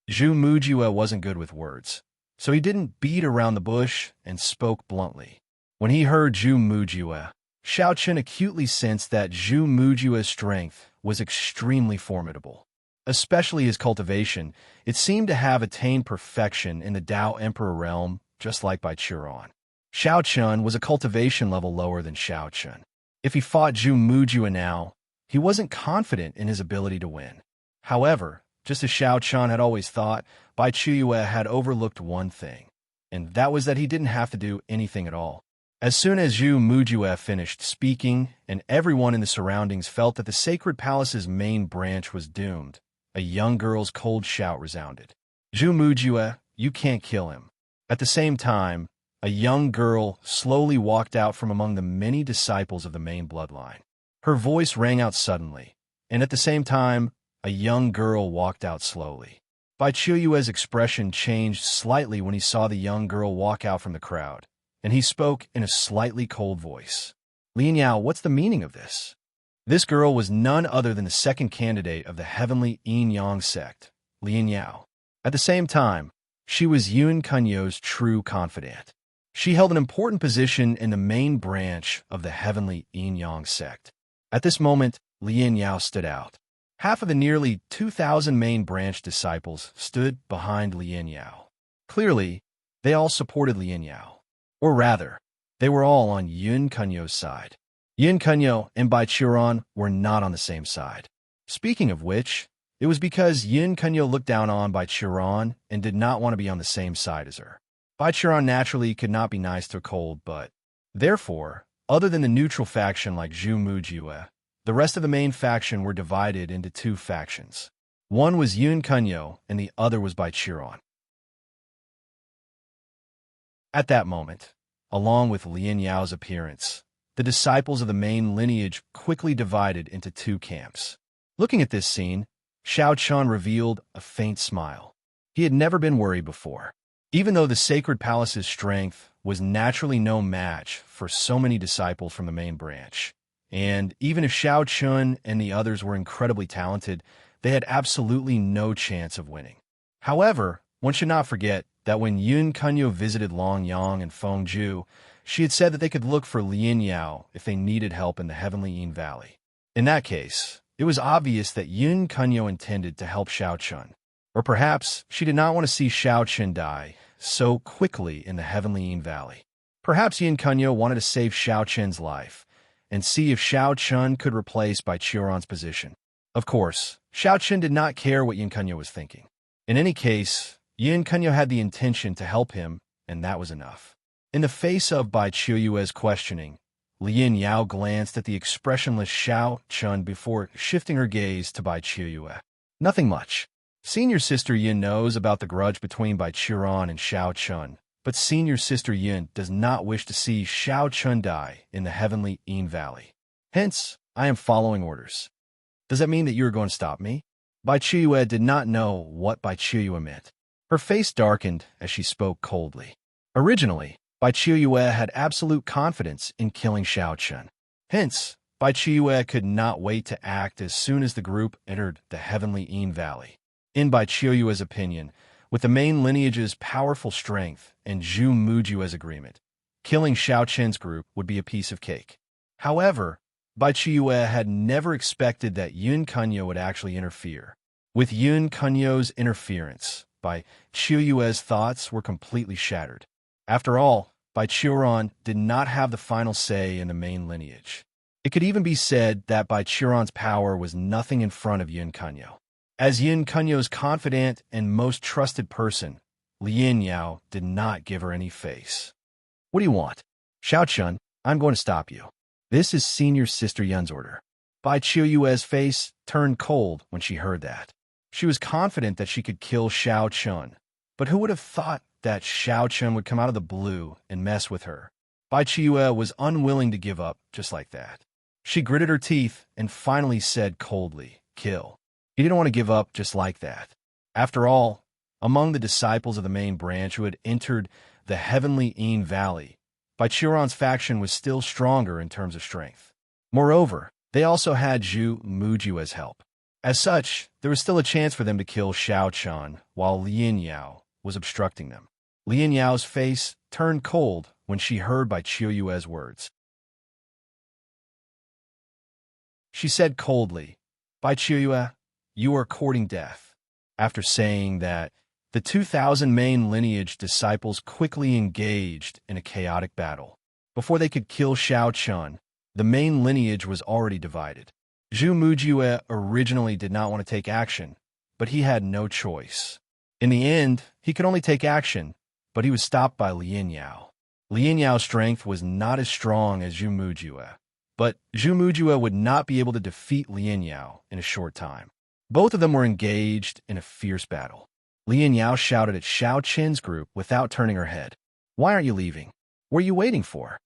Zhu Mujue wasn't good with words, so he didn't beat around the bush and spoke bluntly. When he heard Zhu Mujue, Xiao Chun acutely sensed that Zhu Mujue's strength was extremely formidable. Especially his cultivation, it seemed to have attained perfection in the Dao Emperor realm, just like Bai Chiron. Xiao Chun was a cultivation level lower than Xiao Chun. If he fought Zhu Mujue now, he wasn't confident in his ability to win. However, just as Xiao Chun had always thought, Bai Qiuyue had overlooked one thing, and that was that he didn't have to do anything at all. As soon as Zhu Mujue finished speaking, and everyone in the surroundings felt that the sacred palace's main branch was doomed, a young girl's cold shout resounded. Zhu Mujue, you can't kill him. At the same time, a young girl slowly walked out from among the many disciples of the main bloodline. Her voice rang out suddenly, and at the same time, a young girl walked out slowly. Bai Qiuyue's expression changed slightly when he saw the young girl walk out from the crowd, and he spoke in a slightly cold voice. Lian Yao, what's the meaning of this? This girl was none other than the second candidate of the heavenly Yin-Yang sect, Lian Yao. At the same time, she was Yun Kunyo's true confidant. She held an important position in the main branch of the heavenly Yin-Yang sect. At this moment, Lian Yao stood out. Half of the nearly 2,000 main branch disciples stood behind Lian Yao. Clearly, they all supported Lian Yao. Or rather, they were all on Yun Kunyo's side. Yun Kunyo and Bai Chiron were not on the same side. Speaking of which, it was because Yun Kunyo looked down on Bai Chiron and did not want to be on the same side as her. Bai Chiron naturally could not be nice to cold, but therefore, other than the neutral faction like Zhu Mujue, the rest of the main faction were divided into two factions. One was Yun Kunyo and the other was Bai Chiron. At that moment, along with Lien Yao's appearance, the disciples of the main lineage quickly divided into two camps. Looking at this scene, Xiao Chun revealed a faint smile. He had never been worried before. Even though the sacred palace's strength was naturally no match for so many disciples from the main branch, and even if Xiao Chun and the others were incredibly talented, they had absolutely no chance of winning. However, one should not forget that when Yun Kunyo visited Long Yang and Fengju, she had said that they could look for Lien Yao if they needed help in the Heavenly Yin Valley. In that case, it was obvious that Yun Kunyo intended to help Xiao Chun. Or perhaps she did not want to see Xiao Chun die so quickly in the Heavenly Yin Valley. Perhaps Yin Kunyo wanted to save Xiao Chun's life and see if Xiao Chun could replace Bai Qiuran's position. Of course, Xiao Chun did not care what Yin Kunyo was thinking. In any case, Yin Kunyo had the intention to help him, and that was enough. In the face of Bai Qiu's questioning, Lien Yao glanced at the expressionless Xiao Chun before shifting her gaze to Bai Qiu. Nothing much. Senior Sister Yin knows about the grudge between Bai Qiuran and Xiao Chun, but Senior Sister Yin does not wish to see Xiao Chun die in the Heavenly Yin Valley. Hence, I am following orders. Does that mean that you are going to stop me? Bai Qiu did not know what Bai Qiu meant. Her face darkened as she spoke coldly. Originally, Bai Qiu had absolute confidence in killing Xiao Chun. Hence, Bai Qiu could not wait to act as soon as the group entered the Heavenly Yin Valley. In Bai Qiu's opinion, with the main lineage's powerful strength and Zhu Muju's agreement, killing Xiao Chun's group would be a piece of cake. However, Bai Qiu had never expected that Yun Kunyo would actually interfere. With Yun Kunyo's interference, Bai Qiu's thoughts were completely shattered. After all, Bai Qiuran did not have the final say in the main lineage. It could even be said that Bai Qiuran's power was nothing in front of Yun Kunyo. As Yin Kunyo's confidant and most trusted person, Lien Yao did not give her any face. What do you want? Xiao Chun, I'm going to stop you. This is Senior Sister Yun's order. Bai Qiu's face turned cold when she heard that. She was confident that she could kill Xiao Chun, but who would have thought that Xiao Chun would come out of the blue and mess with her? Bai Qiu was unwilling to give up just like that. She gritted her teeth and finally said coldly, "Kill." He didn't want to give up just like that. After all, among the disciples of the main branch who had entered the Heavenly Yin Valley, Bai Qiuran's faction was still stronger in terms of strength. Moreover, they also had Zhu Muju as help. As such, there was still a chance for them to kill Xiao Chun while Lien Yao was obstructing them. Lien Yao's face turned cold when she heard Bai Qiu's words. She said coldly, "Bai Qiu, you are courting death." After saying that, the 2,000 main lineage disciples quickly engaged in a chaotic battle. Before they could kill Xiao Chun, the main lineage was already divided. Zhu Muju originally did not want to take action, but he had no choice. In the end, he could only take action, but he was stopped by Lien Yao. Lien Yao's strength was not as strong as Zhu Muju, but Zhu Muju would not be able to defeat Lien Yao in a short time. Both of them were engaged in a fierce battle. Lien Yao shouted at Xiao Chun's group without turning her head. "Why aren't you leaving? What are you waiting for?"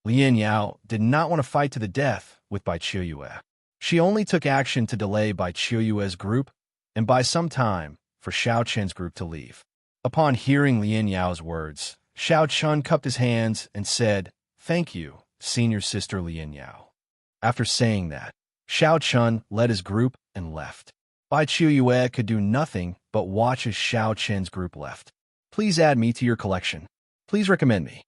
Lien Yao did not want to fight to the death with Bai Qiu. She only took action to delay Bai Qiu's group and buy some time for Xiao Chun's group to leave. Upon hearing Lien Yao's words, Xiao Chun cupped his hands and said, "Thank you, Senior Sister Lien Yao." After saying that, Xiao Chun led his group and left. Bai Qiu could do nothing but watch as Xiao Chun's group left. "Please add me to your collection. Please recommend me."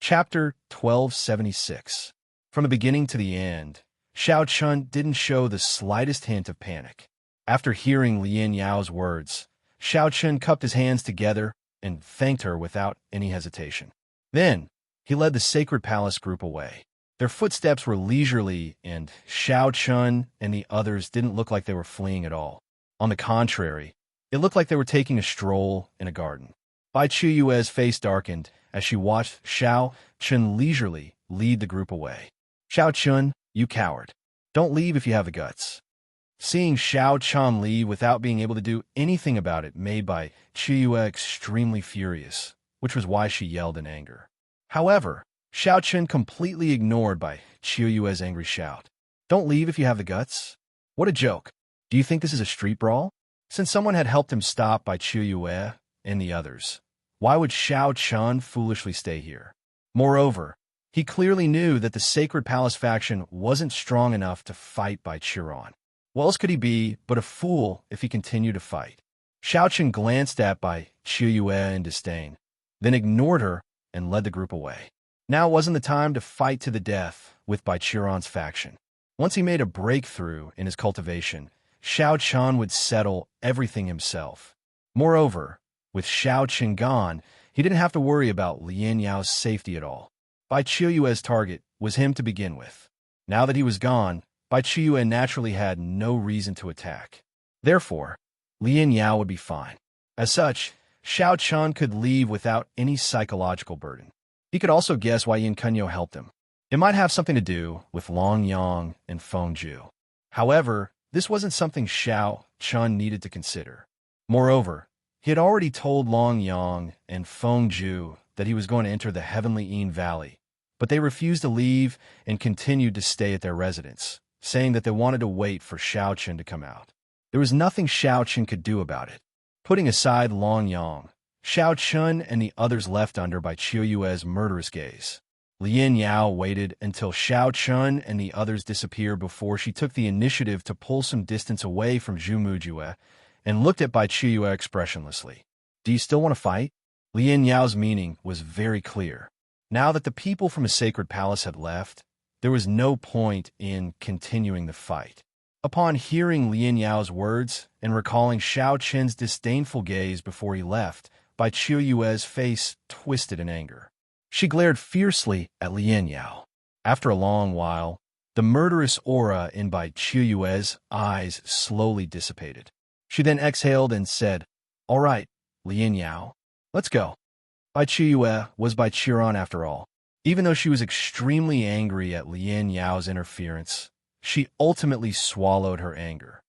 Chapter 1276. From the beginning to the end, Xiao Chun didn't show the slightest hint of panic. After hearing Lien Yao's words, Xiao Chun cupped his hands together and thanked her without any hesitation. Then, he led the Sacred Palace group away. Their footsteps were leisurely, and Xiao Chun and the others didn't look like they were fleeing at all. On the contrary, it looked like they were taking a stroll in a garden. Bai Qiu's face darkened as she watched Xiao Chun leisurely lead the group away. "Xiao Chun, you coward. Don't leave if you have the guts." Seeing Xiao Chun leave without being able to do anything about it made Bai Qiuyue extremely furious, which was why she yelled in anger. However, Xiao Chun completely ignored Bai Qiuyue's angry shout. "Don't leave if you have the guts." What a joke. Do you think this is a street brawl? Since someone had helped him stop Bai Qiuyue and the others, why would Xiao Chun foolishly stay here? Moreover, he clearly knew that the Sacred Palace faction wasn't strong enough to fight Bai Chiron. What else could he be but a fool if he continued to fight? Xiao Chun glanced at Bai Qiuyue in disdain, then ignored her and led the group away. Now wasn't the time to fight to the death with Bai Chiron's faction. Once he made a breakthrough in his cultivation, Xiao Chun would settle everything himself. Moreover, with Xiao Chun gone, he didn't have to worry about Lien Yao's safety at all. Bai Qiuyue's target was him to begin with. Now that he was gone, Bai Qiuyue naturally had no reason to attack. Therefore, Lien Yao would be fine. As such, Xiao Chun could leave without any psychological burden. He could also guess why Yin Kunyo helped him. It might have something to do with Long Yang and Feng Zhu. However, this wasn't something Xiao Chun needed to consider. Moreover, he had already told Long Yang and Feng Zhu that he was going to enter the Heavenly Yin Valley, but they refused to leave and continued to stay at their residence, saying that they wanted to wait for Xiao Chun to come out. There was nothing Xiao Chun could do about it. Putting aside Long Yang, Xiao Chun and the others left under Bai Qiuyue's murderous gaze. Lien Yao waited until Xiao Chun and the others disappeared before she took the initiative to pull some distance away from Zhu Mujue and looked at Bai Qiuyue expressionlessly. "Do you still want to fight?" Lien Yao's meaning was very clear. Now that the people from a sacred palace had left, there was no point in continuing the fight. Upon hearing Lien Yao's words and recalling Xiao Chun's disdainful gaze before he left, Bai Qiuyue's face twisted in anger. She glared fiercely at Lien Yao. After a long while, the murderous aura in Bai Qiuyue's eyes slowly dissipated. She then exhaled and said, "All right, Lien Yao, let's go." Bai Qiuyue was Bai Chiron after all. Even though she was extremely angry at Lien Yao's interference, she ultimately swallowed her anger.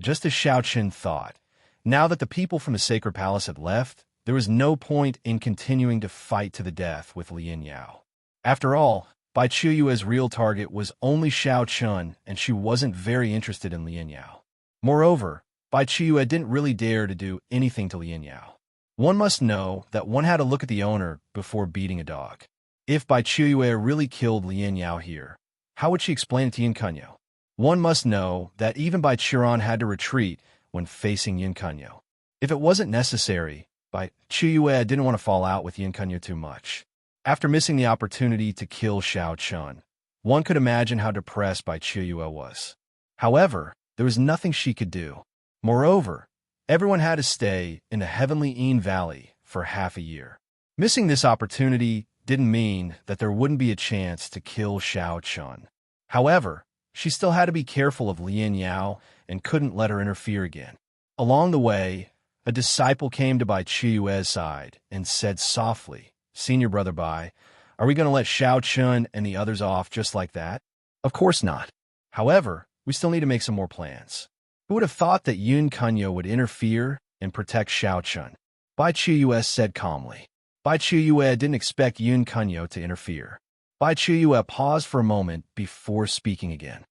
Just as Xiao Chun thought, now that the people from the Sacred Palace had left, there was no point in continuing to fight to the death with Lien Yao. After all, Bai Qiuyue's real target was only Xiao Chun, and she wasn't very interested in Lien Yao. Moreover, Bai Qiuyue didn't really dare to do anything to Lien Yao. One must know that one had to look at the owner before beating a dog. If Bai Qiuyue really killed Lien Yao here, how would she explain it to Yin Kunyo? One must know that even Bai Chiron had to retreat when facing Yin Kunyo. If it wasn't necessary, Bai Qiuyue didn't want to fall out with Yin Kunyo too much. After missing the opportunity to kill Xiao Chun, one could imagine how depressed Bai Qiuyue was. However, there was nothing she could do. Moreover, everyone had to stay in the Heavenly Yin Valley for half a year. Missing this opportunity didn't mean that there wouldn't be a chance to kill Xiao Chun. However, she still had to be careful of Lien Yao and couldn't let her interfere again. Along the way, a disciple came to Bai Qiuyue's side and said softly, "Senior Brother Bai, are we going to let Xiao Chun and the others off just like that?" "Of course not. However, we still need to make some more plans." Who would have thought that Yin Kunyo would interfere and protect Xiao Chun? Bai Qiuyue said calmly. Bai Qiuyue didn't expect Yin Kunyo to interfere. Bai Qiuyue paused for a moment before speaking again.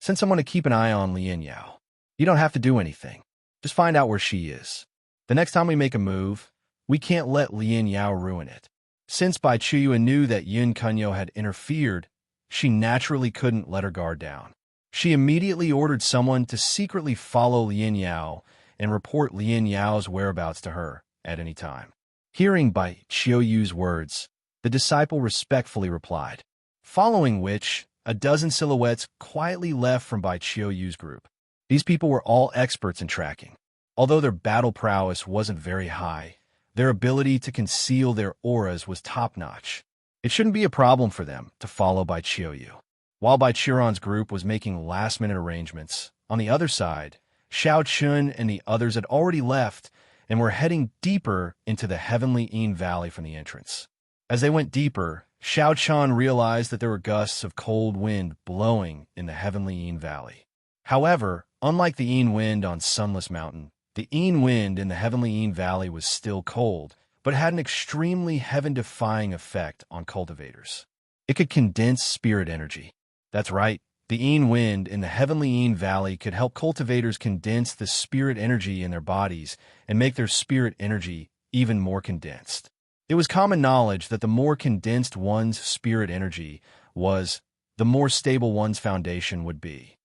"Since I'm going to keep an eye on Lien Yao, you don't have to do anything. Just find out where she is. The next time we make a move, we can't let Lien Yao ruin it." Since Bai Qiuyue knew that Yin Kunyo had interfered, she naturally couldn't let her guard down. She immediately ordered someone to secretly follow Lien Yao and report Lien Yao's whereabouts to her at any time. Hearing Bai Qiuyue's words, the disciple respectfully replied, following which a dozen silhouettes quietly left from Bai Qiuyue's group. These people were all experts in tracking. Although their battle prowess wasn't very high, their ability to conceal their auras was top-notch. It shouldn't be a problem for them to follow Bai Qiuyue. While Bai Chiron's group was making last-minute arrangements, on the other side, Xiao Chun and the others had already left and were heading deeper into the Heavenly Yin Valley from the entrance. As they went deeper, Xiao Chan realized that there were gusts of cold wind blowing in the heavenly Yin Valley. However, unlike the Yin wind on Sunless Mountain, the Yin wind in the heavenly Yin Valley was still cold, but had an extremely heaven-defying effect on cultivators. It could condense spirit energy. That's right, the Yin wind in the heavenly Yin Valley could help cultivators condense the spirit energy in their bodies and make their spirit energy even more condensed. It was common knowledge that the more condensed one's spirit energy was, the more stable one's foundation would be.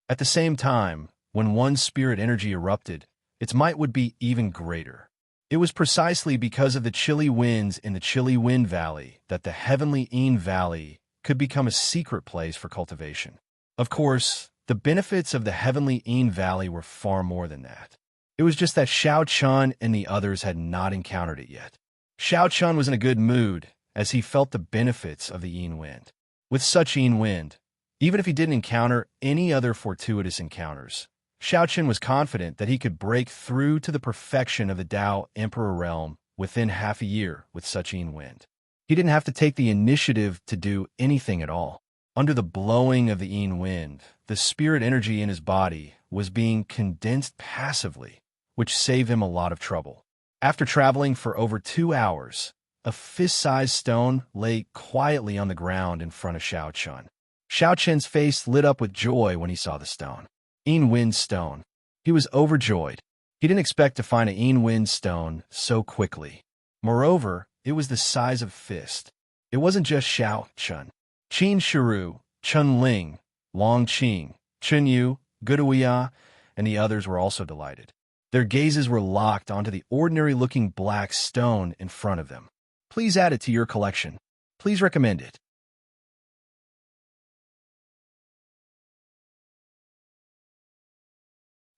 At the same time, when one's spirit energy erupted, its might would be even greater. It was precisely because of the chilly winds in the chilly Wind Valley that the heavenly Yin Valley could become a secret place for cultivation. Of course, the benefits of the heavenly Yin Valley were far more than that. It was just that Xiao Chun and the others had not encountered it yet. Xiao Chun was in a good mood as he felt the benefits of the Yin wind. With such Yin wind, even if he didn't encounter any other fortuitous encounters, Xiao Chun was confident that he could break through to the perfection of the Tao Emperor realm within half a year with such Yin wind. He didn't have to take the initiative to do anything at all. Under the blowing of the Yin wind, the spirit energy in his body was being condensed passively, which saved him a lot of trouble. After traveling for over 2 hours, a fist-sized stone lay quietly on the ground in front of Xiao Chun. Xiao Chun's face lit up with joy when he saw the stone. Yin Wind Stone. He was overjoyed. He didn't expect to find a Yin Wind Stone so quickly. Moreover, it was the size of a fist. It wasn't just Xiao Chun. Qin Shiru, Chun Ling, Long Qing, Chun Yu, Guduya, and the others were also delighted. Their gazes were locked onto the ordinary-looking black stone in front of them. Please add it to your collection. Please recommend it.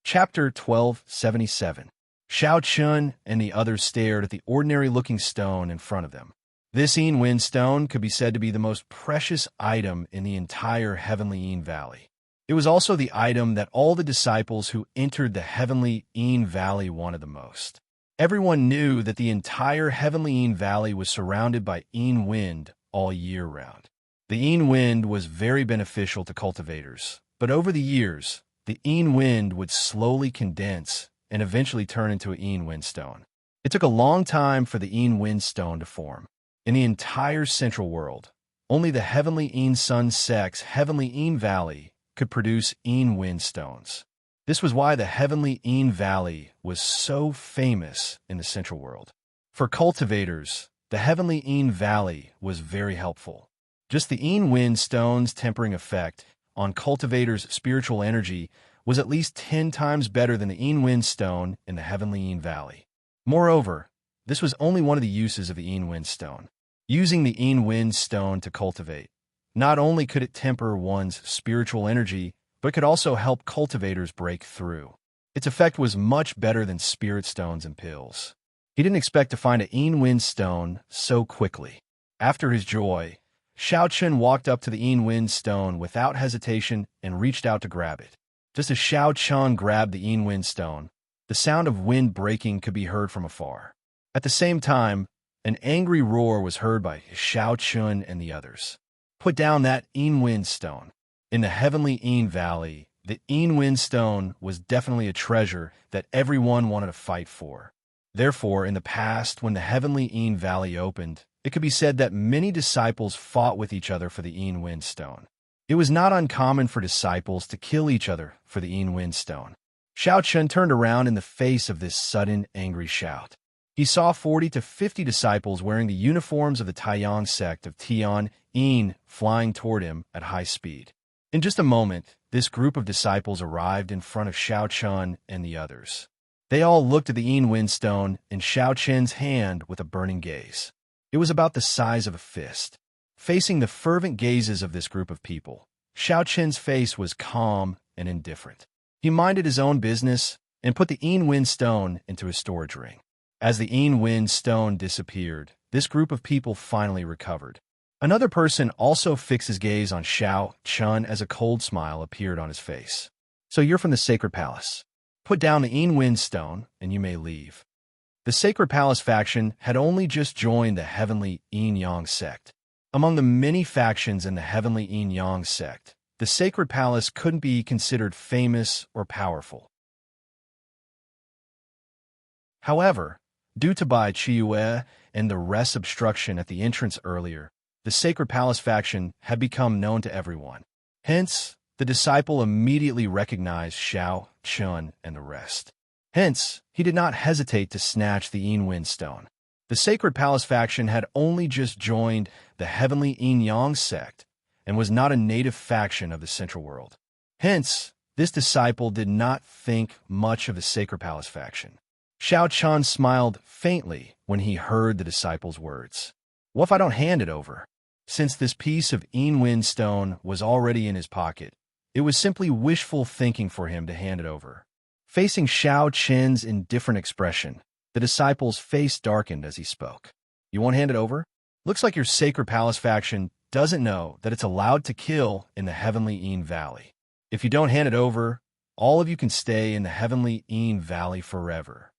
Chapter 1277. Xiao Chun and the others stared at the ordinary-looking stone in front of them. This Yin Wind Stone could be said to be the most precious item in the entire heavenly Yin Valley. It was also the item that all the disciples who entered the heavenly Yin Valley wanted the most. Everyone knew that the entire heavenly Yin Valley was surrounded by Yin wind all year round. The Yin wind was very beneficial to cultivators, but over the years, the Yin wind would slowly condense and eventually turn into a Yin Wind Stone. It took a long time for the Yin Wind Stone to form. In the entire central world, only the heavenly Yin Sun Sect's heavenly Yin Valley could produce Yin Wind Stones. This was why the heavenly Yin Valley was so famous in the central world. For cultivators, the heavenly Yin Valley was very helpful. Just the Yin Wind Stone's tempering effect on cultivators' spiritual energy was at least 10 times better than the Yin Wind Stone in the heavenly Yin Valley. Moreover, this was only one of the uses of the Yin Wind Stone. Using the Yin Wind Stone to cultivate, not only could it temper one's spiritual energy, but it could also help cultivators break through. Its effect was much better than spirit stones and pills. He didn't expect to find a Yin Wind Stone so quickly. After his joy, Xiao Chun walked up to the Yin Wind Stone without hesitation and reached out to grab it. Just as Xiao Chun grabbed the Yin Wind Stone, the sound of wind breaking could be heard from afar. At the same time, an angry roar was heard by Xiao Chun and the others. Put down that Yin Wind Stone. In the heavenly Yin Valley, the Yin Wind Stone was definitely a treasure that everyone wanted to fight for. Therefore, in the past, when the heavenly Yin Valley opened, it could be said that many disciples fought with each other for the Yin Wind Stone. It was not uncommon for disciples to kill each other for the Yin Wind Stone. Xiao Chun turned around in the face of this sudden, angry shout. He saw 40 to 50 disciples wearing the uniforms of the Taiyang sect of Tian Yin flying toward him at high speed. In just a moment, this group of disciples arrived in front of Xiao Chun and the others. They all looked at the Yin Wind Stone in Xiao Chun's hand with a burning gaze. It was about the size of a fist. Facing the fervent gazes of this group of people, Xiao Chun's face was calm and indifferent. He minded his own business and put the Yin Wind Stone into his storage ring. As the Yin Wind Stone disappeared, this group of people finally recovered. Another person also fixed his gaze on Xiao Chun as a cold smile appeared on his face. So you're from the Sacred Palace. Put down the Yin Wind Stone and you may leave. The Sacred Palace faction had only just joined the Heavenly Yin-Yang sect. Among the many factions in the Heavenly Yin-Yang sect, the Sacred Palace couldn't be considered famous or powerful. However, due to Bai Chiyue and the rest obstruction at the entrance earlier, the Sacred Palace faction had become known to everyone. Hence, the disciple immediately recognized Xiao, Chun, and the rest. Hence, he did not hesitate to snatch the Yin Wind Stone. The Sacred Palace faction had only just joined the Heavenly Yin-Yang sect and was not a native faction of the Central World. Hence, this disciple did not think much of the Sacred Palace faction. Xiao Chun smiled faintly when he heard the disciple's words. What if I don't hand it over? Since this piece of Yin Wind Stone was already in his pocket, it was simply wishful thinking for him to hand it over. Facing Xiao Chen's indifferent expression, the disciple's face darkened as he spoke. You won't hand it over? Looks like your Sacred Palace faction doesn't know that it's allowed to kill in the Heavenly Yin Valley. If you don't hand it over, all of you can stay in the Heavenly Yin Valley forever.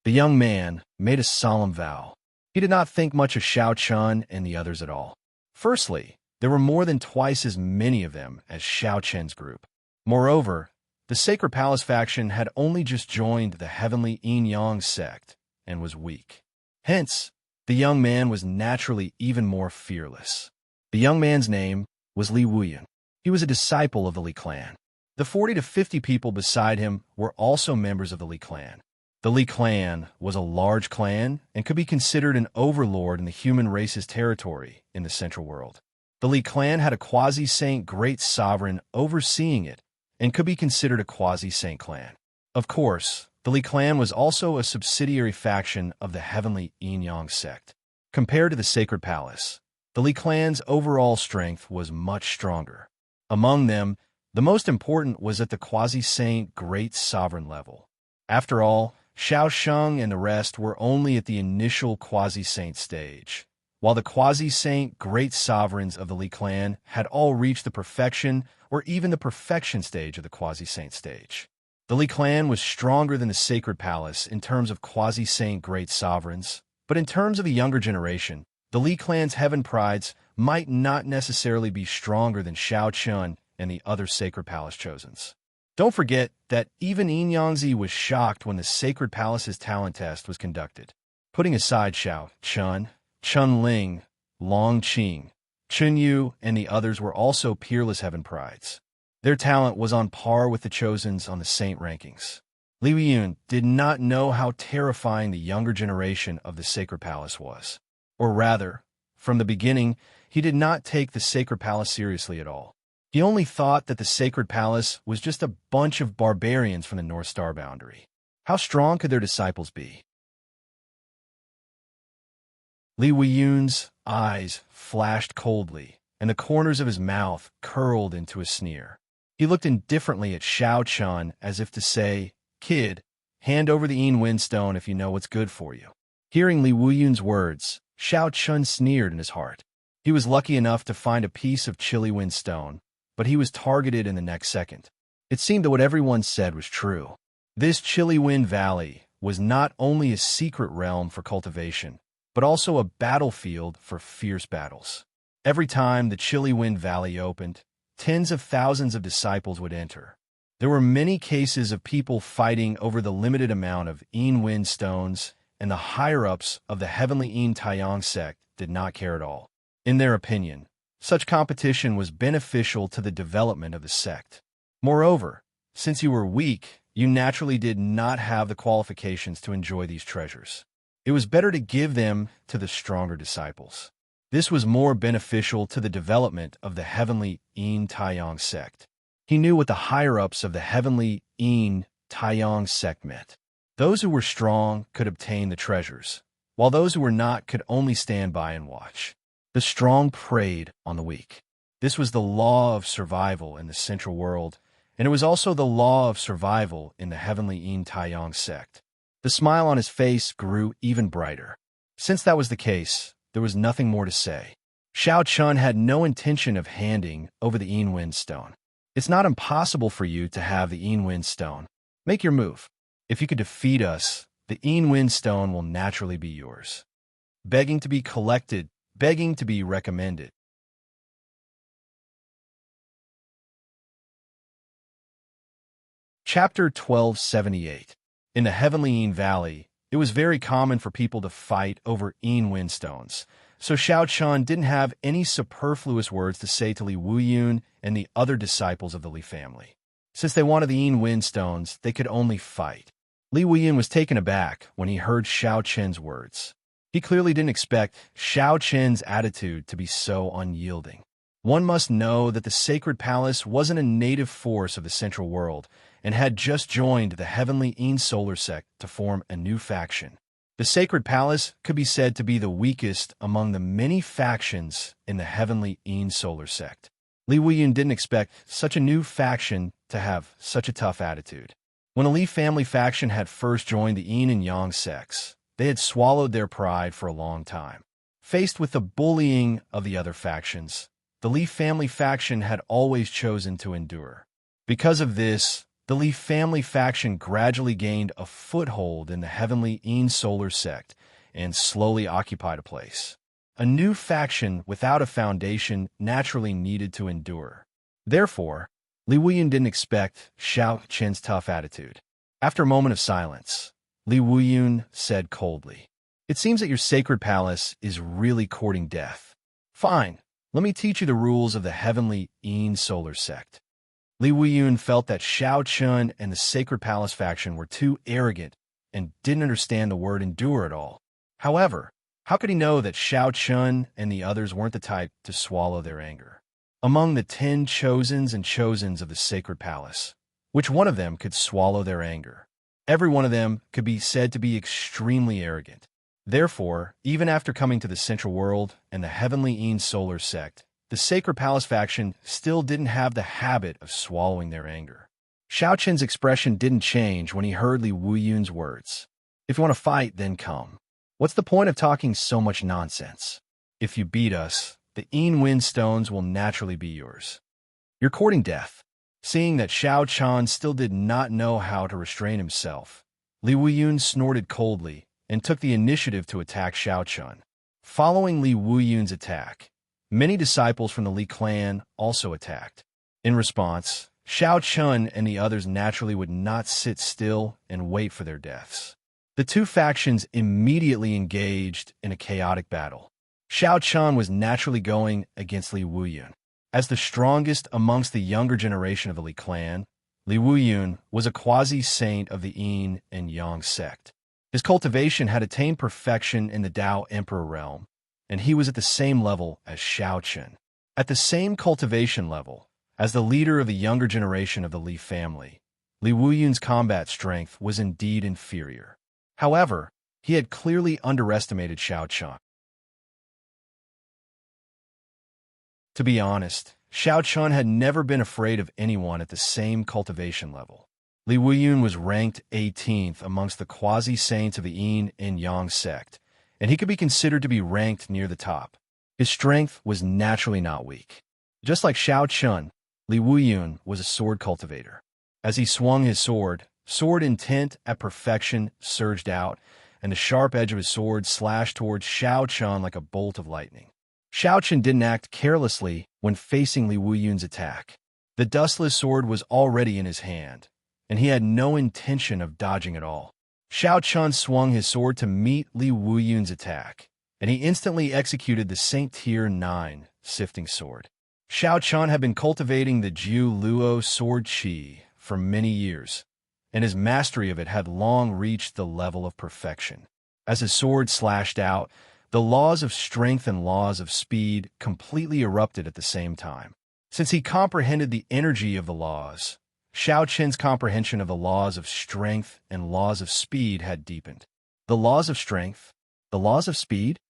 The young man made a solemn vow. He did not think much of Xiao Chun and the others at all. Firstly, there were more than twice as many of them as Xiao Chen's group. Moreover, the Sacred Palace faction had only just joined the Heavenly Yin-Yang sect and was weak. Hence, the young man was naturally even more fearless. The young man's name was Li Wuyan. He was a disciple of the Li clan. The 40 to 50 people beside him were also members of the Li clan. The Li clan was a large clan and could be considered an overlord in the human race's territory in the Central World. The Li clan had a quasi-saint great sovereign overseeing it and could be considered a quasi-saint clan. Of course, the Li clan was also a subsidiary faction of the Heavenly Yin-Yang sect. Compared to the Sacred Palace, the Li clan's overall strength was much stronger. Among them, the most important was at the quasi-saint great sovereign level. After all, Xiao Sheng and the rest were only at the initial quasi-saint stage, while the quasi-saint great sovereigns of the Li clan had all reached the perfection or even the perfection stage of the quasi-saint stage. The Li clan was stronger than the Sacred Palace in terms of quasi-saint great sovereigns, but in terms of the younger generation, the Li clan's heaven prides might not necessarily be stronger than Xiao Chun and the other Sacred Palace chosens. Don't forget that even Yin Yangzi was shocked when the Sacred Palace's talent test was conducted. Putting aside Xiao Chun, Chun Ling, Long Qing, Chun Yu, and the others were also peerless heaven prides. Their talent was on par with the chosens on the saint rankings. Li Yun did not know how terrifying the younger generation of the Sacred Palace was. Or rather, from the beginning, he did not take the Sacred Palace seriously at all. He only thought that the Sacred Palace was just a bunch of barbarians from the North Star boundary. How strong could their disciples be? Li Yun's eyes flashed coldly, and the corners of his mouth curled into a sneer. He looked indifferently at Xiao Chun as if to say, "Kid, hand over the Yin Wind Stone if you know what's good for you." Hearing Li Yun's words, Xiao Chun sneered in his heart. He was lucky enough to find a piece of chilly wind stone, but he was targeted in the next second. It seemed that what everyone said was true. This chilly wind valley was not only a secret realm for cultivation, but also a battlefield for fierce battles. Every time the chilly wind valley opened, tens of thousands of disciples would enter. There were many cases of people fighting over the limited amount of Yin Wind stones, and the higher-ups of the Heavenly Yin Taiyang sect did not care at all. In their opinion, such competition was beneficial to the development of the sect. Moreover, since you were weak, you naturally did not have the qualifications to enjoy these treasures. It was better to give them to the stronger disciples. This was more beneficial to the development of the Heavenly Yin Taiyang sect. He knew what the higher-ups of the Heavenly Yin Taiyang sect meant. Those who were strong could obtain the treasures, while those who were not could only stand by and watch. The strong preyed on the weak. This was the law of survival in the Central World, and it was also the law of survival in the Heavenly Yin Taiyang sect. The smile on his face grew even brighter. Since that was the case, there was nothing more to say. Xiao Chun had no intention of handing over the Yin Wind Stone. It's not impossible for you to have the Yin Wind Stone. Make your move. If you could defeat us, the Wind stone will naturally be yours. Begging to be collected, begging to be recommended. Chapter 1278. In the heavenly Valley, it was very common for people to fight over Wind stones, so Xiao Chun didn't have any superfluous words to say to Li Wuyun and the other disciples of the Li family. Since they wanted the Wind stones, they could only fight. Li Wuyun was taken aback when he heard Xiao Chen's words. He clearly didn't expect Xiao Chen's attitude to be so unyielding. One must know that the sacred palace wasn't a native force of the central world and had just joined the heavenly solar sect to form a new faction. The sacred palace could be said to be the weakest among the many factions in the heavenly solar sect. Li Wuyun didn't expect such a new faction to have such a tough attitude. When the Li family faction had first joined the Yin and Yang sects, they had swallowed their pride for a long time. Faced with the bullying of the other factions, the Li family faction had always chosen to endure. Because of this, the Li family faction gradually gained a foothold in the heavenly solar sect and slowly occupied a place. A new faction without a foundation naturally needed to endure. Therefore, Li Wuyun didn't expect Xiao Chen's tough attitude. After a moment of silence, Li Wuyun said coldly, "It seems that your sacred palace is really courting death. Fine, let me teach you the rules of the heavenly solar sect." Li Wuyun felt that Xiao Chun and the sacred palace faction were too arrogant and didn't understand the word endure at all. However, how could he know that Xiao Chun and the others weren't the type to swallow their anger? Among the 10 chosens and chosens of the sacred palace, which one of them could swallow their anger? Every one of them could be said to be extremely arrogant. Therefore, even after coming to the central world and the heavenly solar sect, the sacred palace faction still didn't have the habit of swallowing their anger. Xiao Chen's expression didn't change when he heard Li Wuyun's words. "If you want to fight, then come. What's the point of talking so much nonsense? If you beat us, the Wind stones will naturally be yours. You're courting death." Seeing that Xiao Chan still did not know how to restrain himself, Li Wuyun snorted coldly and took the initiative to attack Xiao Chun. Following Li Wuyun's attack, many disciples from the Li clan also attacked. In response, Xiao Chun and the others naturally would not sit still and wait for their deaths. The two factions immediately engaged in a chaotic battle. Xiao Chun was naturally going against Li Wuyun. As the strongest amongst the younger generation of the Li clan, Li Wuyun was a quasi-saint of the Yin and Yang sect. His cultivation had attained perfection in the Tao Emperor realm, and he was at the same level as Xiao Chun. At the same cultivation level, as the leader of the younger generation of the Li family, Li Wuyun's combat strength was indeed inferior. However, he had clearly underestimated Xiao Chun. To be honest, Xiao Chun had never been afraid of anyone at the same cultivation level. Li Wuyun was ranked 18th amongst the quasi-saints of the Yin and Yang sect, and he could be considered to be ranked near the top. His strength was naturally not weak. Just like Xiao Chun, Li Wuyun was a sword cultivator. As he swung his sword intent at perfection surged out, and the sharp edge of his sword slashed towards Xiao Chun like a bolt of lightning. Xiao Chun didn't act carelessly when facing Li Wuyun's attack. The dustless sword was already in his hand, and he had no intention of dodging at all. Xiao Chun swung his sword to meet Li Wuyun's attack, and he instantly executed the Saint Tier 9 sifting sword. Xiao Chun had been cultivating the Jiu Luo sword qi for many years, and his mastery of it had long reached the level of perfection. As his sword slashed out, the laws of strength and laws of speed completely erupted at the same time. Since he comprehended the energy of the laws, Xiao Chen's comprehension of the laws of strength and laws of speed had deepened. The laws of strength? The laws of speed?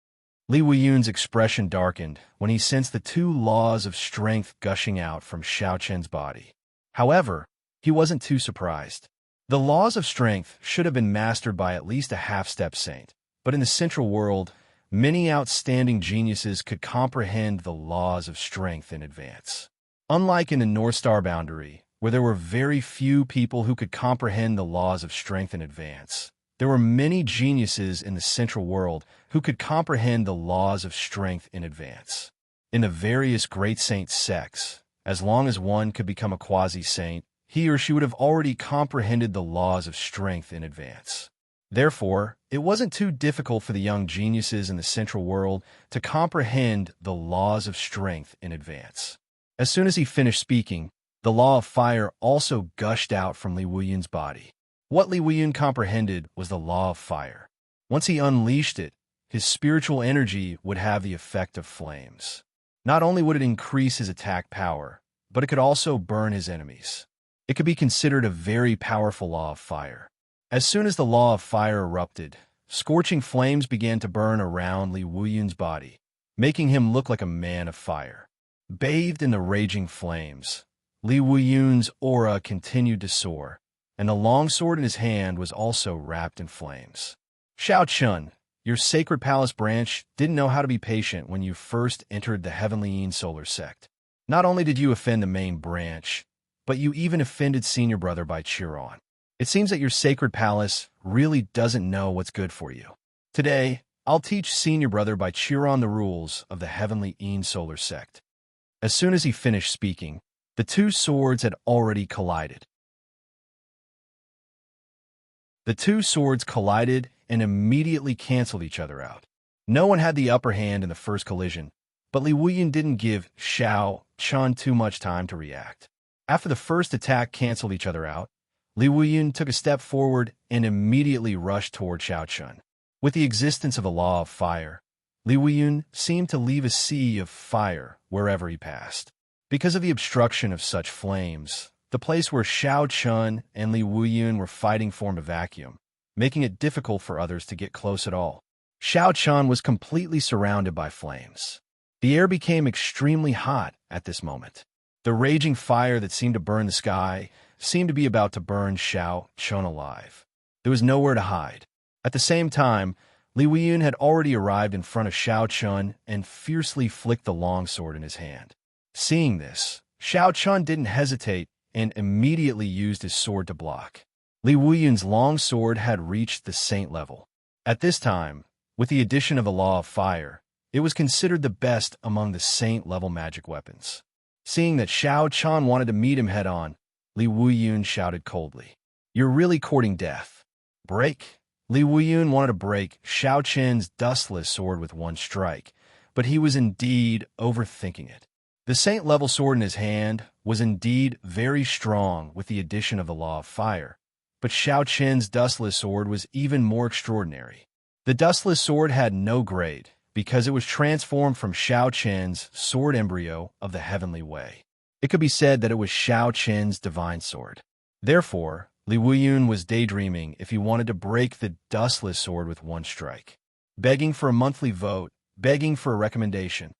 Li Wuyun's expression darkened when he sensed the two laws of strength gushing out from Xiao Chen's body. However, he wasn't too surprised. The laws of strength should have been mastered by at least a half-step saint, but in the central world, many outstanding geniuses could comprehend the laws of strength in advance. Unlike in the North Star boundary, where there were very few people who could comprehend the laws of strength in advance, There were many geniuses in the central world who could comprehend the laws of strength in advance. In the various great saint sects, as long as one could become a quasi-saint, he or she would have already comprehended the laws of strength in advance. Therefore, it wasn't too difficult for the young geniuses in the central world to comprehend the laws of strength in advance. As soon as he finished speaking, the law of fire also gushed out from Li Wuyun's body. What Li Wuyun comprehended was the law of fire. Once he unleashed it, his spiritual energy would have the effect of flames. Not only would it increase his attack power, but it could also burn his enemies. It could be considered a very powerful law of fire. As soon as the law of fire erupted, scorching flames began to burn around Li Wuyun's body, making him look like a man of fire. Bathed in the raging flames, Li Wuyun's aura continued to soar, and the longsword in his hand was also wrapped in flames. Shao Chun, your sacred palace branch didn't know how to be patient when you first entered the Heavenly Yin Solar Sect. Not only did you offend the main branch, but you even offended senior brother by Chiron. It seems that your sacred palace really doesn't know what's good for you. Today, I'll teach senior brother by Chiron the rules of the Heavenly Yin Solar Sect. As soon as he finished speaking, the two swords had already collided. The two swords collided and immediately canceled each other out. No one had the upper hand in the first collision, but Li Wuyun didn't give Shao Chun too much time to react. After the first attack canceled each other out, Li Wuyun took a step forward and immediately rushed toward Shao Chun. With the existence of the law of fire, Li Wuyun seemed to leave a sea of fire wherever he passed. Because of the obstruction of such flames, the place where Shao Chun and Li Wuyun were fighting formed a vacuum, making it difficult for others to get close at all. Shao Chun was completely surrounded by flames. The air became extremely hot at this moment. The raging fire that seemed to burn the sky seemed to be about to burn Shao Chun alive. There was nowhere to hide. At the same time, Li Wuyun had already arrived in front of Shao Chun and fiercely flicked the longsword in his hand. Seeing this, Shao Chun didn't hesitate and immediately used his sword to block. Li Wuyun's longsword had reached the saint level. At this time, with the addition of the law of fire, it was considered the best among the saint-level magic weapons. Seeing that Shao Chun wanted to meet him head-on, Li Wuyun shouted coldly, "You're really courting death. Break." Li Wuyun wanted to break Shao Chun's dustless sword with one strike, but he was indeed overthinking it. The saint-level sword in his hand was indeed very strong with the addition of the law of fire, but Shao Chun's dustless sword was even more extraordinary. The dustless sword had no grade, because it was transformed from Shao Chun's sword embryo of the heavenly way. It could be said that it was Shao Chun's divine sword. Therefore, Li Wuyun was daydreaming if he wanted to break the dustless sword with one strike. Begging for a monthly vote, begging for a recommendation.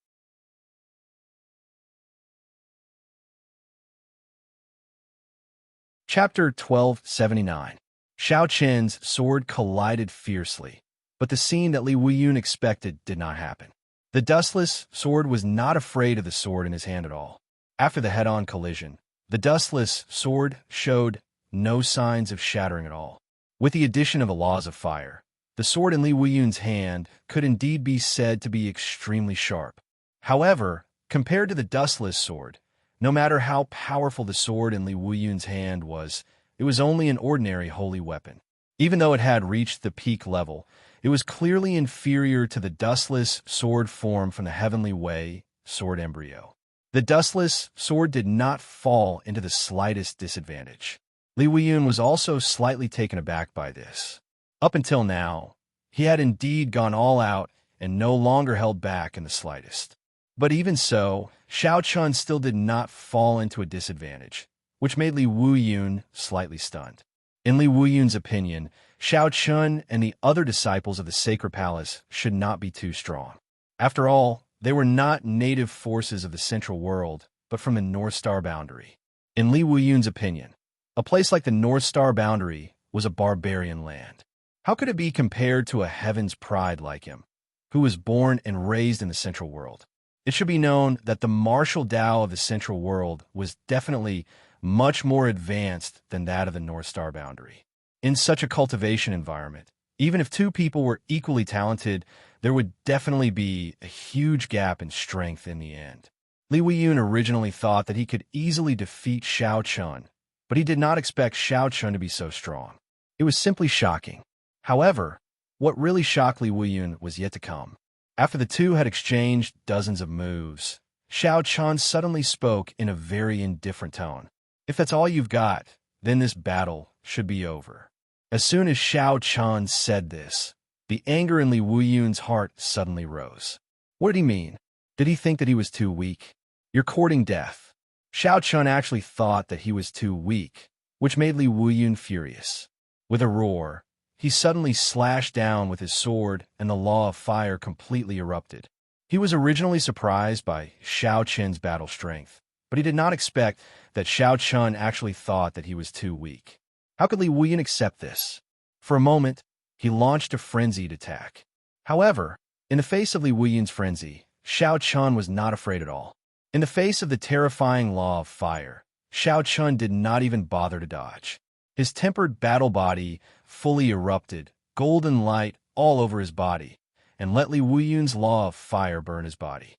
Chapter 1279. Shao Chun's sword collided fiercely, but the scene that Li Wuyun expected did not happen. The dustless sword was not afraid of the sword in his hand at all. After the head-on collision, the dustless sword showed no signs of shattering at all. With the addition of the laws of fire, the sword in Li Wuyun's hand could indeed be said to be extremely sharp. However, compared to the dustless sword, no matter how powerful the sword in Li Wuyun's hand was, it was only an ordinary holy weapon. Even though it had reached the peak level, it was clearly inferior to the dustless sword formed from the heavenly way sword embryo. The dustless sword did not fall into the slightest disadvantage. Li Wuyun was also slightly taken aback by this. Up until now, he had indeed gone all out and no longer held back in the slightest. But even so, Shao Chun still did not fall into a disadvantage, which made Li Wuyun slightly stunned. In Li Wuyun's opinion, Shao Chun and the other disciples of the Sacred Palace should not be too strong. After all, they were not native forces of the Central World, but from the North Star Boundary. In Li Wuyun's opinion, a place like the North Star Boundary was a barbarian land. How could it be compared to a heaven's pride like him, who was born and raised in the Central World? It should be known that the martial Tao of the Central World was definitely much more advanced than that of the North Star Boundary. In such a cultivation environment, even if two people were equally talented, there would definitely be a huge gap in strength in the end. Li Weiyun originally thought that he could easily defeat Xiao Chun, but he did not expect Xiao Chun to be so strong. It was simply shocking. However, what really shocked Li Weiyun was yet to come. After the two had exchanged dozens of moves, Xiao Chun suddenly spoke in a very indifferent tone. If that's all you've got, then this battle should be over. As soon as Xiao Chun said this, the anger in Li Weiyun's heart suddenly rose. What did he mean? Did he think that he was too weak? You're courting death. Xiao Chun actually thought that he was too weak, which made Li Weiyun furious. With a roar, he suddenly slashed down with his sword and the law of fire completely erupted. He was originally surprised by Xiao Chun's battle strength, but he did not expect that Xiao Chun actually thought that he was too weak. How could Li Weiyun accept this? For a moment, he launched a frenzied attack. However, in the face of Li Weiyun's frenzy, Xiao Chun was not afraid at all. In the face of the terrifying law of fire, Xiao Chun did not even bother to dodge. His tempered battle body fully erupted, golden light all over his body, and let Li Weiyun's law of fire burn his body.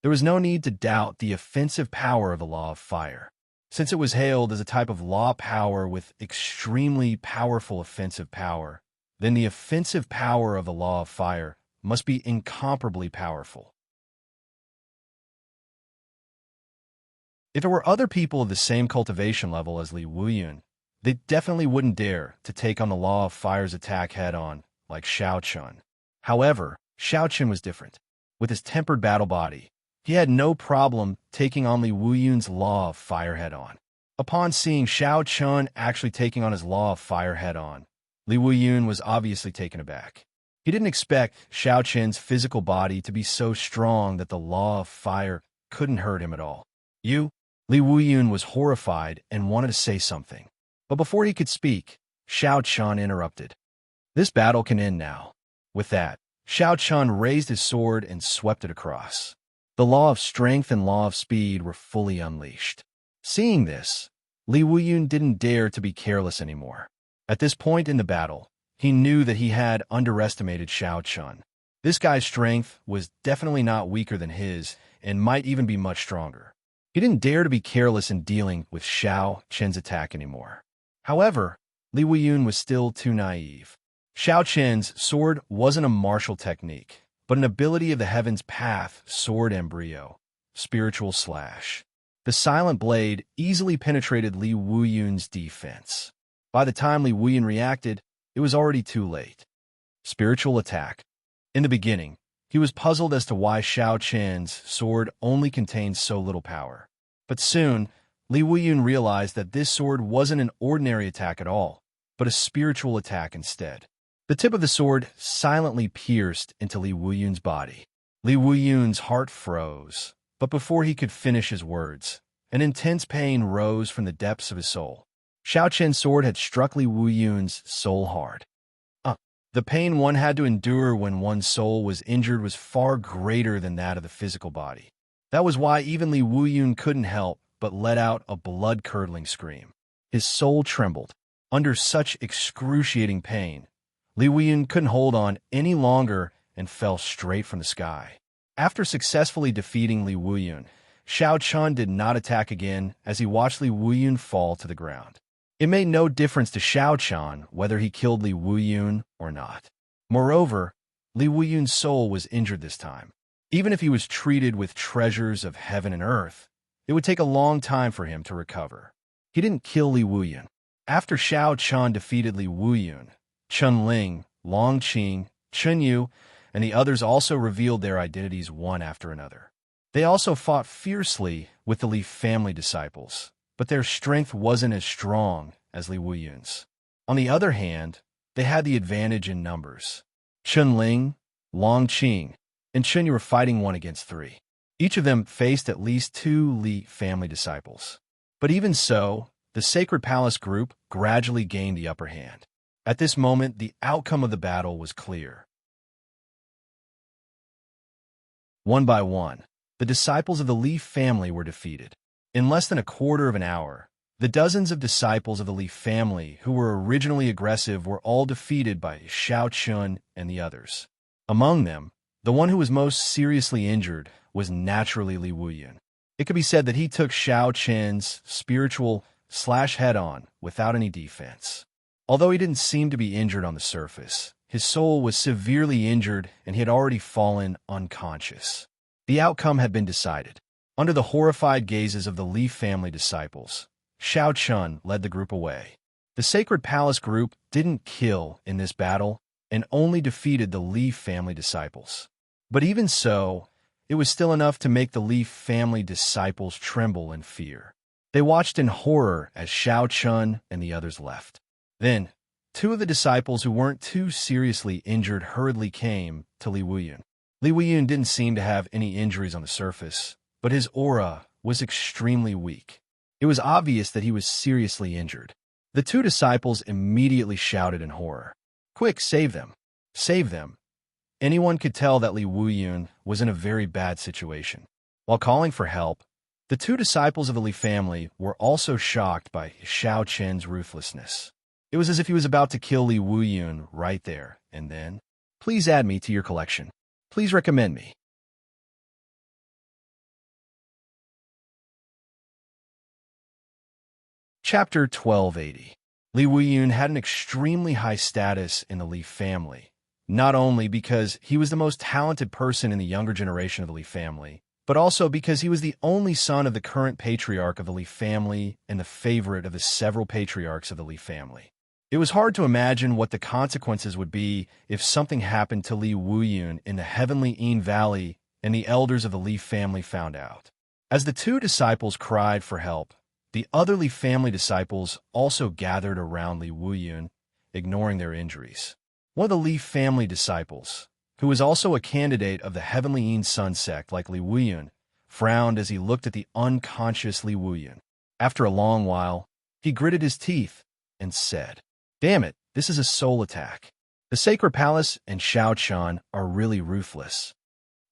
There was no need to doubt the offensive power of the law of fire. Since it was hailed as a type of law power with extremely powerful offensive power, then the offensive power of the law of fire must be incomparably powerful. If there were other people of the same cultivation level as Li Weiyun, they definitely wouldn't dare to take on the law of fire's attack head-on, like Xiao Chun. However, Xiao Chun was different. With his tempered battle body, he had no problem taking on Li Weiyun's law of fire head-on. Upon seeing Xiao Chun actually taking on his law of fire head-on, Li Weiyun was obviously taken aback. He didn't expect Xiao Chun's physical body to be so strong that the law of fire couldn't hurt him at all. Li Weiyun was horrified and wanted to say something. But before he could speak, Xiao Chun interrupted. This battle can end now. With that, Xiao Chun raised his sword and swept it across. The law of strength and law of speed were fully unleashed. Seeing this, Li Weiyun didn't dare to be careless anymore. At this point in the battle, he knew that he had underestimated Xiao Chun. This guy's strength was definitely not weaker than his and might even be much stronger. He didn't dare to be careless in dealing with Xiao Chun's attack anymore. However, Li Weiyun was still too naive. Xiao Chun's sword wasn't a martial technique, but an ability of the heaven's path, sword embryo, spiritual slash. The silent blade easily penetrated Li Weiyun's defense. By the time Li Weiyun reacted, it was already too late. Spiritual attack. In the beginning, he was puzzled as to why Xiao Chun's sword only contained so little power. But soon, Li Weiyun realized that this sword wasn't an ordinary attack at all, but a spiritual attack instead. The tip of the sword silently pierced into Li Weiyun's body. Li Weiyun's heart froze, but before he could finish his words, an intense pain rose from the depths of his soul. Xiao Chun's sword had struck Li Weiyun's soul hard. The pain one had to endure when one's soul was injured was far greater than that of the physical body. That was why even Li Weiyun couldn't help but let out a blood-curdling scream. His soul trembled. Under such excruciating pain, Li Weiyun couldn't hold on any longer and fell straight from the sky. After successfully defeating Li Weiyun, Xiao Chun did not attack again as he watched Li Weiyun fall to the ground. It made no difference to Xiao Chun whether he killed Li Weiyun or not. Moreover, Li Weiyun's soul was injured this time. Even if he was treated with treasures of heaven and earth, it would take a long time for him to recover. He didn't kill Li Weiyun. After Xiao Chun defeated Li Weiyun, Chun Ling, Long Qing, Chun Yu, and the others also revealed their identities one after another. They also fought fiercely with the Li family disciples, but their strength wasn't as strong as Li Weiyun's. On the other hand, they had the advantage in numbers. Chun Ling, Long Qing, and Chun Yu were fighting 1 against 3. Each of them faced at least 2 Li family disciples. But even so, the Sacred Palace group gradually gained the upper hand. At this moment, the outcome of the battle was clear. One by one, the disciples of the Li family were defeated. In less than a quarter of an hour, The dozens of disciples of the Li family who were originally aggressive were all defeated by Xiao Chun and the others. Among them, the one who was most seriously injured was naturally Li Wuyun. It could be said that he took Xiao Chen's spiritual slash head-on without any defense. Although he didn't seem to be injured on the surface, his soul was severely injured and he had already fallen unconscious. The outcome had been decided. Under the horrified gazes of the Li family disciples, Xiao Chun led the group away. The Sacred Palace group didn't kill in this battle and only defeated the Li family disciples. But even so, it was still enough to make the Li family disciples tremble in fear. They watched in horror as Xiao Chun and the others left. Then, two of the disciples who weren't too seriously injured hurriedly came to Li Wuyun. Li Wuyun didn't seem to have any injuries on the surface, but his aura was extremely weak. It was obvious that he was seriously injured. The two disciples immediately shouted in horror, "Quick, save them! Save them!" Anyone could tell that Li Wuyun was in a very bad situation. While calling for help, the two disciples of the Li family were also shocked by Xiao Chen's ruthlessness. It was as if he was about to kill Li Wuyun right there and then. Please add me to your collection. Please recommend me. Chapter 1280. Li Wuyun had an extremely high status in the Li family, not only because he was the most talented person in the younger generation of the Li family, but also because he was the only son of the current patriarch of the Li family and the favorite of the several patriarchs of the Li family. It was hard to imagine what the consequences would be if something happened to Li Wuyun in the heavenly Yin Valley and the elders of the Li family found out. As the two disciples cried for help, the other Li family disciples also gathered around Li Wuyun, ignoring their injuries. One of the Li family disciples, who was also a candidate of the heavenly Yin Sun sect like Li Wuyun, frowned as he looked at the unconscious Li Wuyun. After a long while, he gritted his teeth and said, "Damn it, this is a soul attack. The Sacred Palace and Xiao Chun are really ruthless."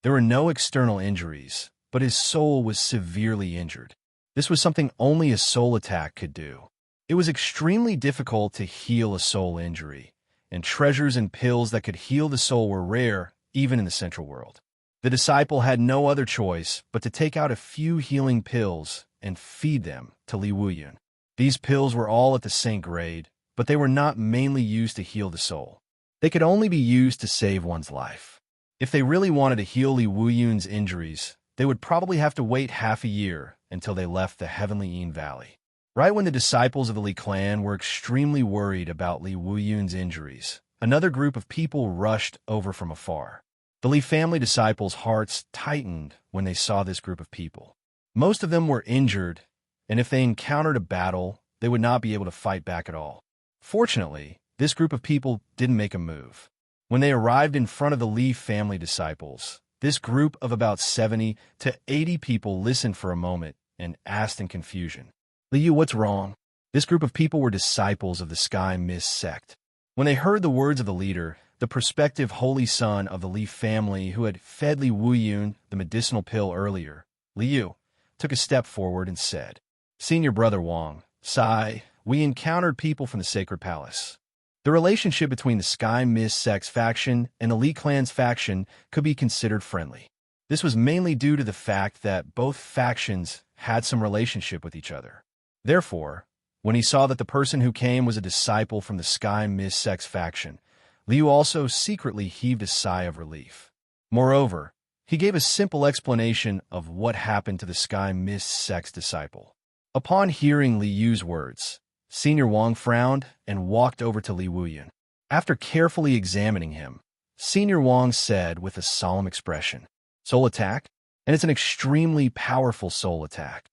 There were no external injuries, but his soul was severely injured. This was something only a soul attack could do. It was extremely difficult to heal a soul injury, and treasures and pills that could heal the soul were rare, even in the Central World. The disciple had no other choice but to take out a few healing pills and feed them to Li Wuyun. These pills were all at the same grade, but they were not mainly used to heal the soul. They could only be used to save one's life. If they really wanted to heal Li Wuyun's injuries, they would probably have to wait half a year until they left the heavenly Yin Valley. Right when the disciples of the Li clan were extremely worried about Li Wuyun's injuries, another group of people rushed over from afar. The Li family disciples' hearts tightened when they saw this group of people. Most of them were injured, and if they encountered a battle, they would not be able to fight back at all. Fortunately, this group of people didn't make a move. When they arrived in front of the Li family disciples, this group of about 70 to 80 people listened for a moment and asked in confusion, "Liu, what's wrong?" This group of people were disciples of the Sky Mist sect. When they heard the words of the leader, the prospective holy son of the Li family who had fed Li Wuyun the medicinal pill earlier, Liu, took a step forward and said, "Senior Brother Wang, Sai, we encountered people from the Sacred Palace. The relationship between the Sky Mist sect's faction and the Li clan's faction could be considered friendly. This was mainly due to the fact that both factions had some relationship with each other. Therefore, when he saw that the person who came was a disciple from the Sky Mist sect's faction, Liu also secretly heaved a sigh of relief. Moreover, he gave a simple explanation of what happened to the Sky Mist sect's disciple. Upon hearing Liu's words, Senior Wang frowned and walked over to Li Wuyun. After carefully examining him, Senior Wang said with a solemn expression, "Soul attack? And it's an extremely powerful soul attack.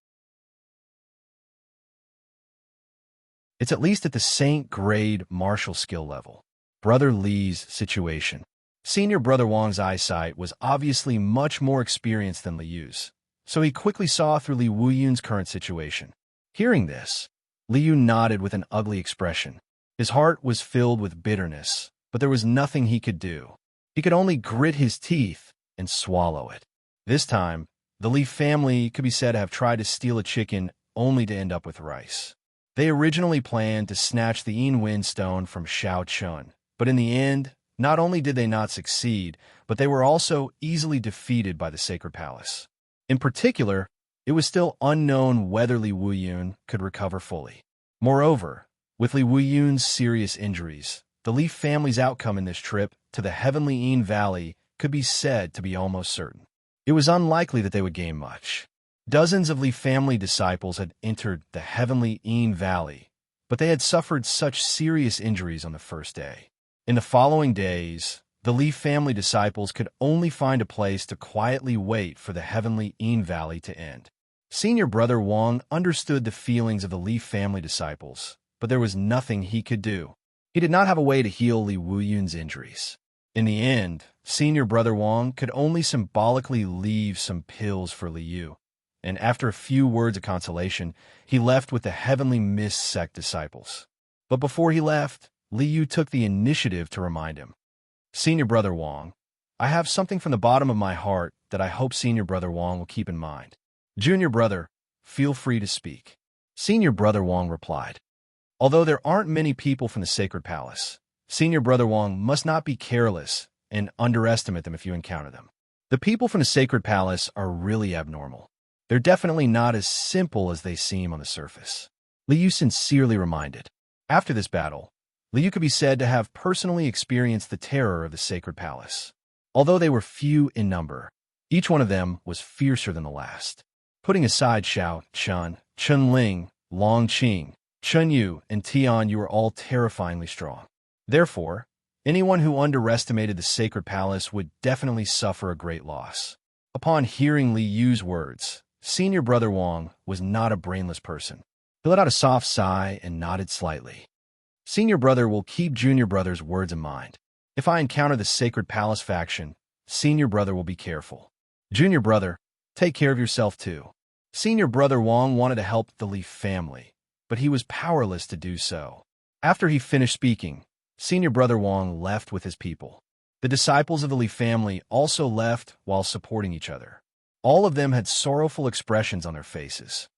It's at least at the Saint grade martial skill level." Brother Li's situation. Senior Brother Wang's eyesight was obviously much more experienced than Liu's, so he quickly saw through Li Wuyun's current situation. Hearing this, Liu nodded with an ugly expression. His heart was filled with bitterness, but there was nothing he could do. He could only grit his teeth and swallow it. This time, the Li family could be said to have tried to steal a chicken only to end up with rice. They originally planned to snatch the Wind Stone from Shao Chun, but in the end, not only did they not succeed, but they were also easily defeated by the Sacred Palace. In particular, it was still unknown whether Li Wuyun could recover fully. Moreover, with Li Wuyun's serious injuries, the Li family's outcome in this trip to the Heavenly Yin Valley could be said to be almost certain. It was unlikely that they would gain much. Dozens of Li family disciples had entered the Heavenly Yin Valley, but they had suffered such serious injuries on the first day. In the following days, the Li family disciples could only find a place to quietly wait for the Heavenly Yin Valley to end. Senior Brother Wang understood the feelings of the Li family disciples, but there was nothing he could do. He did not have a way to heal Li Wuyun's injuries. In the end, Senior Brother Wang could only symbolically leave some pills for Li Yu, and after a few words of consolation, he left with the Heavenly Mist sect disciples. But before he left, Li Yu took the initiative to remind him. Senior Brother Wang, I have something from the bottom of my heart that I hope Senior Brother Wang will keep in mind. Junior Brother, feel free to speak. Senior Brother Wang replied. Although there aren't many people from the Sacred Palace, Senior Brother Wang must not be careless and underestimate them if you encounter them. The people from the Sacred Palace are really abnormal. They're definitely not as simple as they seem on the surface. Li Yu sincerely reminded. After this battle, Li Yu could be said to have personally experienced the terror of the Sacred Palace. Although they were few in number, each one of them was fiercer than the last. Putting aside Shao Chun, Chun Ling, Long Qing, Chun Yu, and Tian, you were all terrifyingly strong. Therefore, anyone who underestimated the Sacred Palace would definitely suffer a great loss. Upon hearing Li Yu's words, Senior Brother Wang was not a brainless person. He let out a soft sigh and nodded slightly. Senior Brother will keep Junior Brother's words in mind. If I encounter the Sacred Palace faction, Senior Brother will be careful. Junior Brother, take care of yourself too. Senior Brother Wang wanted to help the Li family, but he was powerless to do so. After he finished speaking, Senior Brother Wang left with his people. The disciples of the Li family also left while supporting each other. All of them had sorrowful expressions on their faces.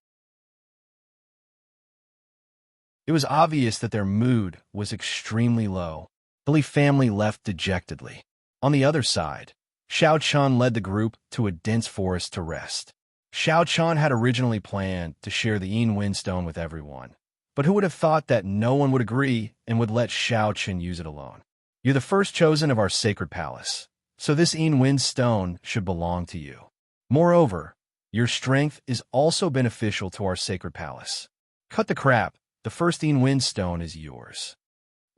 It was obvious that their mood was extremely low. The Li family left dejectedly. On the other side, Shao Chun led the group to a dense forest to rest. Shao Chun had originally planned to share the Wind Stone with everyone, but who would have thought that no one would agree and would let Shao Chun use it alone? You're the first chosen of our Sacred Palace, so this Wind Stone should belong to you. Moreover, your strength is also beneficial to our Sacred Palace. Cut the crap, the first Wind Stone is yours.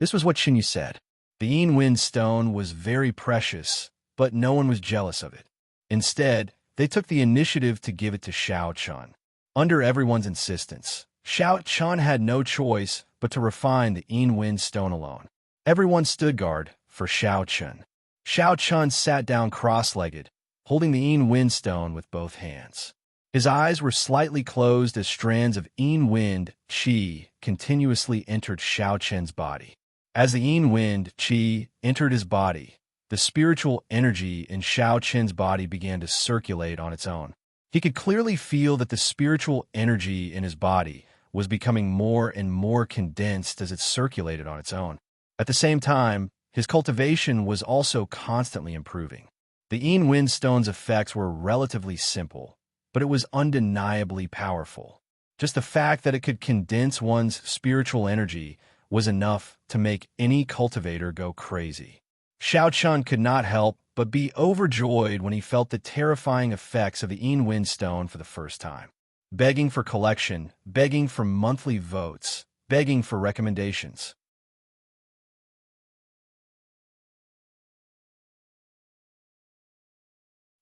This was what Xinyu said. The Wind Stone was very precious, but no one was jealous of it. Instead, they took the initiative to give it to Shao Chun. Under everyone's insistence, Shao Chun had no choice but to refine the Wind Stone alone. Everyone stood guard for Shao Chun. Shao Chun sat down cross-legged, holding the Wind Stone with both hands. His eyes were slightly closed as strands of Wind Qi continuously entered Shao Chun's body. As the Wind Qi entered his body, the spiritual energy in Shao Chun's body began to circulate on its own. He could clearly feel that the spiritual energy in his body was becoming more and more condensed as it circulated on its own. At the same time, his cultivation was also constantly improving. The Wind Stone's effects were relatively simple, but it was undeniably powerful. Just the fact that it could condense one's spiritual energy was enough to make any cultivator go crazy. Shao Chun could not help but be overjoyed when he felt the terrifying effects of the Wind Stone for the first time. Begging for collection, begging for monthly votes, begging for recommendations.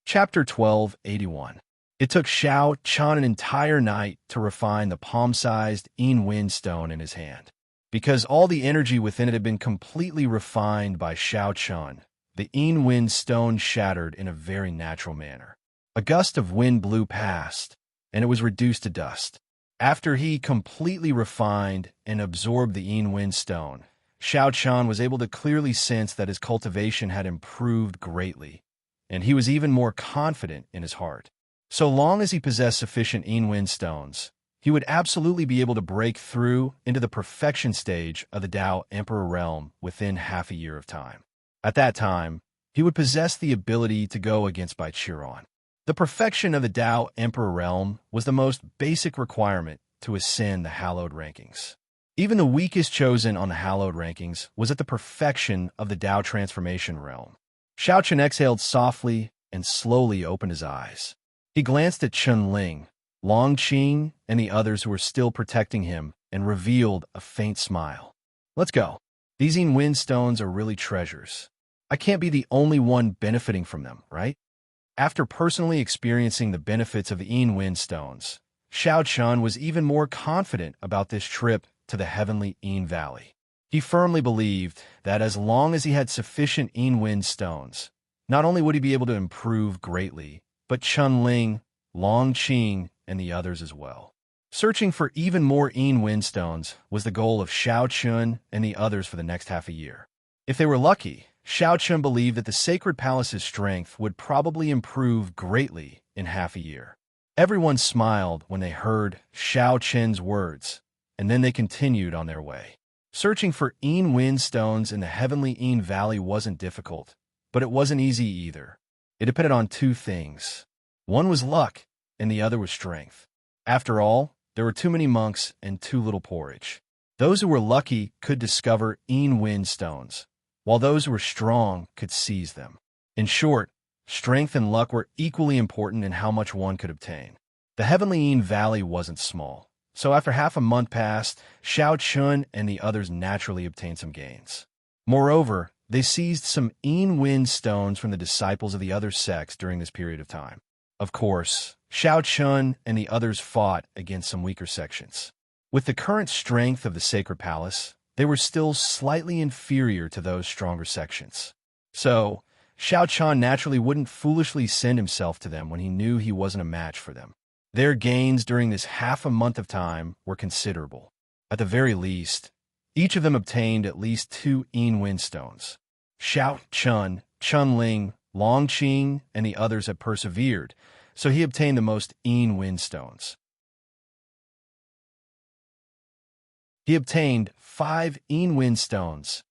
Chapter 1281. It took Shao Chun an entire night to refine the palm-sized Wind Stone in his hand. Because all the energy within it had been completely refined by Shao Chun, the Wind Stone shattered in a very natural manner. A gust of wind blew past, and it was reduced to dust. After he completely refined and absorbed the Wind Stone, Shao Chun was able to clearly sense that his cultivation had improved greatly, and he was even more confident in his heart. So long as he possessed sufficient Wind Stones, he would absolutely be able to break through into the perfection stage of the Tao Emperor realm within half a year of time. At that time, he would possess the ability to go against Baichuan. The perfection of the Tao Emperor realm was the most basic requirement to ascend the hallowed rankings. Even the weakest chosen on the hallowed rankings was at the perfection of the Tao transformation realm. Xiao Chen exhaled softly and slowly opened his eyes. He glanced at Chun Ling, Long Qing, and the others who were still protecting him, and revealed a faint smile. Let's go. These Yin Wind stones are really treasures. I can't be the only one benefiting from them, right? After personally experiencing the benefits of the Yin Wind stones, Xiao Chun was even more confident about this trip to the heavenly Yin Valley. He firmly believed that as long as he had sufficient Yin Wind stones, not only would he be able to improve greatly, but Chun Ling, Long Qing, and the others as well. Searching for even more Yin Wind stones was the goal of Xiao Chun and the others for the next half a year. If they were lucky, Xiao Chun believed that the Sacred Palace's strength would probably improve greatly in half a year. Everyone smiled when they heard Xiao Chen's words, and then they continued on their way. Searching for Yin Wind stones in the heavenly Yin Valley wasn't difficult, but it wasn't easy either. It depended on two things. One was luck, and the other was strength. After all, there were too many monks and too little porridge. Those who were lucky could discover Yin Wind stones, while those who were strong could seize them. In short, strength and luck were equally important in how much one could obtain. The heavenly Yin Valley wasn't small, so after half a month passed, Xiao Chun and the others naturally obtained some gains. Moreover, they seized some Yin Wind stones from the disciples of the other sects during this period of time. Of course, Xiao Chun and the others fought against some weaker sections. With the current strength of the Sacred Palace, they were still slightly inferior to those stronger sections. So, Xiao Chun naturally wouldn't foolishly send himself to them when he knew he wasn't a match for them. Their gains during this half a month of time were considerable. At the very least, each of them obtained at least 2 Yin Wind stones. Xiao Chun, Chun Ling, Long Qing, and the others had persevered, so he obtained the most Yin Wind stones. He obtained 5 Yin Wind stones.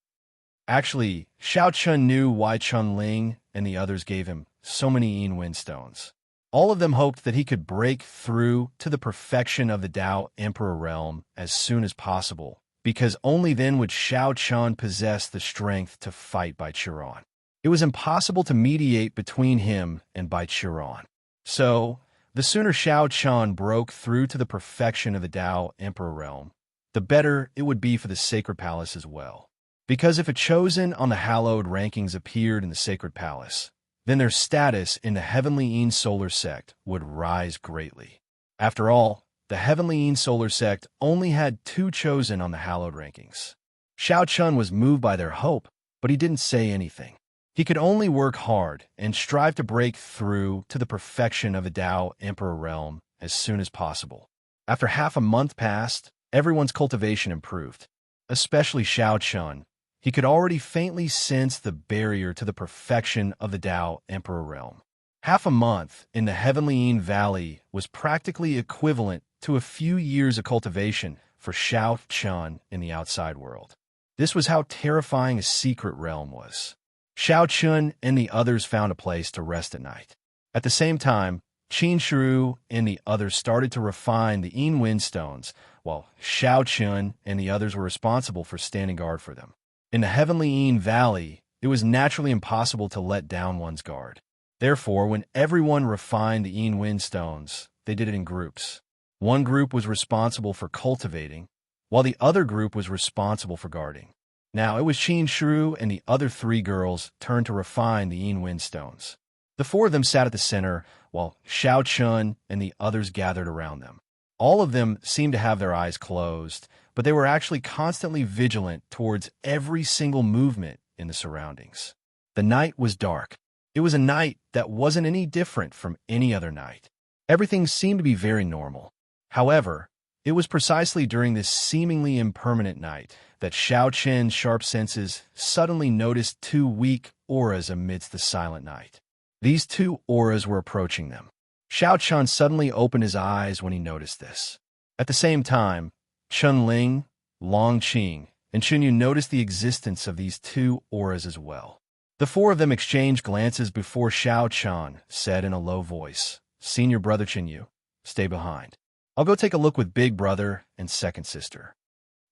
Actually, Xiao Chun knew why Chun Ling and the others gave him so many Yin Wind stones. All of them hoped that he could break through to the perfection of the Tao Emperor realm as soon as possible, because only then would Xiao Chun possess the strength to fight Baichuan. It was impossible to mediate between him and Baichuan. So, the sooner Xiao Chun broke through to the perfection of the Tao Emperor realm, the better it would be for the Sacred Palace as well. Because if a chosen on the hallowed rankings appeared in the Sacred Palace, then their status in the Heavenly Yin Solar Sect would rise greatly. After all, the Heavenly Yin Solar Sect only had 2 chosen on the hallowed rankings. Xiao Chun was moved by their hope, but he didn't say anything. He could only work hard and strive to break through to the perfection of the Tao Emperor realm as soon as possible. After half a month passed, everyone's cultivation improved, especially Xiao Chun. He could already faintly sense the barrier to the perfection of the Tao Emperor realm. Half a month in the Heavenly Yin Valley was practically equivalent to a few years of cultivation for Xiao Chun in the outside world. This was how terrifying a secret realm was. Xiao Chun and the others found a place to rest at night. At the same time, Qin Shiru and the others started to refine the Yin Wind stones, while Xiao Chun and the others were responsible for standing guard for them. In the Heavenly Yin Valley, it was naturally impossible to let down one's guard. Therefore, when everyone refined the Yin Wind stones, they did it in groups. One group was responsible for cultivating, while the other group was responsible for guarding. Now, it was Qin Shiru and the other 3 girls' turn to refine the Yin Wind stones. The 4 of them sat at the center, while Xiao Chun and the others gathered around them. All of them seemed to have their eyes closed, but they were actually constantly vigilant towards every single movement in the surroundings. The night was dark. It was a night that wasn't any different from any other night. Everything seemed to be very normal. However, it was precisely during this seemingly impermanent night that Xiao Chen's sharp senses suddenly noticed 2 weak auras amidst the silent night. These 2 auras were approaching them. Xiao Chun suddenly opened his eyes when he noticed this. At the same time, Chun Ling, Long Qing, and Chun Yu noticed the existence of these two auras as well. The four of them exchanged glances before Xiao Chan said in a low voice, "Senior brother Chun Yu, stay behind. I'll go take a look with big brother and second sister."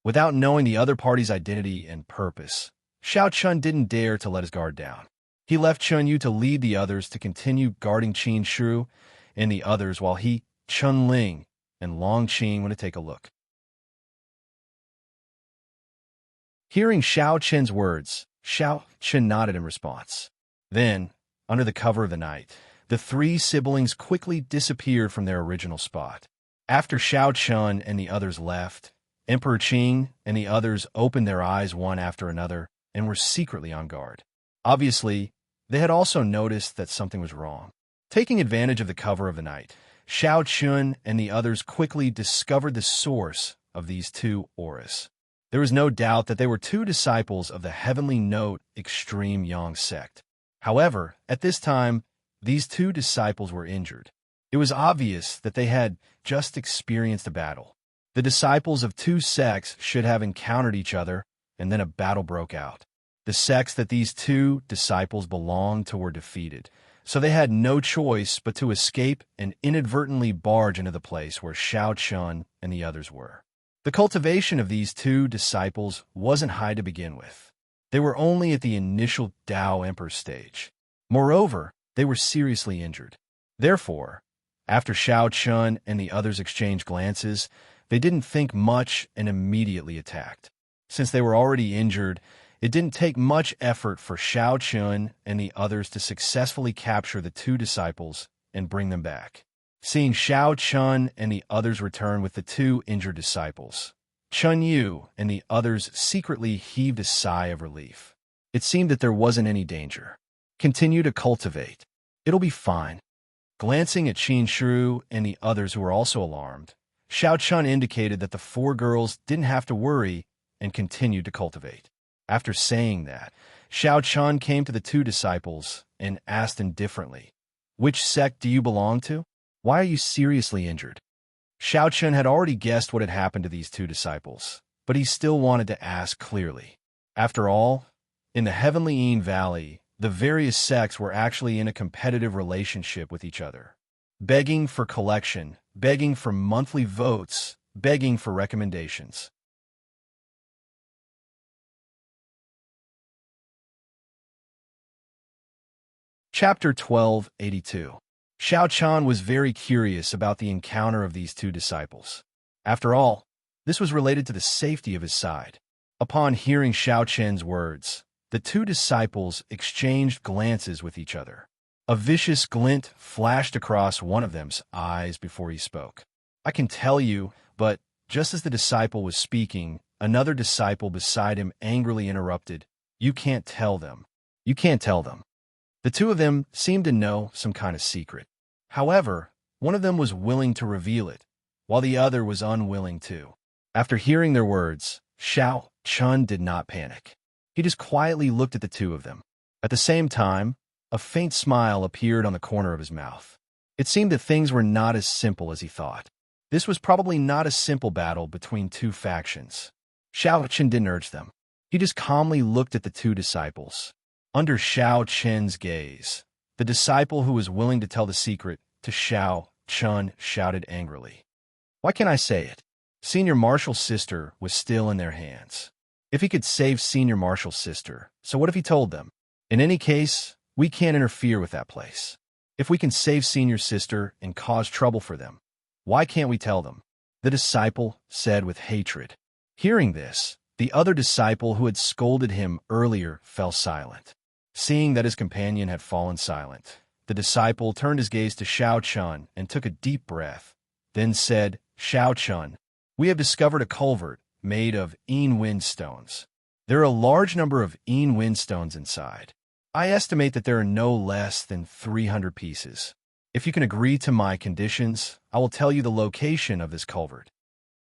Without knowing the other party's identity and purpose, Xiao Chun didn't dare to let his guard down. He left Chun Yu to lead the others to continue guarding Qin Shu and the others while he, Chun Ling, and Long Qing went to take a look. Hearing Xiao Chen's words, Xiao Chen nodded in response. Then, under the cover of the night, the three siblings quickly disappeared from their original spot. After Xiao Chun and the others left, Emperor Qing and the others opened their eyes one after another and were secretly on guard. Obviously, they had also noticed that something was wrong. Taking advantage of the cover of the night, Xiao Chun and the others quickly discovered the source of these two auras. There was no doubt that they were two disciples of the Heavenly Note Extreme Yang sect. However, at this time, these two disciples were injured. It was obvious that they had just experienced a battle. The disciples of two sects should have encountered each other, and then a battle broke out. The sects that these two disciples belonged to were defeated, so they had no choice but to escape and inadvertently barge into the place where Xiao Chun and the others were. The cultivation of these two disciples wasn't high to begin with. They were only at the initial Tao Emperor stage. Moreover, they were seriously injured. Therefore, after Xiao Chun and the others exchanged glances, they didn't think much and immediately attacked. Since they were already injured, it didn't take much effort for Xiao Chun and the others to successfully capture the two disciples and bring them back. Seeing Xiao Chun and the others return with the two injured disciples, Chun Yu and the others secretly heaved a sigh of relief. It seemed that there wasn't any danger. Continue to cultivate. It'll be fine. Glancing at Qin Shu and the others who were also alarmed, Xiao Chun indicated that the four girls didn't have to worry and continued to cultivate. After saying that, Xiao Chun came to the two disciples and asked indifferently, "Which sect do you belong to? Why are you seriously injured?" Xiao Chun had already guessed what had happened to these two disciples, but he still wanted to ask clearly. After all, in the Heavenly Yin Valley, the various sects were actually in a competitive relationship with each other, begging for collection, begging for monthly votes, begging for recommendations. Chapter 1282. Xiao Chan was very curious about the encounter of these two disciples. After all, this was related to the safety of his side. Upon hearing Xiao Chen's words, the two disciples exchanged glances with each other. A vicious glint flashed across one of them's eyes before he spoke. "I can tell you," but just as the disciple was speaking, another disciple beside him angrily interrupted, "You can't tell them. You can't tell them." The two of them seemed to know some kind of secret. However, one of them was willing to reveal it, while the other was unwilling to. After hearing their words, Xiao Chun did not panic. He just quietly looked at the two of them. At the same time, a faint smile appeared on the corner of his mouth. It seemed that things were not as simple as he thought. This was probably not a simple battle between two factions. Xiao Chun didn't urge them. He just calmly looked at the two disciples. Under Xiao Chen's gaze, the disciple who was willing to tell the secret to Xiao Chun shouted angrily, "Why can't I say it?" Senior Marshall's sister was still in their hands. If he could save Senior Marshall's sister, so what if he told them? In any case, we can't interfere with that place. If we can save Senior's sister and cause trouble for them, why can't we tell them? The disciple said with hatred. Hearing this, the other disciple who had scolded him earlier fell silent. Seeing that his companion had fallen silent, the disciple turned his gaze to Xiao Chun and took a deep breath, then said, "Xiao Chun, we have discovered a culvert made of Yin Wind stones. There are a large number of Yin Wind stones inside. I estimate that there are no less than 300 pieces. If you can agree to my conditions, I will tell you the location of this culvert."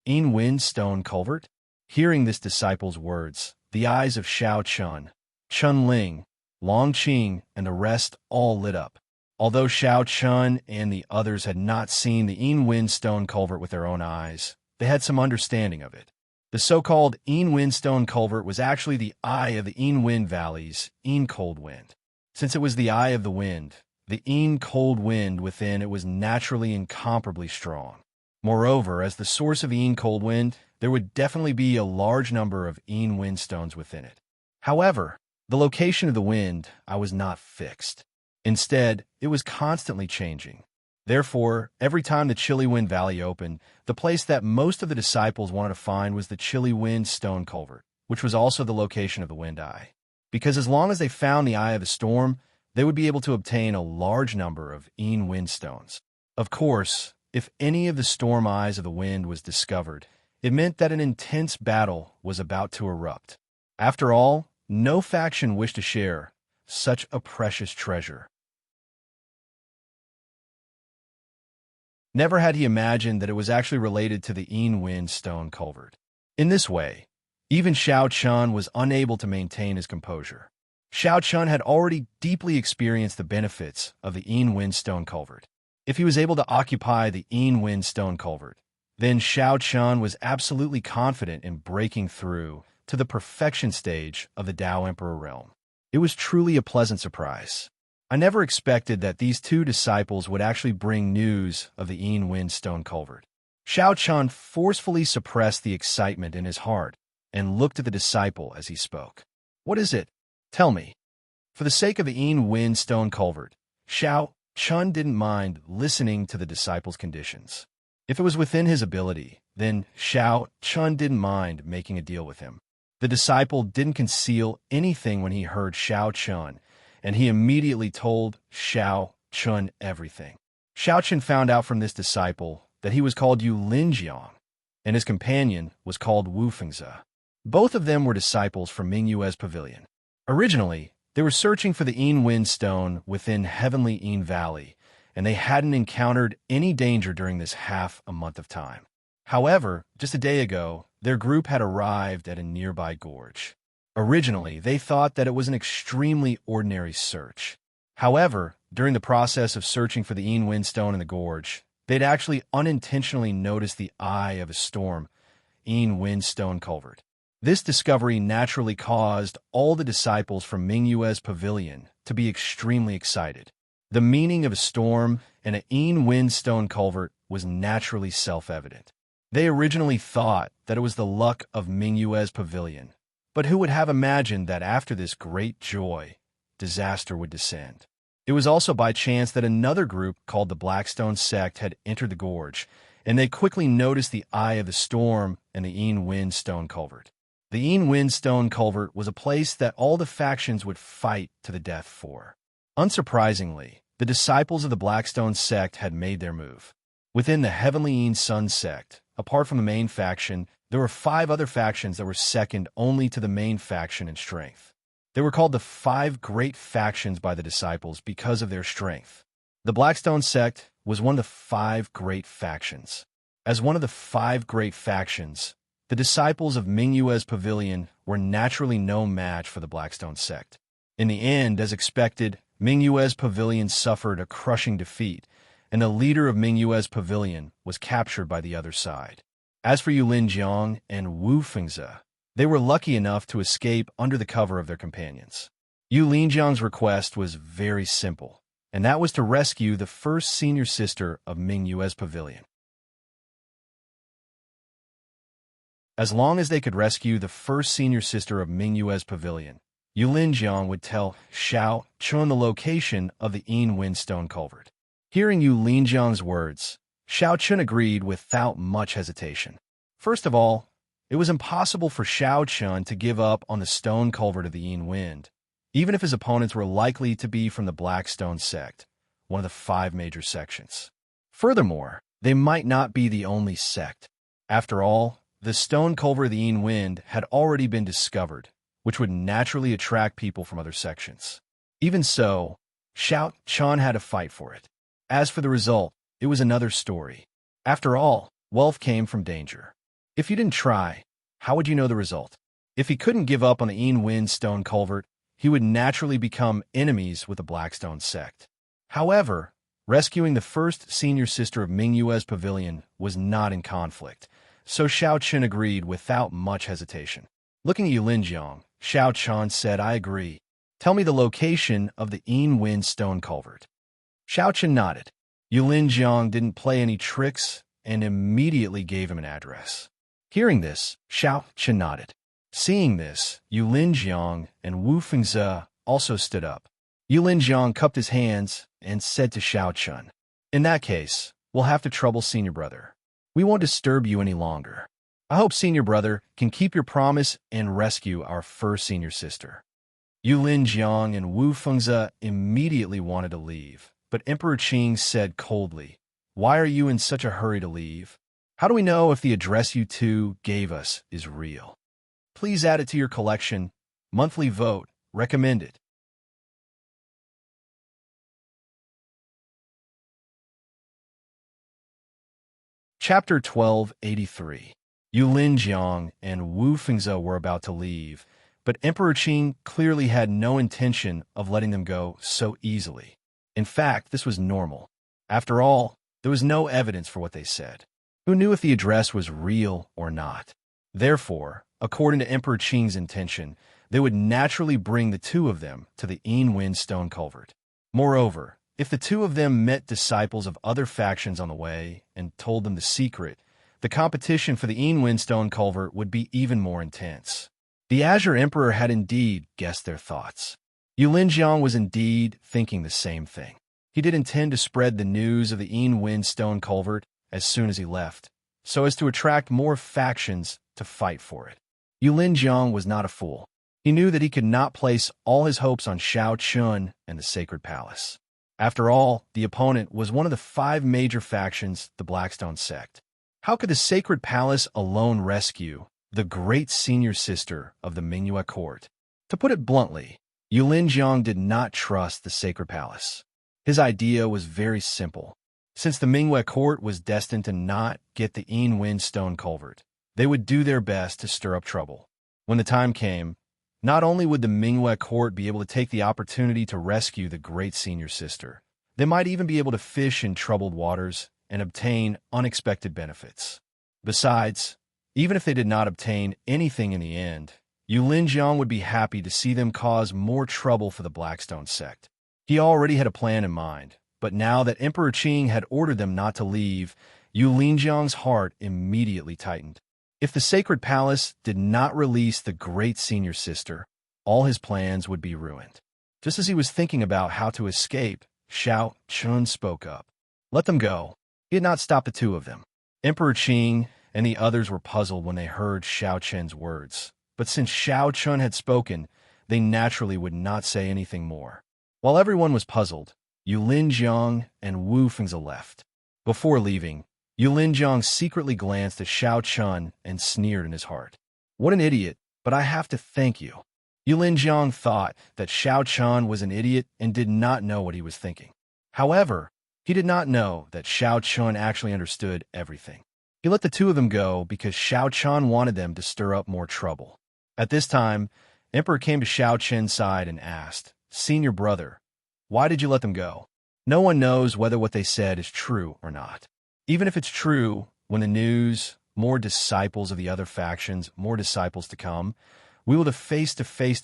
Yin Wind stone culvert? Hearing this disciple's words, the eyes of Xiao Chun, Chun Ling, Long Qing, and the rest all lit up. Although Xiao Chun and the others had not seen the Yin Wind stone culvert with their own eyes, they had some understanding of it. The so-called Een Wind Stone Culvert was actually the eye of the Een Wind Valley's Een Cold Wind. Since it was the eye of the wind, the Een Cold Wind within it was naturally incomparably strong. Moreover, as the source of Een Cold Wind, there would definitely be a large number of Een Wind Stones within it. However, the location of the wind was not fixed. Instead, it was constantly changing. Therefore, every time the Chilly Wind Valley opened, the place that most of the disciples wanted to find was the Chilly Wind Stone Culvert, which was also the location of the wind eye. Because as long as they found the eye of the storm, they would be able to obtain a large number of Een Wind Stones. Of course, if any of the storm eyes of the wind was discovered, it meant that an intense battle was about to erupt. After all, no faction wished to share such a precious treasure. Never had he imagined that it was actually related to the Een Wind Stone Culvert. In this way, even Xiao Chun was unable to maintain his composure. Xiao Chun had already deeply experienced the benefits of the Een Wind Stone Culvert. If he was able to occupy the Een Wind Stone Culvert, then Xiao Chun was absolutely confident in breaking through to the perfection stage of the Tao Emperor realm. It was truly a pleasant surprise. I never expected that these two disciples would actually bring news of the Een Wind Stone Culvert. Xiao Chun forcefully suppressed the excitement in his heart and looked at the disciple as he spoke. "What is it? Tell me." For the sake of the Een Wind Stone Culvert, Xiao Chun didn't mind listening to the disciple's conditions. If it was within his ability, then Xiao Chun didn't mind making a deal with him. The disciple didn't conceal anything when he heard Xiao Chun, and he immediately told Xiao Chun everything. Xiao Chun found out from this disciple that he was called Yu Linjiang, and his companion was called Wu Fengzi. Both of them were disciples from Ming Yue's pavilion. Originally, they were searching for the Een Wind Stone within Heavenly Een Valley, and they hadn't encountered any danger during this half a month of time. However, just a day ago, their group had arrived at a nearby gorge. Originally, they thought that it was an extremely ordinary search. However, during the process of searching for the Een Wind Stone in the gorge, they'd actually unintentionally noticed the eye of a storm, Een Wind Stone Culvert. This discovery naturally caused all the disciples from Ming Yue's pavilion to be extremely excited. The meaning of a storm and an Een Wind Stone Culvert was naturally self-evident. They originally thought that it was the luck of Ming Yue's pavilion, but who would have imagined that after this great joy, disaster would descend? It was also by chance that another group called the Blackstone Sect had entered the gorge, and they quickly noticed the eye of the storm and the Een Wind Stone Culvert. The Een Wind Stone Culvert was a place that all the factions would fight to the death for. Unsurprisingly, the disciples of the Blackstone Sect had made their move. Within the Heavenly Een Sun Sect, apart from the main faction, there were 5 other factions that were second only to the main faction in strength. They were called the 5 Great Factions by the disciples because of their strength. The Blackstone Sect was one of the 5 Great Factions. As one of the 5 Great Factions, the disciples of Ming Yue's pavilion were naturally no match for the Blackstone Sect. In the end, as expected, Ming Yue's pavilion suffered a crushing defeat, and the leader of Ming Yue's pavilion was captured by the other side. As for Yu Linjiang and Wu Fengzi, they were lucky enough to escape under the cover of their companions. Yu Linjiang's request was very simple, and that was to rescue the first senior sister of Ming Yue's pavilion. As long as they could rescue the first senior sister of Ming Yue's pavilion, Yu Linjiang would tell Xiao Chun the location of the Een Wind Stone Culvert. Hearing Yu Linjiang's words, Xiao Chun agreed without much hesitation. First of all, it was impossible for Xiao Chun to give up on the stone culvert of the Een Wind, even if his opponents were likely to be from the Blackstone Sect, one of the 5 major sections. Furthermore, they might not be the only sect. After all, the stone culvert of the Een Wind had already been discovered, which would naturally attract people from other sections. Even so, Xiao Chun had to fight for it. As for the result, it was another story. After all, wealth came from danger. If you didn't try, how would you know the result? If he couldn't give up on the Een Wind Stone Culvert, he would naturally become enemies with the Blackstone Sect. However, rescuing the first senior sister of Ming Yue's pavilion was not in conflict, so Xiao Chen agreed without much hesitation. Looking at Yulinjiang, Xiao Chen said, I agree. Tell me the location of the Yin stone culvert. Xiao Chen nodded. Yulinjiang didn't play any tricks and immediately gave him an address. Hearing this, Xiao Chen nodded. Seeing this, Yulinjiang and Wu Fengze also stood up. Yulinjiang cupped his hands and said to Xiao Chen, in that case, we'll have to trouble senior brother. We won't disturb you any longer. I hope senior brother can keep your promise and rescue our first senior sister. Yulinjiang and Wu Fengze immediately wanted to leave, but Emperor Qing said coldly, why are you in such a hurry to leave? How do we know if the address you two gave us is real? Please add it to your collection. Monthly vote. Recommended. Chapter 1283. Yulinjiang and Wu Fengze were about to leave, but Emperor Qing clearly had no intention of letting them go so easily. In fact, this was normal. After all, there was no evidence for what they said. Who knew if the address was real or not? Therefore, according to Emperor Qing's intention, they would naturally bring the two of them to the Yin stone culvert. Moreover, if the two of them met disciples of other factions on the way and told them the secret, the competition for the Yin stone culvert would be even more intense. The Azure Emperor had indeed guessed their thoughts. Yulinjiang was indeed thinking the same thing. He did intend to spread the news of the Yin stone culvert as soon as he left, so as to attract more factions to fight for it. Yulinjiang was not a fool. He knew that he could not place all his hopes on Xiao Chun and the Sacred Palace. After all, the opponent was one of the 5 major factions, the Blackstone sect. How could the Sacred Palace alone rescue the great senior sister of the Mingyue court? To put it bluntly, Yulinjiang did not trust the Sacred Palace. His idea was very simple. Since the Mingyue court was destined to not get the Yin stone culvert, they would do their best to stir up trouble. When the time came, not only would the Mingyue court be able to take the opportunity to rescue the great senior sister, they might even be able to fish in troubled waters and obtain unexpected benefits. Besides, even if they did not obtain anything in the end, Yulinjiang would be happy to see them cause more trouble for the Blackstone sect. He already had a plan in mind, but now that Emperor Qing had ordered them not to leave, Yulinjiang's heart immediately tightened. If the Sacred Palace did not release the great senior sister, all his plans would be ruined. Just as he was thinking about how to escape, Xiao Chun spoke up. Let them go. He had not stopped the two of them. Emperor Qing and the others were puzzled when they heard Xiao Chen's words, but since Xiao Chun had spoken, they naturally would not say anything more. While everyone was puzzled, Yulinjiang and Wu Fengze left. Before leaving, Yulinjiang secretly glanced at Xiao Chun and sneered in his heart. What an idiot, but I have to thank you. Yulinjiang thought that Xiao Chun was an idiot and did not know what he was thinking. However, he did not know that Xiao Chun actually understood everything. He let the two of them go because Xiao Chun wanted them to stir up more trouble. At this time, Emperor came to Xiao Chen's side and asked, Senior brother, why did you let them go? No one knows whether what they said is true or not. Even if it's true, when the news, more disciples of the other factions, more disciples to come, we will face to face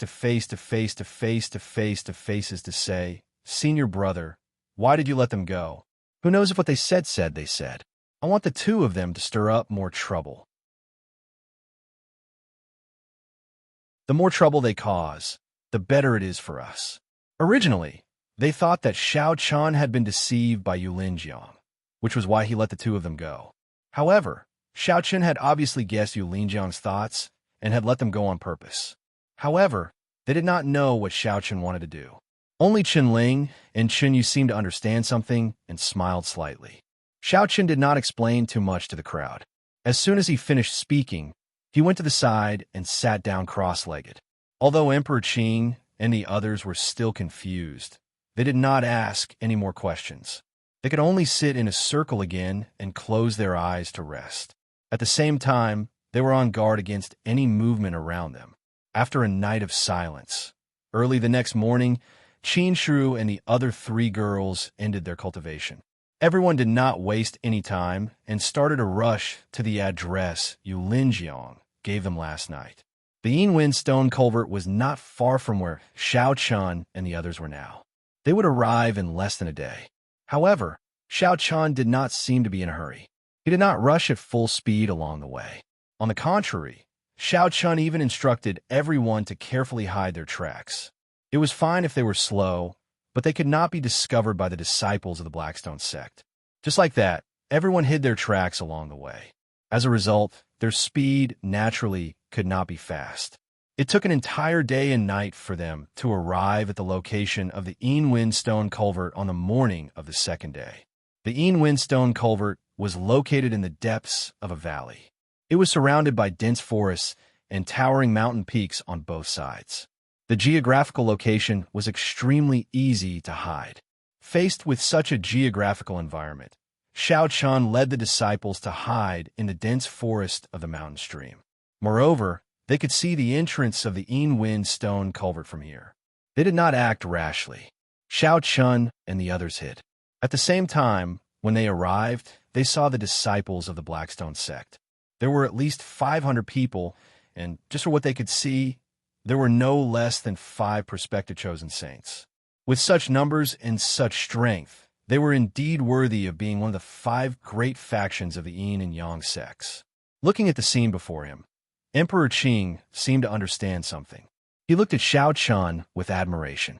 faces to say, Senior brother, why did you let them go? Who knows if what they said they said. I want the two of them to stir up more trouble. The more trouble they cause, the better it is for us. Originally, they thought that Xiao Chun had been deceived by Yulinjiang, which was why he let the two of them go. However, Xiao Chun had obviously guessed Yulinjiang's thoughts and had let them go on purpose. However, they did not know what Xiao Chun wanted to do. Only Qinling and Qin Yu seemed to understand something and smiled slightly. Xiao Chun did not explain too much to the crowd. As soon as he finished speaking, he went to the side and sat down cross-legged. Although Emperor Qing and the others were still confused, they did not ask any more questions. They could only sit in a circle again and close their eyes to rest. At the same time, they were on guard against any movement around them. After a night of silence, early the next morning, Qin Shu and the other 3 girls ended their cultivation. Everyone did not waste any time and started a rush to the address Yulinjiang gave them last night. The Yinwen stone culvert was not far from where Xiao Chun and the others were now. They would arrive in less than a day. However, Xiao Chun did not seem to be in a hurry. He did not rush at full speed along the way. On the contrary, Xiao Chun even instructed everyone to carefully hide their tracks. It was fine if they were slow, but they could not be discovered by the disciples of the Blackstone sect. Just like that, everyone hid their tracks along the way. As a result, their speed naturally could not be fast. It took an entire day and night for them to arrive at the location of the Yinwen stone culvert on the morning of the second day. The Yinwen stone culvert was located in the depths of a valley. It was surrounded by dense forests and towering mountain peaks on both sides. The geographical location was extremely easy to hide. Faced with such a geographical environment, Xiao Chun led the disciples to hide in the dense forest of the mountain stream. Moreover, they could see the entrance of the Yinwen stone culvert from here. They did not act rashly. Xiao Chun and the others hid. At the same time, when they arrived, they saw the disciples of the Blackstone sect. There were at least 500 people, and just for what they could see, there were no less than 5 prospective chosen saints. With such numbers and such strength, they were indeed worthy of being one of the 5 great factions of the Yin and Yang sects. Looking at the scene before him, Emperor Qing seemed to understand something. He looked at Xiao Chun with admiration.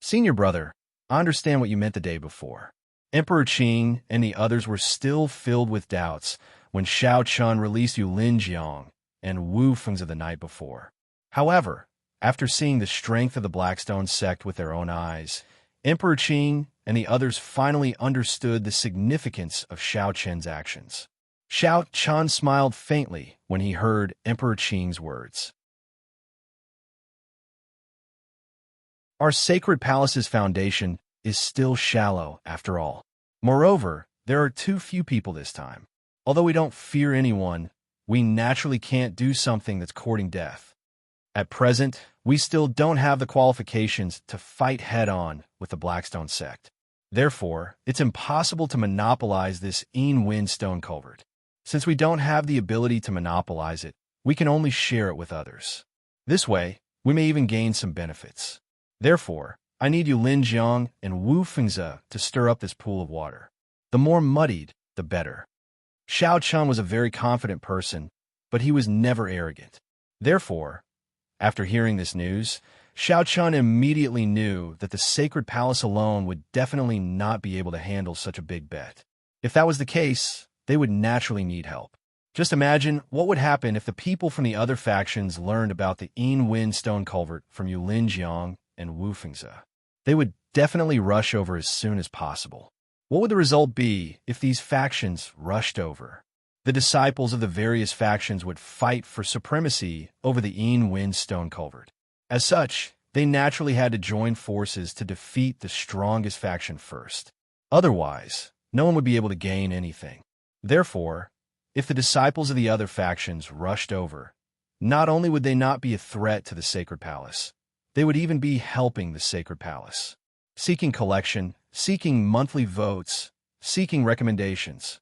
"Senior brother, I understand what you meant the day before." Emperor Qing and the others were still filled with doubts when Xiao Chun released Yulinjiang and Wu Fengzi the night before. However, after seeing the strength of the Blackstone sect with their own eyes, Emperor Qing and the others finally understood the significance of Xiao Chen's actions. Xiao Chun smiled faintly when he heard Emperor Qing's words. Our sacred palace's foundation is still shallow, after all. Moreover, there are too few people this time. Although we don't fear anyone, we naturally can't do something that's courting death. At present, we still don't have the qualifications to fight head-on with the Blackstone sect. Therefore, it's impossible to monopolize this Yinwen stone culvert. Since we don't have the ability to monopolize it, we can only share it with others. This way, we may even gain some benefits. Therefore, I need Yulinjiang and Wu Fengzi to stir up this pool of water. The more muddied, the better. Xiao Chun was a very confident person, but he was never arrogant. Therefore, after hearing this news, Xiao Chun immediately knew that the sacred palace alone would definitely not be able to handle such a big bet. If that was the case, they would naturally need help. Just imagine what would happen if the people from the other factions learned about the Yinwen stone culvert from Yulinjiang and Wu Fengzi. They would definitely rush over as soon as possible. What would the result be if these factions rushed over? The disciples of the various factions would fight for supremacy over the Yinwen stone culvert. As such, they naturally had to join forces to defeat the strongest faction first. Otherwise, no one would be able to gain anything. Therefore, if the disciples of the other factions rushed over, not only would they not be a threat to the sacred palace, they would even be helping the sacred palace. Seeking collection, seeking monthly votes, seeking recommendations.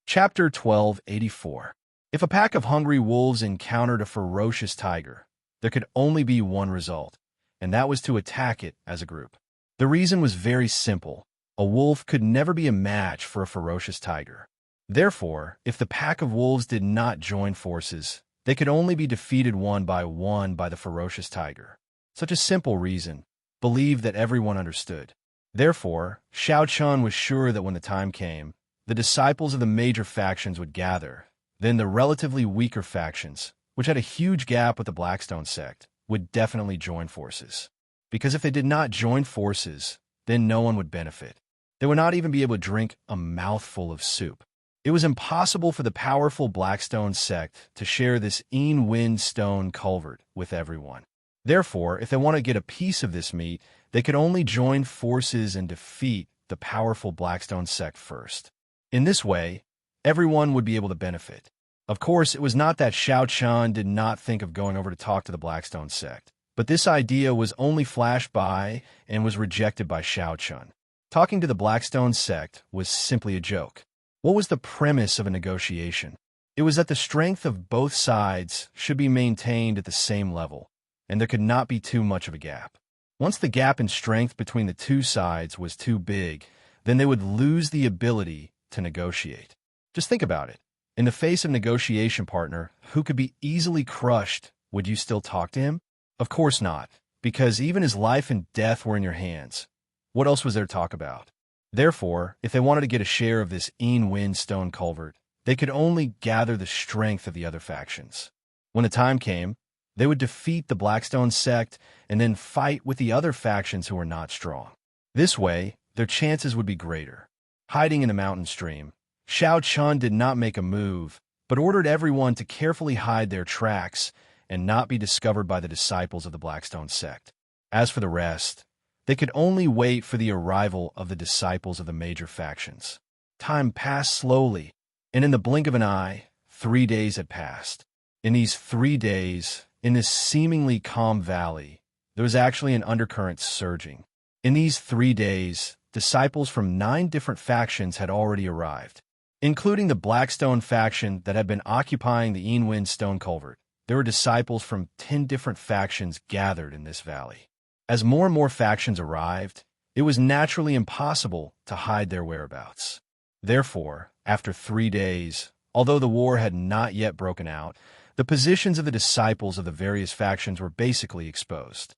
Chapter 1284. If a pack of hungry wolves encountered a ferocious tiger, there could only be one result, and that was to attack it as a group. The reason was very simple. A wolf could never be a match for a ferocious tiger. Therefore, if the pack of wolves did not join forces, they could only be defeated one by the ferocious tiger. Such a simple reason, believed that everyone understood. Therefore, Xiao Chun was sure that when the time came, the disciples of the major factions would gather. Then the relatively weaker factions, which had a huge gap with the Blackstone sect, would definitely join forces. Because if they did not join forces, then no one would benefit. They would not even be able to drink a mouthful of soup. It was impossible for the powerful Blackstone sect to share this Yinwen stone culvert with everyone. Therefore, if they want to get a piece of this meat, they could only join forces and defeat the powerful Blackstone sect first. In this way, everyone would be able to benefit. Of course, it was not that Xiao Chun did not think of going over to talk to the Blackstone sect. But this idea was only flashed by and was rejected by Shao Chun. Talking to the Blackstone sect was simply a joke. What was the premise of a negotiation? It was that the strength of both sides should be maintained at the same level, and there could not be too much of a gap. Once the gap in strength between the two sides was too big, then they would lose the ability to negotiate. Just think about it. In the face of negotiation partner who could be easily crushed, would you still talk to him? Of course not, because even his life and death were in your hands. What else was there to talk about? Therefore, if they wanted to get a share of this Wind stone culvert, they could only gather the strength of the other factions. When the time came, they would defeat the Blackstone sect and then fight with the other factions who were not strong. This way, their chances would be greater. Hiding in the mountain stream, Shao Chun did not make a move, but ordered everyone to carefully hide their tracks and not be discovered by the disciples of the Blackstone sect. As for the rest, they could only wait for the arrival of the disciples of the major factions. Time passed slowly, and in the blink of an eye, 3 days had passed. In these 3 days, in this seemingly calm valley, there was actually an undercurrent surging. In these 3 days, disciples from 9 different factions had already arrived, including the Blackstone faction that had been occupying the Wind stone culvert. There were disciples from 10 different factions gathered in this valley. As more and more factions arrived, it was naturally impossible to hide their whereabouts. Therefore, after 3 days, although the war had not yet broken out, the positions of the disciples of the various factions were basically exposed.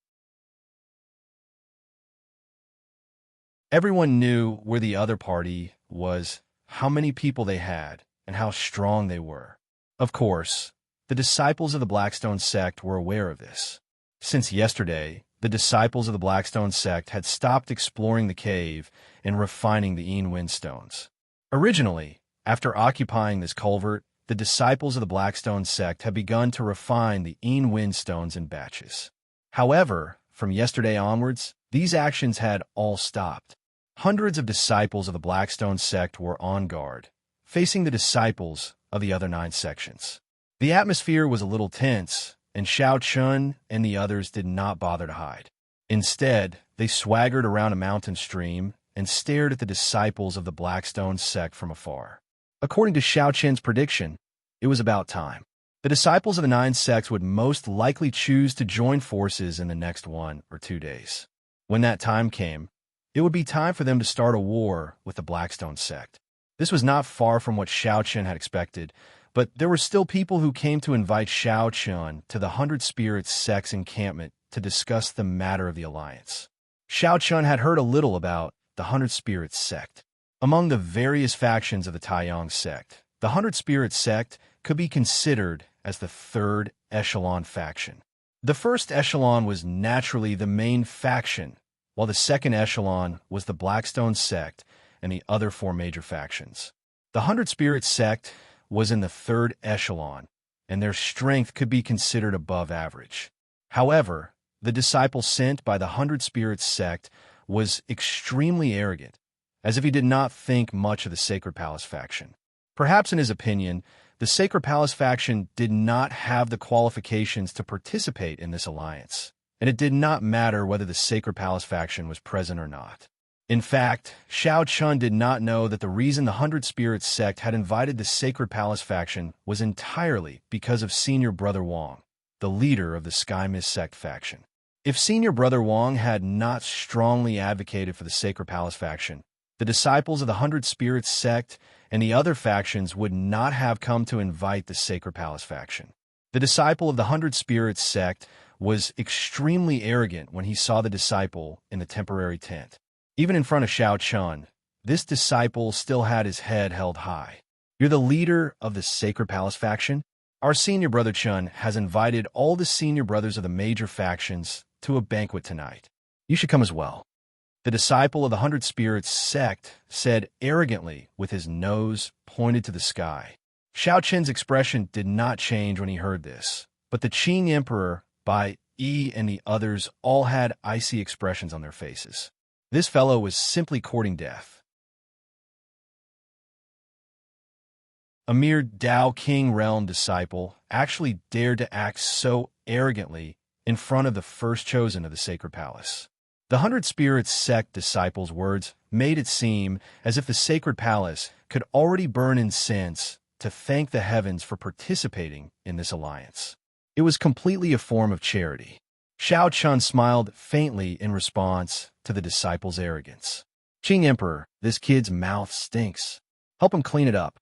Everyone knew where the other party was, how many people they had, and how strong they were. Of course, the disciples of the Blackstone sect were aware of this. Since yesterday, the disciples of the Blackstone sect had stopped exploring the cave and refining the Wind stones. Originally, after occupying this culvert, the disciples of the Blackstone sect had begun to refine the Wind stones in batches. However, from yesterday onwards, these actions had all stopped. Hundreds of disciples of the Blackstone sect were on guard, facing the disciples of the other 9 sections. The atmosphere was a little tense, and Shao Chun and the others did not bother to hide. Instead, they swaggered around a mountain stream and stared at the disciples of the Blackstone sect from afar. According to Shao Chun's prediction, it was about time. The disciples of the 9 sects would most likely choose to join forces in the next 1 or 2 days. When that time came, it would be time for them to start a war with the Blackstone sect. This was not far from what Shao Chun had expected, but there were still people who came to invite Shao Chun to the 100 Spirits sect's encampment to discuss the matter of the alliance. Shao Chun had heard a little about the 100 Spirits sect. Among the various factions of the Taiyang sect, the 100 Spirits sect could be considered as the 3rd echelon faction. The 1st echelon was naturally the main faction, while the 2nd echelon was the Blackstone sect and the other 4 major factions. The 100 Spirits sect was in the 3rd echelon, and their strength could be considered above average. However, the disciple sent by the 100 Spirits sect was extremely arrogant, as if he did not think much of the Sacred Palace faction. Perhaps in his opinion, the Sacred Palace faction did not have the qualifications to participate in this alliance, and it did not matter whether the Sacred Palace faction was present or not. In fact, Shao Chun did not know that the reason the 100 Spirits sect had invited the Sacred Palace faction was entirely because of Senior Brother Wong, the leader of the Sky Mist sect faction. If Senior Brother Wong had not strongly advocated for the Sacred Palace faction, the disciples of the 100 Spirits sect and the other factions would not have come to invite the Sacred Palace faction. The disciple of the 100 Spirits sect was extremely arrogant when he saw the disciple in the temporary tent. Even in front of Shao Chun, this disciple still had his head held high. "You're the leader of the Sacred Palace faction? Our senior brother Chun has invited all the senior brothers of the major factions to a banquet tonight. You should come as well." The disciple of the 100 Spirits sect said arrogantly with his nose pointed to the sky. Shao Chun's expression did not change when he heard this, but the Qing Emperor, Bai Yi, and the others all had icy expressions on their faces. This fellow was simply courting death. A mere Tao King realm disciple actually dared to act so arrogantly in front of the first chosen of the sacred palace. The 100 Spirits sect disciples' words made it seem as if the sacred palace could already burn incense to thank the heavens for participating in this alliance. It was completely a form of charity. Shao Chun smiled faintly in response to the disciples' arrogance. Qing Emperor, this kid's mouth stinks. Help him clean it up.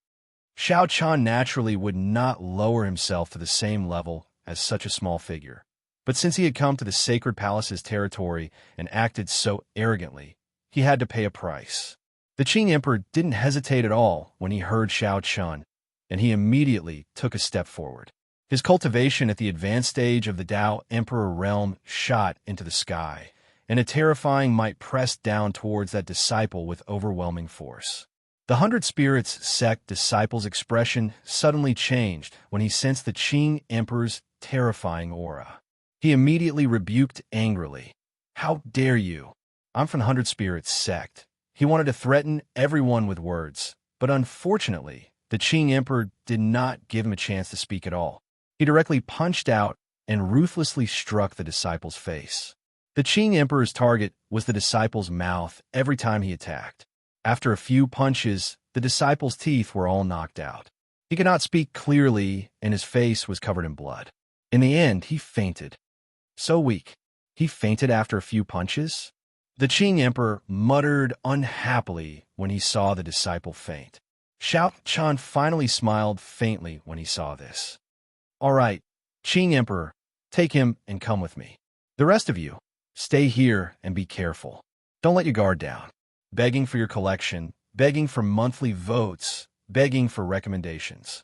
Shao Chun naturally would not lower himself to the same level as such a small figure. But since he had come to the sacred palace's territory and acted so arrogantly, he had to pay a price. The Qing Emperor didn't hesitate at all when he heard Shao Chun, and he immediately took a step forward. His cultivation at the advanced stage of the Tao Emperor realm shot into the sky, and a terrifying might pressed down towards that disciple with overwhelming force. The 100 Spirits sect disciple's expression suddenly changed when he sensed the Qing Emperor's terrifying aura. He immediately rebuked angrily. "How dare you? I'm from the 100 Spirits sect." He wanted to threaten everyone with words, but unfortunately, the Qing Emperor did not give him a chance to speak at all. He directly punched out and ruthlessly struck the disciple's face. The Qing Emperor's target was the disciple's mouth every time he attacked. After a few punches, the disciple's teeth were all knocked out. He could not speak clearly, and his face was covered in blood. In the end, he fainted. So weak. He fainted after a few punches? The Qing Emperor muttered unhappily when he saw the disciple faint. Shao Chun finally smiled faintly when he saw this. "All right, Qing Emperor, take him and come with me. The rest of you, stay here and be careful. Don't let your guard down. Begging for your collection, begging for monthly votes, begging for recommendations."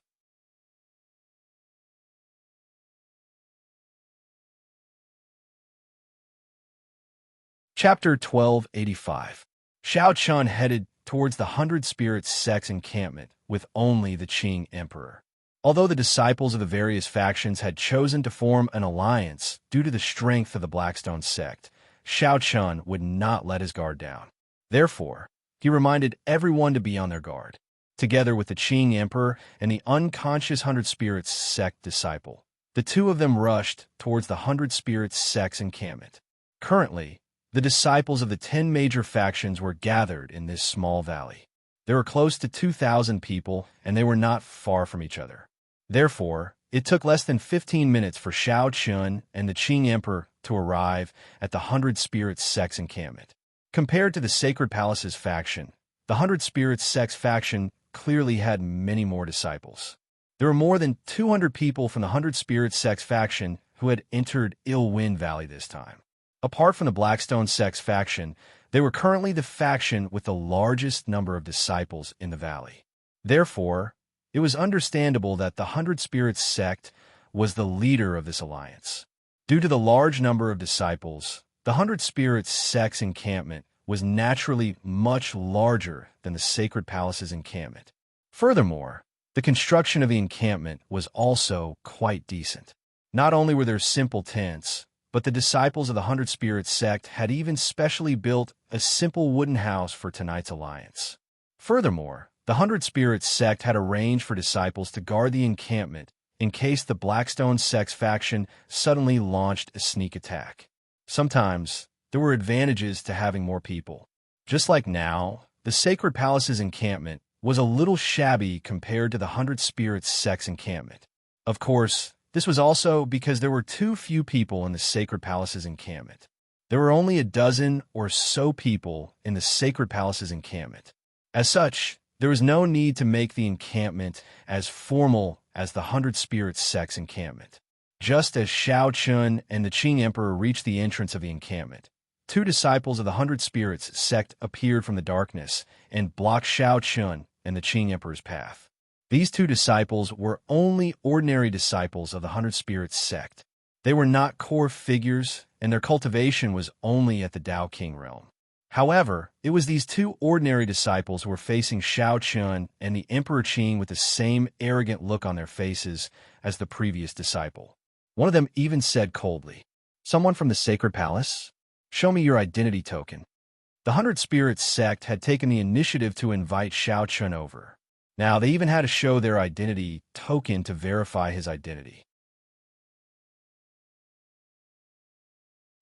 Chapter 1285. Shao Chun headed towards the 100 Spirits sect's encampment with only the Qing Emperor. Although the disciples of the various factions had chosen to form an alliance due to the strength of the Blackstone sect, Shao Chun would not let his guard down. Therefore, he reminded everyone to be on their guard. Together with the Qing Emperor and the unconscious 100 Spirits sect disciple, the two of them rushed towards the 100 Spirits sect's encampment. Currently, the disciples of the 10 major factions were gathered in this small valley. There were close to 2,000 people, and they were not far from each other. Therefore, it took less than 15 minutes for Shao Chun and the Qing Emperor to arrive at the 100 Spirits sect's encampment. Compared to the Sacred Palace's faction, the 100 Spirits sect's faction clearly had many more disciples. There were more than 200 people from the 100 Spirits sect's faction who had entered Ill Wind Valley this time. Apart from the Blackstone sect's faction, they were currently the faction with the largest number of disciples in the valley. Therefore, it was understandable that the 100 Spirits sect was the leader of this alliance. Due to the large number of disciples, the 100 Spirits sect's encampment was naturally much larger than the Sacred Palace's encampment. Furthermore, the construction of the encampment was also quite decent. Not only were there simple tents, but the disciples of the 100 Spirits sect had even specially built a simple wooden house for tonight's alliance. Furthermore, the 100 Spirits sect had arranged for disciples to guard the encampment in case the Blackstone sect's faction suddenly launched a sneak attack. Sometimes, there were advantages to having more people. Just like now, the Sacred Palace's encampment was a little shabby compared to the 100 Spirits sect's encampment. Of course, this was also because there were too few people in the Sacred Palace's encampment. There were only a dozen or so people in the Sacred Palace's encampment. As such, there was no need to make the encampment as formal as the 100 Spirits sect's encampment. Just as Shao Chun and the Qing Emperor reached the entrance of the encampment, two disciples of the 100 Spirits sect appeared from the darkness and blocked Shao Chun and the Qing Emperor's path. These two disciples were only ordinary disciples of the 100 Spirits sect. They were not core figures, and their cultivation was only at the Tao King realm. However, it was these two ordinary disciples who were facing Shao Chun and the Emperor Qing with the same arrogant look on their faces as the previous disciple. One of them even said coldly, "Someone from the Sacred Palace? Show me your identity token." The 100 Spirits sect had taken the initiative to invite Shao Chun over. Now, they even had to show their identity token to verify his identity.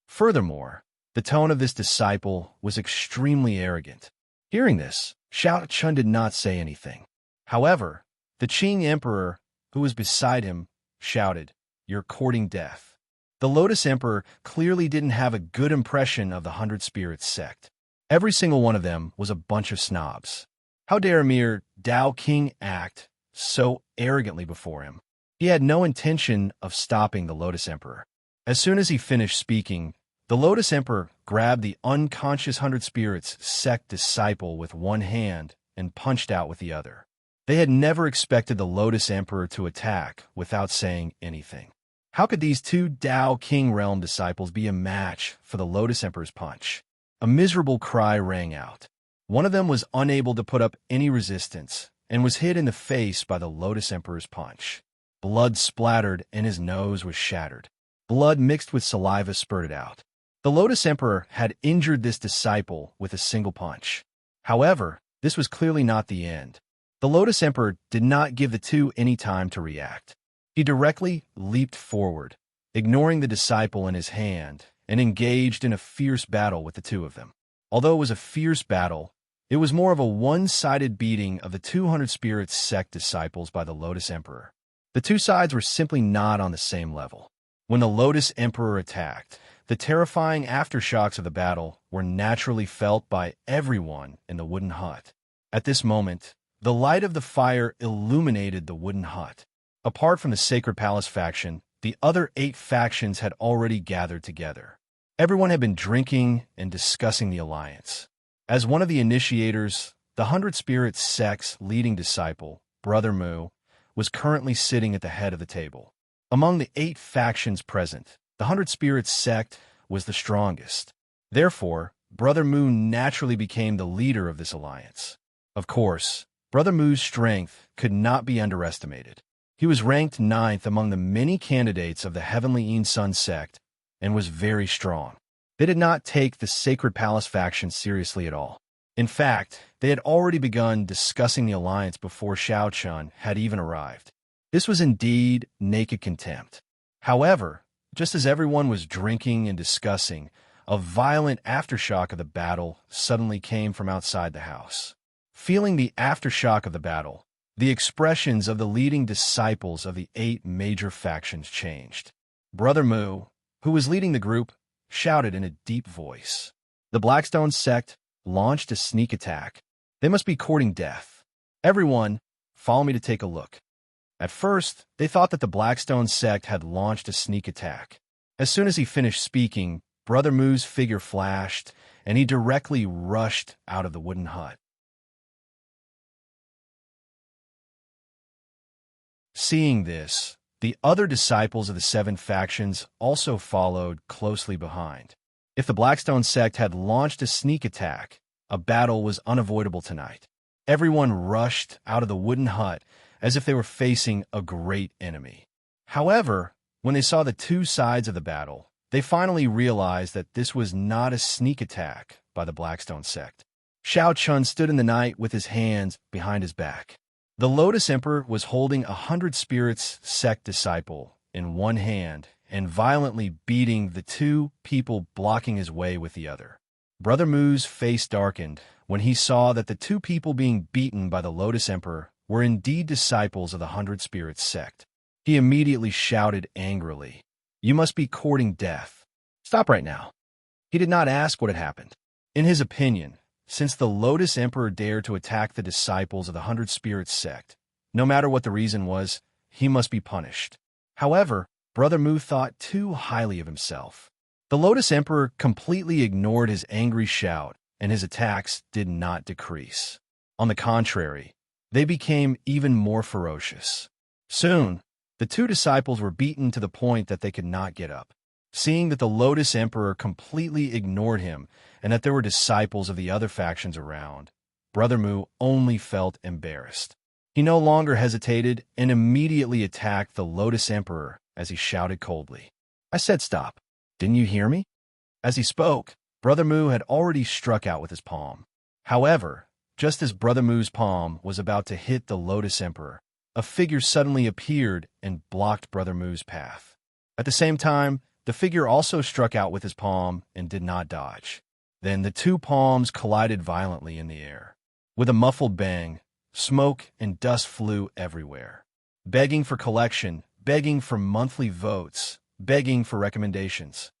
Furthermore, the tone of this disciple was extremely arrogant. Hearing this, Xiao Chun did not say anything. However, the Qing emperor, who was beside him, shouted, "You're courting death." The Lotus Emperor clearly didn't have a good impression of the Hundred Spirits sect. Every single one of them was a bunch of snobs. How dare a mere Tao King act so arrogantly before him? He had no intention of stopping the Lotus Emperor. As soon as he finished speaking, the Lotus Emperor grabbed the unconscious Hundred Spirits sect disciple with one hand and punched out with the other. They had never expected the Lotus Emperor to attack without saying anything. How could these two Tao King Realm disciples be a match for the Lotus Emperor's punch? A miserable cry rang out. One of them was unable to put up any resistance and was hit in the face by the Lotus Emperor's punch. Blood splattered and his nose was shattered. Blood mixed with saliva spurted out. The Lotus Emperor had injured this disciple with a single punch. However, this was clearly not the end. The Lotus Emperor did not give the two any time to react. He directly leaped forward, ignoring the disciple in his hand, and engaged in a fierce battle with the two of them. Although it was a fierce battle, it was more of a one-sided beating of the 200 Spirits sect disciples by the Lotus Emperor. The two sides were simply not on the same level. When the Lotus Emperor attacked, the terrifying aftershocks of the battle were naturally felt by everyone in the wooden hut. At this moment, the light of the fire illuminated the wooden hut. Apart from the Sacred Palace faction, the other 8 factions had already gathered together. Everyone had been drinking and discussing the alliance. As one of the initiators, the 100 Spirits sect's leading disciple, Brother Mu, was currently sitting at the head of the table. Among the 8 factions present, the 100 Spirits sect was the strongest. Therefore, Brother Mu naturally became the leader of this alliance. Of course, Brother Mu's strength could not be underestimated. He was ranked 9th among the many candidates of the Heavenly Yin Sun sect and was very strong. They did not take the Sacred Palace faction seriously at all. In fact, they had already begun discussing the alliance before Xiao Chun had even arrived. This was indeed naked contempt. However, just as everyone was drinking and discussing, a violent aftershock of the battle suddenly came from outside the house. Feeling the aftershock of the battle, the expressions of the leading disciples of the 8 major factions changed. Brother Mu, who was leading the group, shouted in a deep voice. The Blackstone sect launched a sneak attack. They must be courting death. Everyone, follow me to take a look. At first, they thought that the Blackstone sect had launched a sneak attack. As soon as he finished speaking, Brother Mu's figure flashed, and he directly rushed out of the wooden hut. Seeing this, the other disciples of the 7 factions also followed closely behind. If the Blackstone sect had launched a sneak attack, a battle was unavoidable tonight. Everyone rushed out of the wooden hut as if they were facing a great enemy. However, when they saw the 2 sides of the battle, they finally realized that this was not a sneak attack by the Blackstone sect. Xiao Chun stood in the night with his hands behind his back. The Lotus Emperor was holding 100 Spirits sect disciple in one hand and violently beating the 2 people blocking his way with the other. Brother Mu's face darkened when he saw that the 2 people being beaten by the Lotus Emperor were indeed disciples of the 100 Spirits sect. He immediately shouted angrily, "You must be courting death. Stop right now." He did not ask what had happened. In his opinion, since the Lotus Emperor dared to attack the disciples of the 100 Spirits sect, no matter what the reason was, he must be punished. However, Brother Mu thought too highly of himself. The Lotus Emperor completely ignored his angry shout, and his attacks did not decrease. On the contrary, they became even more ferocious. Soon, the 2 disciples were beaten to the point that they could not get up. Seeing that the Lotus Emperor completely ignored him and that there were disciples of the other factions around, Brother Mu only felt embarrassed. He no longer hesitated and immediately attacked the Lotus Emperor as he shouted coldly, "I said stop. Didn't you hear me?" As he spoke, Brother Mu had already struck out with his palm. However, just as Brother Mu's palm was about to hit the Lotus Emperor, a figure suddenly appeared and blocked Brother Mu's path. At the same time, The figure also struck out with his palm and did not dodge. Then the two palms collided violently in the air. With a muffled bang, smoke and dust flew everywhere. Begging for collection, begging for monthly votes, begging for recommendations.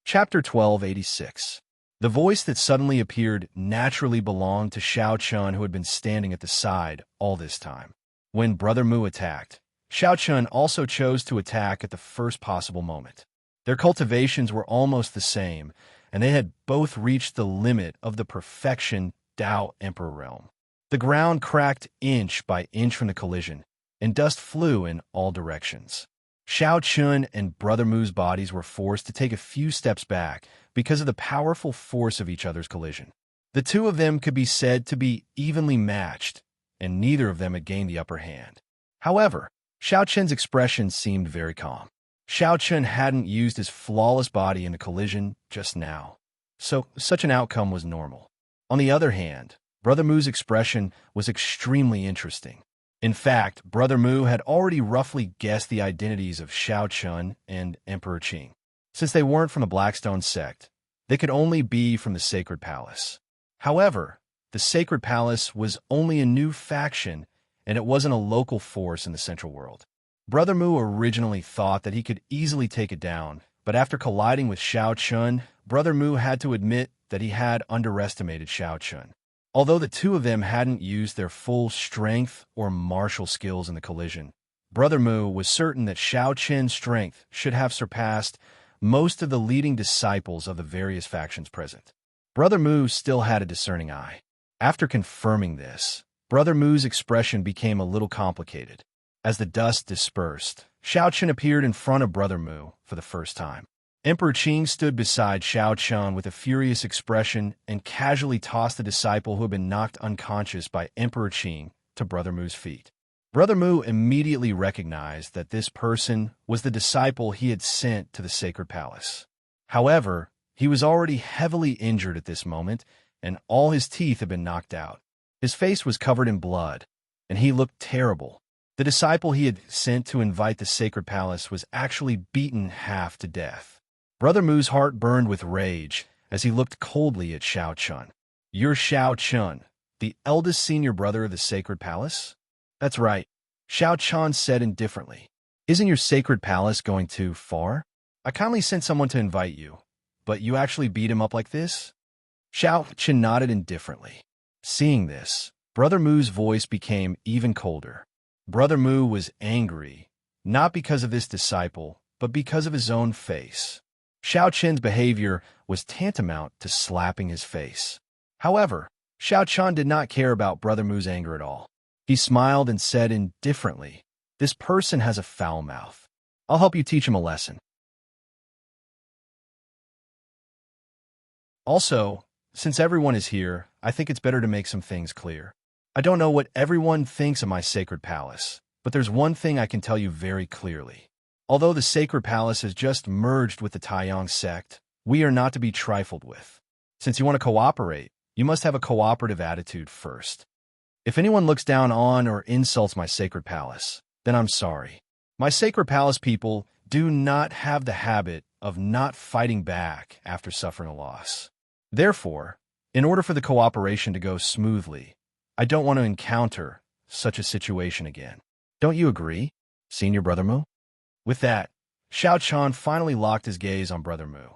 Chapter 1286. The voice that suddenly appeared naturally belonged to Xiao Chun, who had been standing at the side all this time. When Brother Mu attacked, Xiao Chun also chose to attack at the first possible moment. Their cultivations were almost the same, and they had both reached the limit of the perfection Tao Emperor realm. The ground cracked inch by inch from the collision, and dust flew in all directions. Xiao Chun and Brother Mu's bodies were forced to take a few steps back because of the powerful force of each other's collision. The two of them could be said to be evenly matched, and neither of them had gained the upper hand. However, Xiao Chun's expression seemed very calm. Xiao Chun hadn't used his flawless body in the collision just now, so such an outcome was normal. On the other hand, Brother Mu's expression was extremely interesting. In fact, Brother Mu had already roughly guessed the identities of Xiao Chun and Emperor Qing. Since they weren't from the Blackstone sect, they could only be from the Sacred Palace. However, the Sacred Palace was only a new faction, and it wasn't a local force in the Central World. Brother Mu originally thought that he could easily take it down, but after colliding with Xiao Chun, Brother Mu had to admit that he had underestimated Xiao Chun. Although the two of them hadn't used their full strength or martial skills in the collision, Brother Mu was certain that Xiao Chun's strength should have surpassed most of the leading disciples of the various factions present. Brother Mu still had a discerning eye. After confirming this, Brother Mu's expression became a little complicated. As the dust dispersed, Xiao Chun appeared in front of Brother Mu for the first time. Emperor Qing stood beside Xiao Chun with a furious expression and casually tossed the disciple who had been knocked unconscious by Emperor Qing to Brother Mu's feet. Brother Mu immediately recognized that this person was the disciple he had sent to the Sacred Palace. However, he was already heavily injured at this moment, and all his teeth had been knocked out. His face was covered in blood, and he looked terrible. The disciple he had sent to invite the Sacred Palace was actually beaten half to death. Brother Mu's heart burned with rage as he looked coldly at Xiao Chun. "You're Xiao Chun, the eldest senior brother of the Sacred Palace?" "That's right," Xiao Chun said indifferently. "Isn't your Sacred Palace going too far? I kindly sent someone to invite you, but you actually beat him up like this?" Xiao Chun nodded indifferently. Seeing this, Brother Mu's voice became even colder. Brother Mu was angry, not because of this disciple, but because of his own face. Xiao Chun's behavior was tantamount to slapping his face. However, Xiao Chun did not care about Brother Mu's anger at all. He smiled and said indifferently, "This person has a foul mouth. I'll help you teach him a lesson." Also, since everyone is here, I think it's better to make some things clear. I don't know what everyone thinks of my Sacred Palace, but there's one thing I can tell you very clearly. Although the Sacred Palace has just merged with the Taiyang sect, we are not to be trifled with. Since you want to cooperate, you must have a cooperative attitude first. If anyone looks down on or insults my Sacred Palace, then I'm sorry. My Sacred Palace people do not have the habit of not fighting back after suffering a loss. Therefore, in order for the cooperation to go smoothly, I don't want to encounter such a situation again. Don't you agree, Senior Brother Mu? With that, Xiao Chun finally locked his gaze on Brother Mu.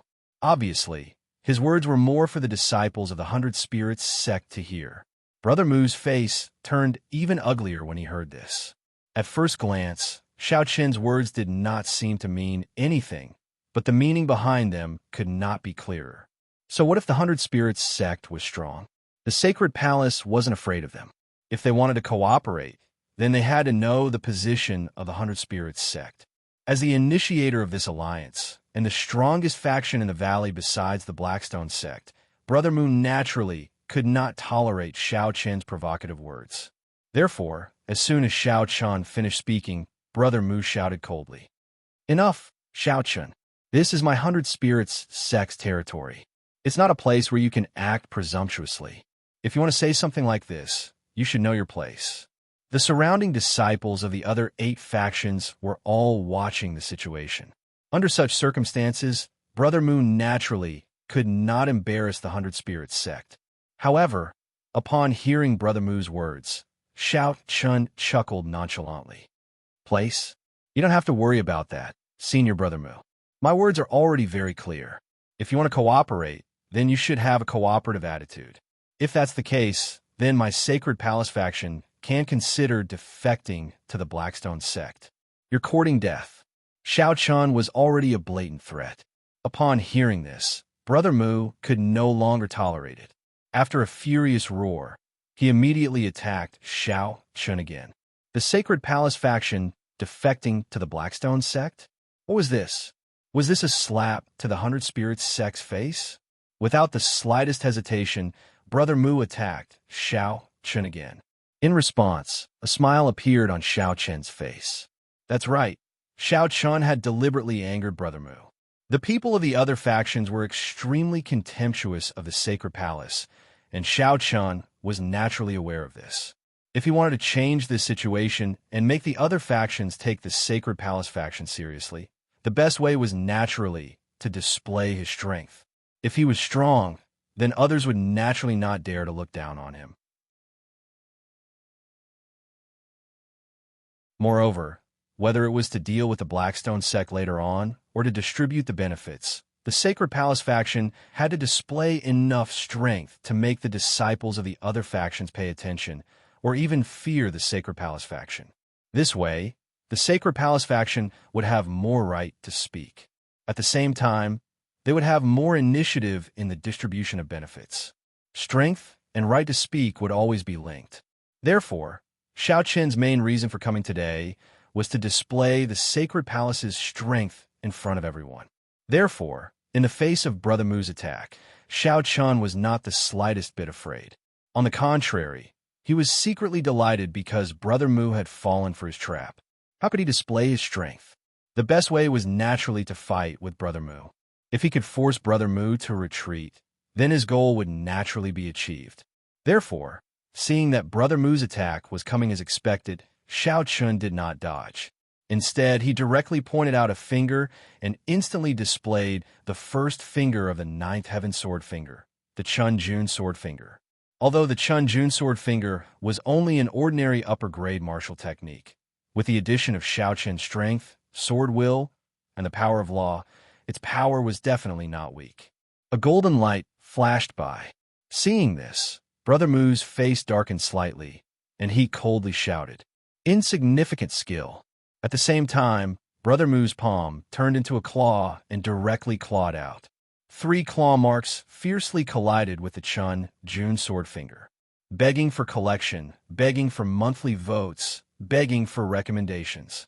Obviously, his words were more for the disciples of the 100 Spirits sect to hear. Brother Mu's face turned even uglier when he heard this. At first glance, Xiao Chun's words did not seem to mean anything, but the meaning behind them could not be clearer. So what if the 100 Spirits sect was strong? The Sacred Palace wasn't afraid of them. If they wanted to cooperate, then they had to know the position of the 100 Spirits sect. As the initiator of this alliance, and the strongest faction in the valley besides the Blackstone sect, Brother Mu naturally could not tolerate Xiao Chun's provocative words. Therefore, as soon as Xiao Chun finished speaking, Brother Mu shouted coldly, "Enough, Xiao Chun. This is my 100 Spirits sect's territory. It's not a place where you can act presumptuously. If you want to say something like this, you should know your place. The surrounding disciples of the other 8 factions were all watching the situation. Under such circumstances, Brother Mu naturally could not embarrass the 100 Spirits sect. However, upon hearing Brother Mu's words, Xiao Chun chuckled nonchalantly. Place? You don't have to worry about that, Senior Brother Mu. My words are already very clear. If you want to cooperate, then you should have a cooperative attitude. If that's the case, then my Sacred Palace faction can consider defecting to the Blackstone sect. You're courting death. Xiao Chun was already a blatant threat. Upon hearing this, Brother Mu could no longer tolerate it. After a furious roar, he immediately attacked Xiao Chun again. The Sacred Palace faction defecting to the Blackstone sect? What was this? Was this a slap to the 100 Spirits sect's face? Without the slightest hesitation, Brother Mu attacked Xiao Chun again. In response, a smile appeared on Xiao Chun's face. That's right, Xiao Chun had deliberately angered Brother Mu. The people of the other factions were extremely contemptuous of the Sacred Palace, and Xiao Chun was naturally aware of this. If he wanted to change this situation and make the other factions take the Sacred Palace faction seriously, the best way was naturally to display his strength. If he was strong, then others would naturally not dare to look down on him. Moreover, whether it was to deal with the Blackstone sect later on or to distribute the benefits, the Sacred Palace faction had to display enough strength to make the disciples of the other factions pay attention or even fear the Sacred Palace faction. This way, the Sacred Palace faction would have more right to speak. At the same time, they would have more initiative in the distribution of benefits. Strength and right to speak would always be linked. Therefore, Xiao Chen's main reason for coming today was to display the Sacred Palace's strength in front of everyone. Therefore, in the face of Brother Mu's attack, Xiao Chun was not the slightest bit afraid. On the contrary, he was secretly delighted because Brother Mu had fallen for his trap. How could he display his strength? The best way was naturally to fight with Brother Mu. If he could force Brother Mu to retreat, then his goal would naturally be achieved. Therefore, seeing that Brother Mu's attack was coming as expected, Xiao Chun did not dodge. Instead, he directly pointed out a finger and instantly displayed the first finger of the 9th Heaven Sword Finger, the Chun Jun Sword Finger. Although the Chun Jun Sword Finger was only an ordinary upper-grade martial technique, with the addition of Xiao Chen's strength, sword will, and the power of law, its power was definitely not weak. A golden light flashed by. Seeing this, Brother Mu's face darkened slightly, and he coldly shouted, "Insignificant skill." At the same time, Brother Mu's palm turned into a claw and directly clawed out. 3 claw marks fiercely collided with the Chun Jun Sword Finger, begging for collection, begging for monthly votes, begging for recommendations.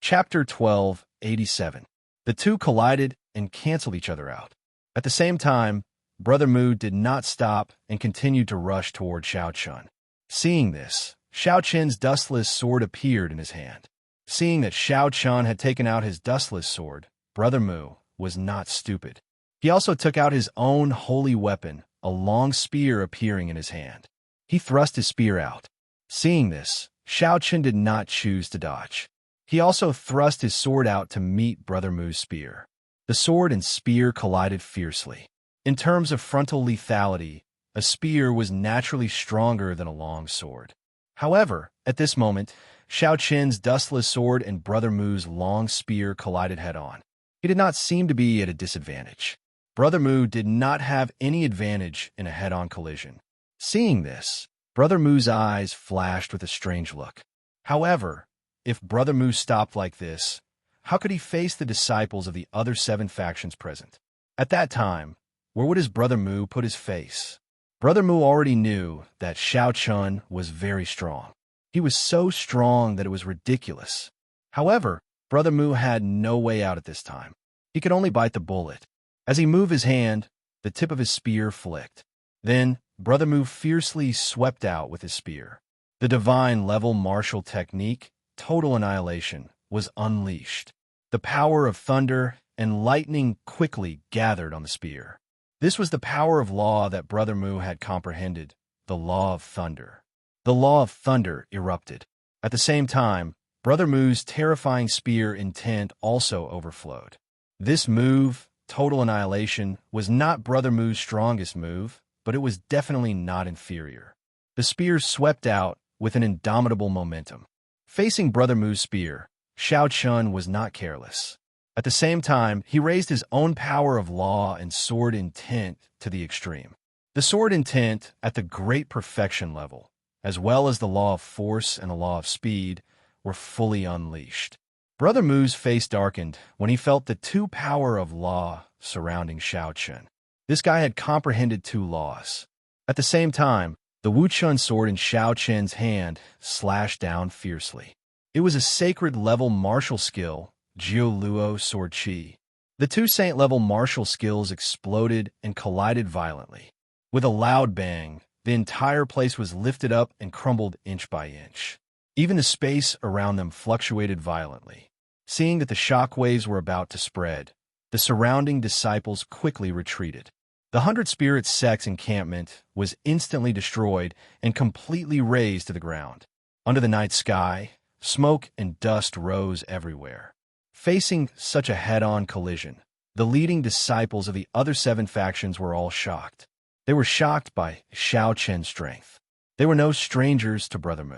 Chapter 1287. The two collided and canceled each other out. At the same time, Brother Mu did not stop and continued to rush toward Xiao Chun. Seeing this, Xiao Chen's dustless sword appeared in his hand. Seeing that Xiao Chun had taken out his dustless sword, Brother Mu was not stupid. He also took out his own holy weapon, a long spear appearing in his hand. He thrust his spear out. Seeing this, Xiao Chun did not choose to dodge. He also thrust his sword out to meet Brother Mu's spear. The sword and spear collided fiercely. In terms of frontal lethality, a spear was naturally stronger than a long sword. However, at this moment, Xiao Chen's dustless sword and Brother Mu's long spear collided head-on. He did not seem to be at a disadvantage. Brother Mu did not have any advantage in a head-on collision. Seeing this, Brother Mu's eyes flashed with a strange look. However, if Brother Mu stopped like this, how could he face the disciples of the other 7 factions present? At that time, where would his Brother Mu put his face? Brother Mu already knew that Xiao Chun was very strong. He was so strong that it was ridiculous. However, Brother Mu had no way out at this time. He could only bite the bullet. As he moved his hand, the tip of his spear flicked. Then, Brother Mu fiercely swept out with his spear. The divine level martial technique, total annihilation, was unleashed. The power of thunder and lightning quickly gathered on the spear. This was the power of law that Brother Mu had comprehended, the law of thunder. The law of thunder erupted. At the same time, Brother Mu's terrifying spear intent also overflowed. This move, total annihilation, was not Brother Mu's strongest move, but it was definitely not inferior. The spear swept out with an indomitable momentum. Facing Brother Mu's spear, Shao Chun was not careless. At the same time, he raised his own power of law and sword intent to the extreme. The sword intent at the great perfection level, as well as the law of force and the law of speed, were fully unleashed. Brother Mu's face darkened when he felt the two power of law surrounding Shao Chun. This guy had comprehended two laws. At the same time, the Wu Chun sword in Shao Chun's hand slashed down fiercely. It was a sacred-level martial skill, Jiu Luo Sword Chi. The two saint-level martial skills exploded and collided violently. With a loud bang, the entire place was lifted up and crumbled inch by inch. Even the space around them fluctuated violently. Seeing that the shock waves were about to spread, the surrounding disciples quickly retreated. The 100 Spirits sect's encampment was instantly destroyed and completely razed to the ground. Under the night sky, smoke and dust rose everywhere. Facing such a head-on collision, the leading disciples of the other 7 factions were all shocked. They were shocked by Shao Chun's strength. They were no strangers to Brother Mu.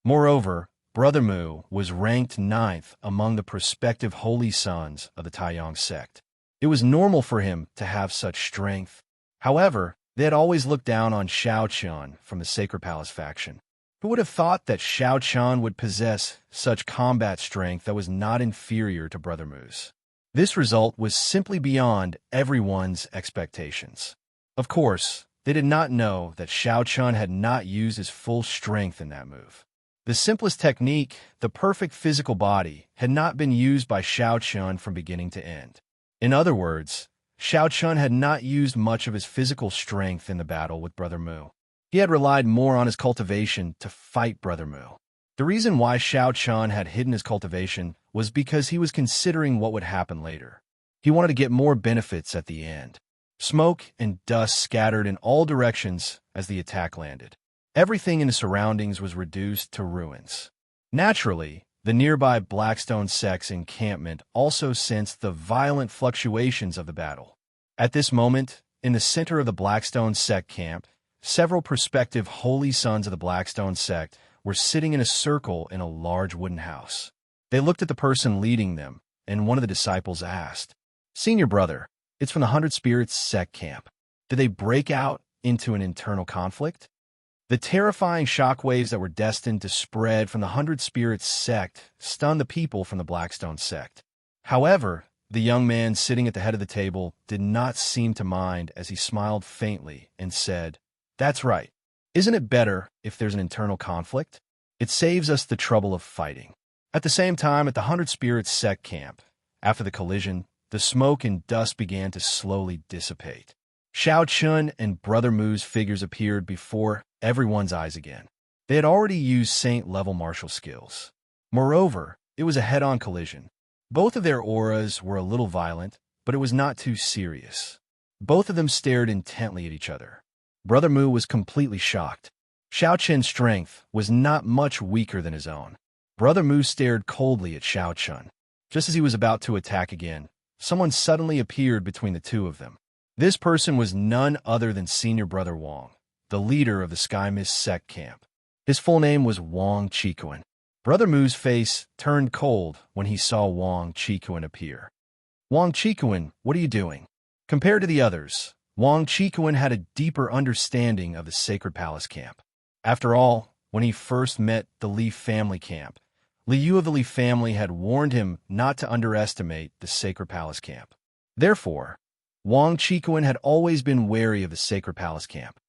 Moreover, Brother Mu was ranked 9th among the prospective holy sons of the Taiyang sect. It was normal for him to have such strength. However, they had always looked down on Shao Chun from the Sacred Palace faction. Who would have thought that Shao Chun would possess such combat strength that was not inferior to Brother Mu's? This result was simply beyond everyone's expectations. Of course, they did not know that Shao Chun had not used his full strength in that move. The simplest technique, the perfect physical body, had not been used by Shao Chun from beginning to end. In other words, Shao Chun had not used much of his physical strength in the battle with Brother Mu. He had relied more on his cultivation to fight Brother Mu. The reason why Shao Chun had hidden his cultivation was because he was considering what would happen later. He wanted to get more benefits at the end. Smoke and dust scattered in all directions as the attack landed. Everything in the surroundings was reduced to ruins. Naturally, the nearby Blackstone sect's encampment also sensed the violent fluctuations of the battle. At this moment, in the center of the Blackstone sect camp, several prospective holy sons of the Blackstone sect were sitting in a circle in a large wooden house. They looked at the person leading them, and one of the disciples asked, "Senior brother, it's from the 100 Spirits sect camp. Did they break out into an internal conflict?" The terrifying shockwaves that were destined to spread from the 100 Spirits sect stunned the people from the Blackstone sect. However, the young man sitting at the head of the table did not seem to mind as he smiled faintly and said, "That's right. Isn't it better if there's an internal conflict? It saves us the trouble of fighting." At the same time, at the 100 Spirits sect camp, after the collision, the smoke and dust began to slowly dissipate. Shao Chun and Brother Mu's figures appeared before everyone's eyes again. They had already used saint-level martial skills. Moreover, it was a head-on collision. Both of their auras were a little violent, but it was not too serious. Both of them stared intently at each other. Brother Mu was completely shocked. Shao Chun's strength was not much weaker than his own. Brother Mu stared coldly at Shao Chun. Just as he was about to attack again, someone suddenly appeared between the two of them. This person was none other than Senior Brother Wang, the leader of the Sky Mist sect camp. His full name was Wang Chikuan. Brother Mu's face turned cold when he saw Wang Chikuan appear. "Wang Chikuan, what are you doing?" Compared to the others, Wang Chikuan had a deeper understanding of the Sacred Palace camp. After all, when he first met the Li family camp, Liu of the Li family had warned him not to underestimate the Sacred Palace camp. Therefore, Wang Chikuan had always been wary of the Sacred Palace camp.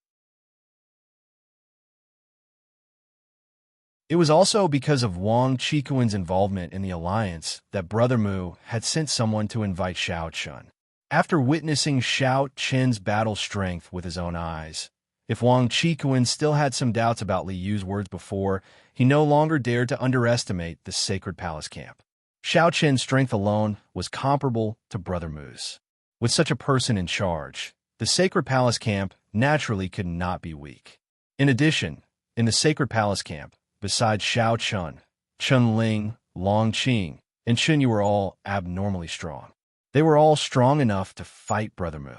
It was also because of Wang Chikuan's involvement in the alliance that Brother Mu had sent someone to invite Shao Chun. After witnessing Shao Chun's battle strength with his own eyes, if Wang Chikuan still had some doubts about Liu's words before, he no longer dared to underestimate the sacred palace camp. Xiao Qian's strength alone was comparable to Brother Mu's. With such a person in charge, the sacred palace camp naturally could not be weak. In addition, in the sacred palace camp, besides Xiao Chun, Chun Ling, Long Qing, and Chun Yu were all abnormally strong. They were all strong enough to fight Brother Mu.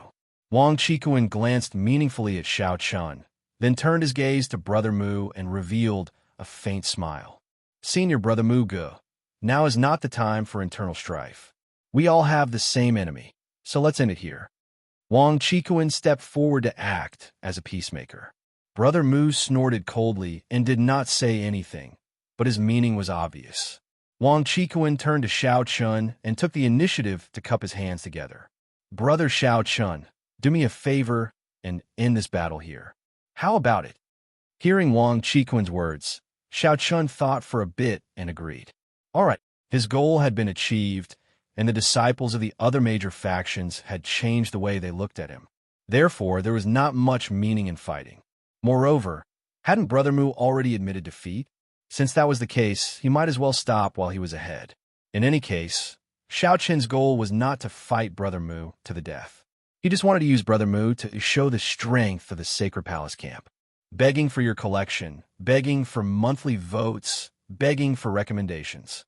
Wang Qikuan glanced meaningfully at Xiao Chun, then turned his gaze to Brother Mu and revealed a faint smile. Senior Brother Mu Ge, now is not the time for internal strife. We all have the same enemy, so let's end it here. Wang Qikuan stepped forward to act as a peacemaker. Brother Mu snorted coldly and did not say anything, but his meaning was obvious. Wang Qikuan turned to Xiao Chun and took the initiative to cup his hands together. Brother Xiao Chun, do me a favor and end this battle here. How about it? Hearing Wang Qikuan's words, Xiao Chun thought for a bit and agreed. All right, his goal had been achieved, and the disciples of the other major factions had changed the way they looked at him. Therefore, there was not much meaning in fighting. Moreover, hadn't Brother Mu already admitted defeat? Since that was the case, he might as well stop while he was ahead. In any case, Xiao Qian's goal was not to fight Brother Mu to the death. He just wanted to use Brother Mu to show the strength of the Sacred Palace camp. Begging for your collection, begging for monthly votes, begging for recommendations.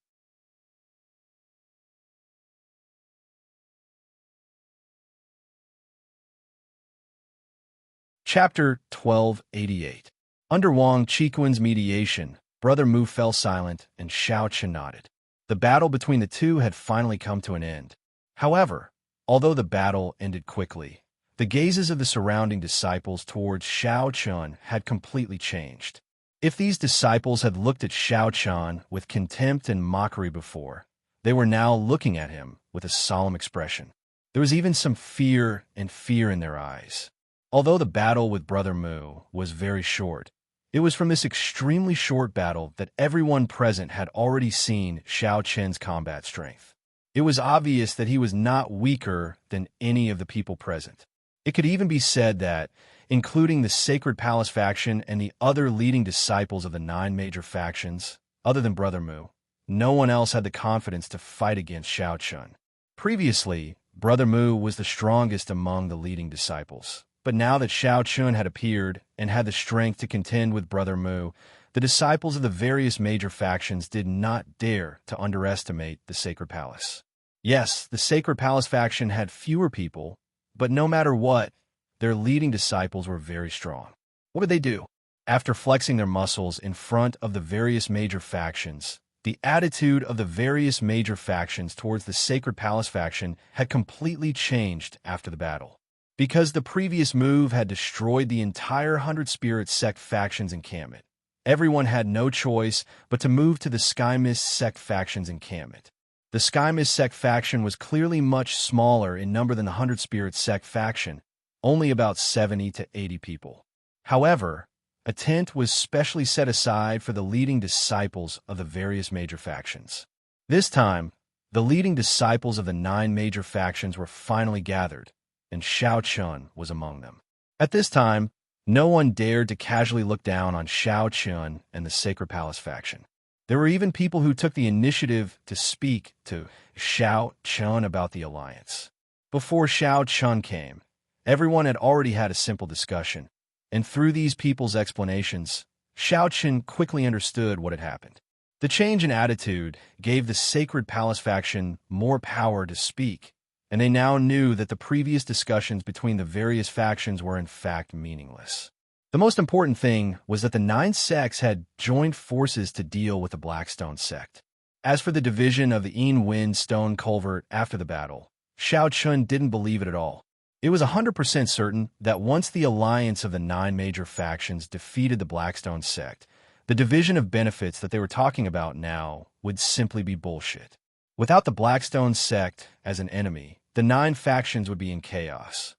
Chapter 1288. Under Wang Qikuan's mediation, Brother Mu fell silent and Xiao Qian nodded. The battle between the two had finally come to an end. However, although the battle ended quickly, the gazes of the surrounding disciples towards Xiao Qian had completely changed. If these disciples had looked at Xiao Qian with contempt and mockery before, they were now looking at him with a solemn expression. There was even some fear in their eyes. Although the battle with Brother Mu was very short, it was from this extremely short battle that everyone present had already seen Xiao Qian's combat strength. It was obvious that he was not weaker than any of the people present. It could even be said that, including the Sacred Palace faction and the other leading disciples of the 9 major factions, other than Brother Mu, no one else had the confidence to fight against Xiao Qian. Previously, Brother Mu was the strongest among the leading disciples. But now that Xiao Qian had appeared and had the strength to contend with Brother Mu, the disciples of the various major factions did not dare to underestimate the Sacred Palace. Yes, the Sacred Palace faction had fewer people, but no matter what, their leading disciples were very strong. What would they do? After flexing their muscles in front of the various major factions, the attitude of the various major factions towards the Sacred Palace faction had completely changed after the battle. Because the previous move had destroyed the entire 100 Spirit Sect faction's encampment, everyone had no choice but to move to the Sky Mist Sect faction's encampment. The Sky Mist Sect faction was clearly much smaller in number than the 100 Spirit Sect faction, only about 70 to 80 people. However, a tent was specially set aside for the leading disciples of the various major factions. This time, the leading disciples of the 9 major factions were finally gathered, and Xiao Qian was among them. At this time, no one dared to casually look down on Xiao Qian and the Sacred Palace faction. There were even people who took the initiative to speak to Xiao Qian about the alliance. Before Xiao Qian came, everyone had already had a simple discussion, and through these people's explanations, Xiao Qian quickly understood what had happened. The change in attitude gave the Sacred Palace faction more power to speak, and they now knew that the previous discussions between the various factions were in fact meaningless. The most important thing was that the 9 sects had joined forces to deal with the Blackstone sect. As for the division of the Wind Stone Culvert after the battle, Xiao Qian didn't believe it at all. It was 100% certain that once the alliance of the 9 major factions defeated the Blackstone sect, the division of benefits that they were talking about now would simply be bullshit. Without the Blackstone sect as an enemy, the 9 factions would be in chaos.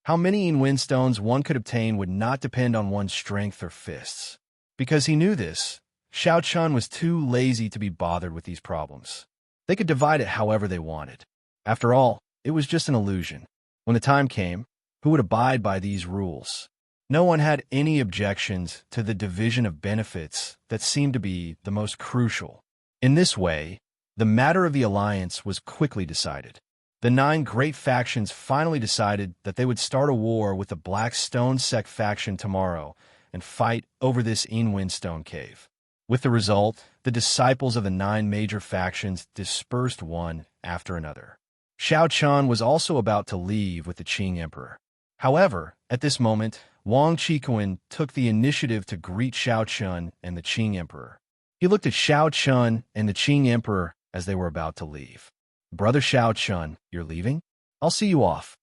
How many Windstones one could obtain would not depend on one's strength or fists. Because he knew this, Xiao Qian was too lazy to be bothered with these problems. They could divide it however they wanted. After all, it was just an illusion. When the time came, who would abide by these rules? No one had any objections to the division of benefits that seemed to be the most crucial. In this way, the matter of the alliance was quickly decided. The 9 great factions finally decided that they would start a war with the Black Stone Sect faction tomorrow and fight over this Stone cave. With the result, the disciples of the 9 major factions dispersed one after another. Xiao Chun was also about to leave with the Qing Emperor. However, at this moment, Wang Qikuan took the initiative to greet Xiao Chun and the Qing Emperor. He looked at Xiao Chun and the Qing Emperor as they were about to leave. "Brother Xiao Chun, you're leaving? I'll see you off."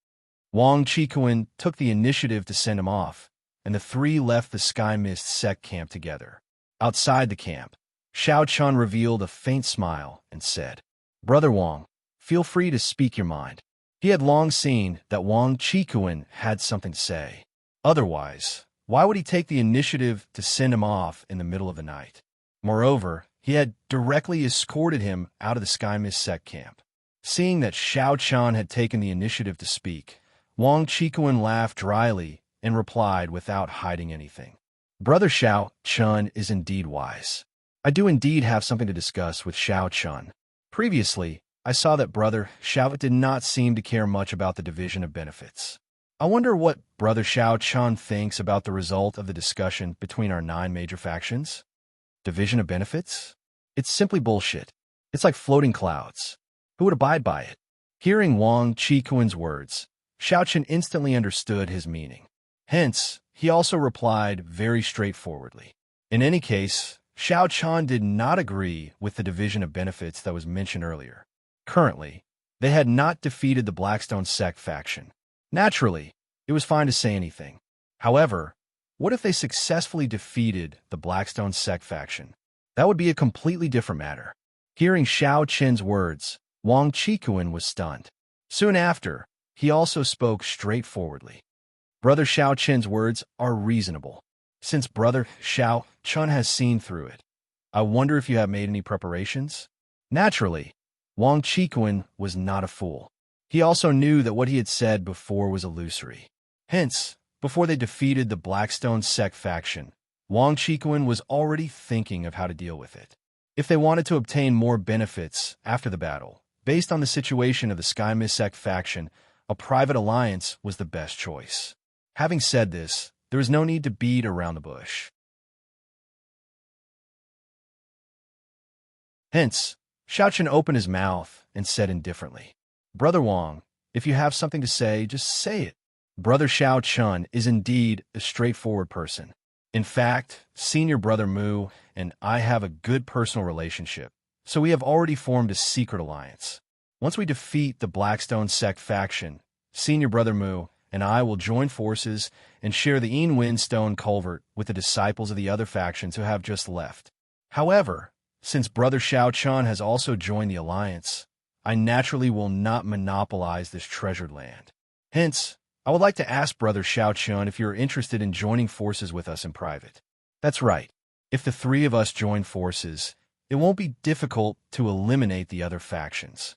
Wang Qikuan took the initiative to send him off, and the 3 left the Sky Mist sect camp together. Outside the camp, Xiao Chun revealed a faint smile and said, "Brother Wang, feel free to speak your mind." He had long seen that Wang Qikuan had something to say. Otherwise, why would he take the initiative to send him off in the middle of the night? Moreover, he had directly escorted him out of the Sky Mist sect camp. Seeing that Xiao Chun had taken the initiative to speak, Wang Qikuan laughed dryly and replied without hiding anything. "Brother Xiao Chun is indeed wise. I do indeed have something to discuss with Xiao Chun. Previously, I saw that Brother Xiao did not seem to care much about the division of benefits. I wonder what Brother Xiao Chun thinks about the result of the discussion between our 9 major factions? Division of benefits? It's simply bullshit. It's like floating clouds. Who would abide by it?" Hearing Wang Qikuan's words, Xiao Chun instantly understood his meaning. Hence, he also replied very straightforwardly. In any case, Xiao Chun did not agree with the division of benefits that was mentioned earlier. Currently, they had not defeated the Blackstone Sect faction. Naturally, it was fine to say anything. However, what if they successfully defeated the Blackstone Sect faction? That would be a completely different matter. Hearing Xiao Chun's words, Wang Qikuan was stunned. Soon after, he also spoke straightforwardly. "Brother Xiao Chun's words are reasonable. Since Brother Xiao Chun has seen through it, I wonder if you have made any preparations?" Naturally, Wang Qikuan was not a fool. He also knew that what he had said before was illusory. Hence, before they defeated the Blackstone Sect faction, Wang Qikuan was already thinking of how to deal with it. If they wanted to obtain more benefits after the battle, based on the situation of the Sky Mist Sect faction, a private alliance was the best choice. Having said this, there is no need to beat around the bush. Hence, Xiao Chun opened his mouth and said indifferently, "Brother Wang, if you have something to say, just say it." Brother Xiao Chun is indeed a straightforward person. In fact, Senior Brother Mu and I have a good personal relationship, so we have already formed a secret alliance. Once we defeat the Blackstone Sect faction, Senior Brother Mu and I will join forces and share the Stone culvert with the disciples of the other factions who have just left. However, since Brother Xiao Chun has also joined the alliance, I naturally will not monopolize this treasured land. Hence, I would like to ask Brother Xiao Chun if you are interested in joining forces with us in private. That's right. If the 3 of us join forces, it won't be difficult to eliminate the other factions.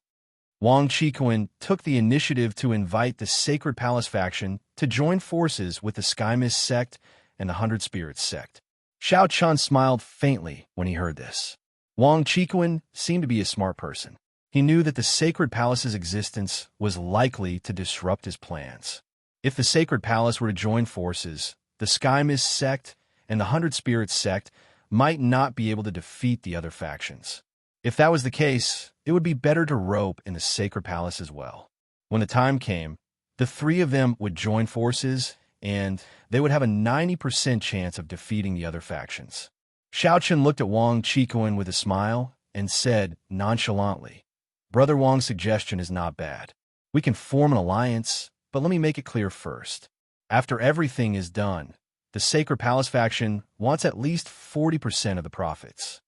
Wang Qikuan took the initiative to invite the Sacred Palace faction to join forces with the Sky Mist sect and the 100 Spirits sect. Xiao Chun smiled faintly when he heard this. Wang Qikuan seemed to be a smart person. He knew that the Sacred Palace's existence was likely to disrupt his plans. If the Sacred Palace were to join forces, the Sky Mist sect and the 100 Spirits sect might not be able to defeat the other factions. If that was the case, it would be better to rope in the Sacred Palace as well. When the time came, the 3 of them would join forces, and they would have a 90% chance of defeating the other factions. Xiao Chun looked at Wang Qikuan with a smile and said nonchalantly, "Brother Wang's suggestion is not bad. We can form an alliance, but let me make it clear first. After everything is done, the Sacred Palace faction wants at least 40% of the profits."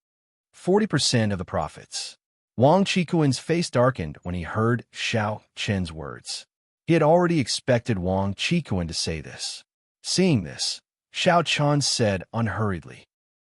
40% of the profits. Wang Qikuan's face darkened when he heard Xiao Chun's words. He had already expected Wang Qikuan to say this. Seeing this, Xiao Chun said unhurriedly,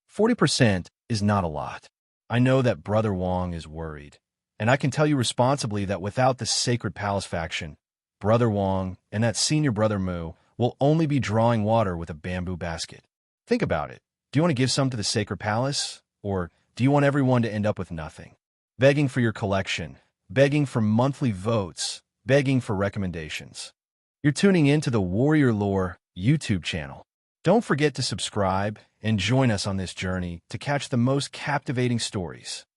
40% is not a lot. I know that Brother Wang is worried, and I can tell you responsibly that without the Sacred Palace faction, Brother Wang and that Senior Brother Mu will only be drawing water with a bamboo basket. Think about it. Do you want to give some to the sacred palace? Or do you want everyone to end up with nothing? Begging for your collection, begging for monthly votes, begging for recommendations. You're tuning in to the Warrior Lore YouTube channel. Don't forget to subscribe and join us on this journey to catch the most captivating stories.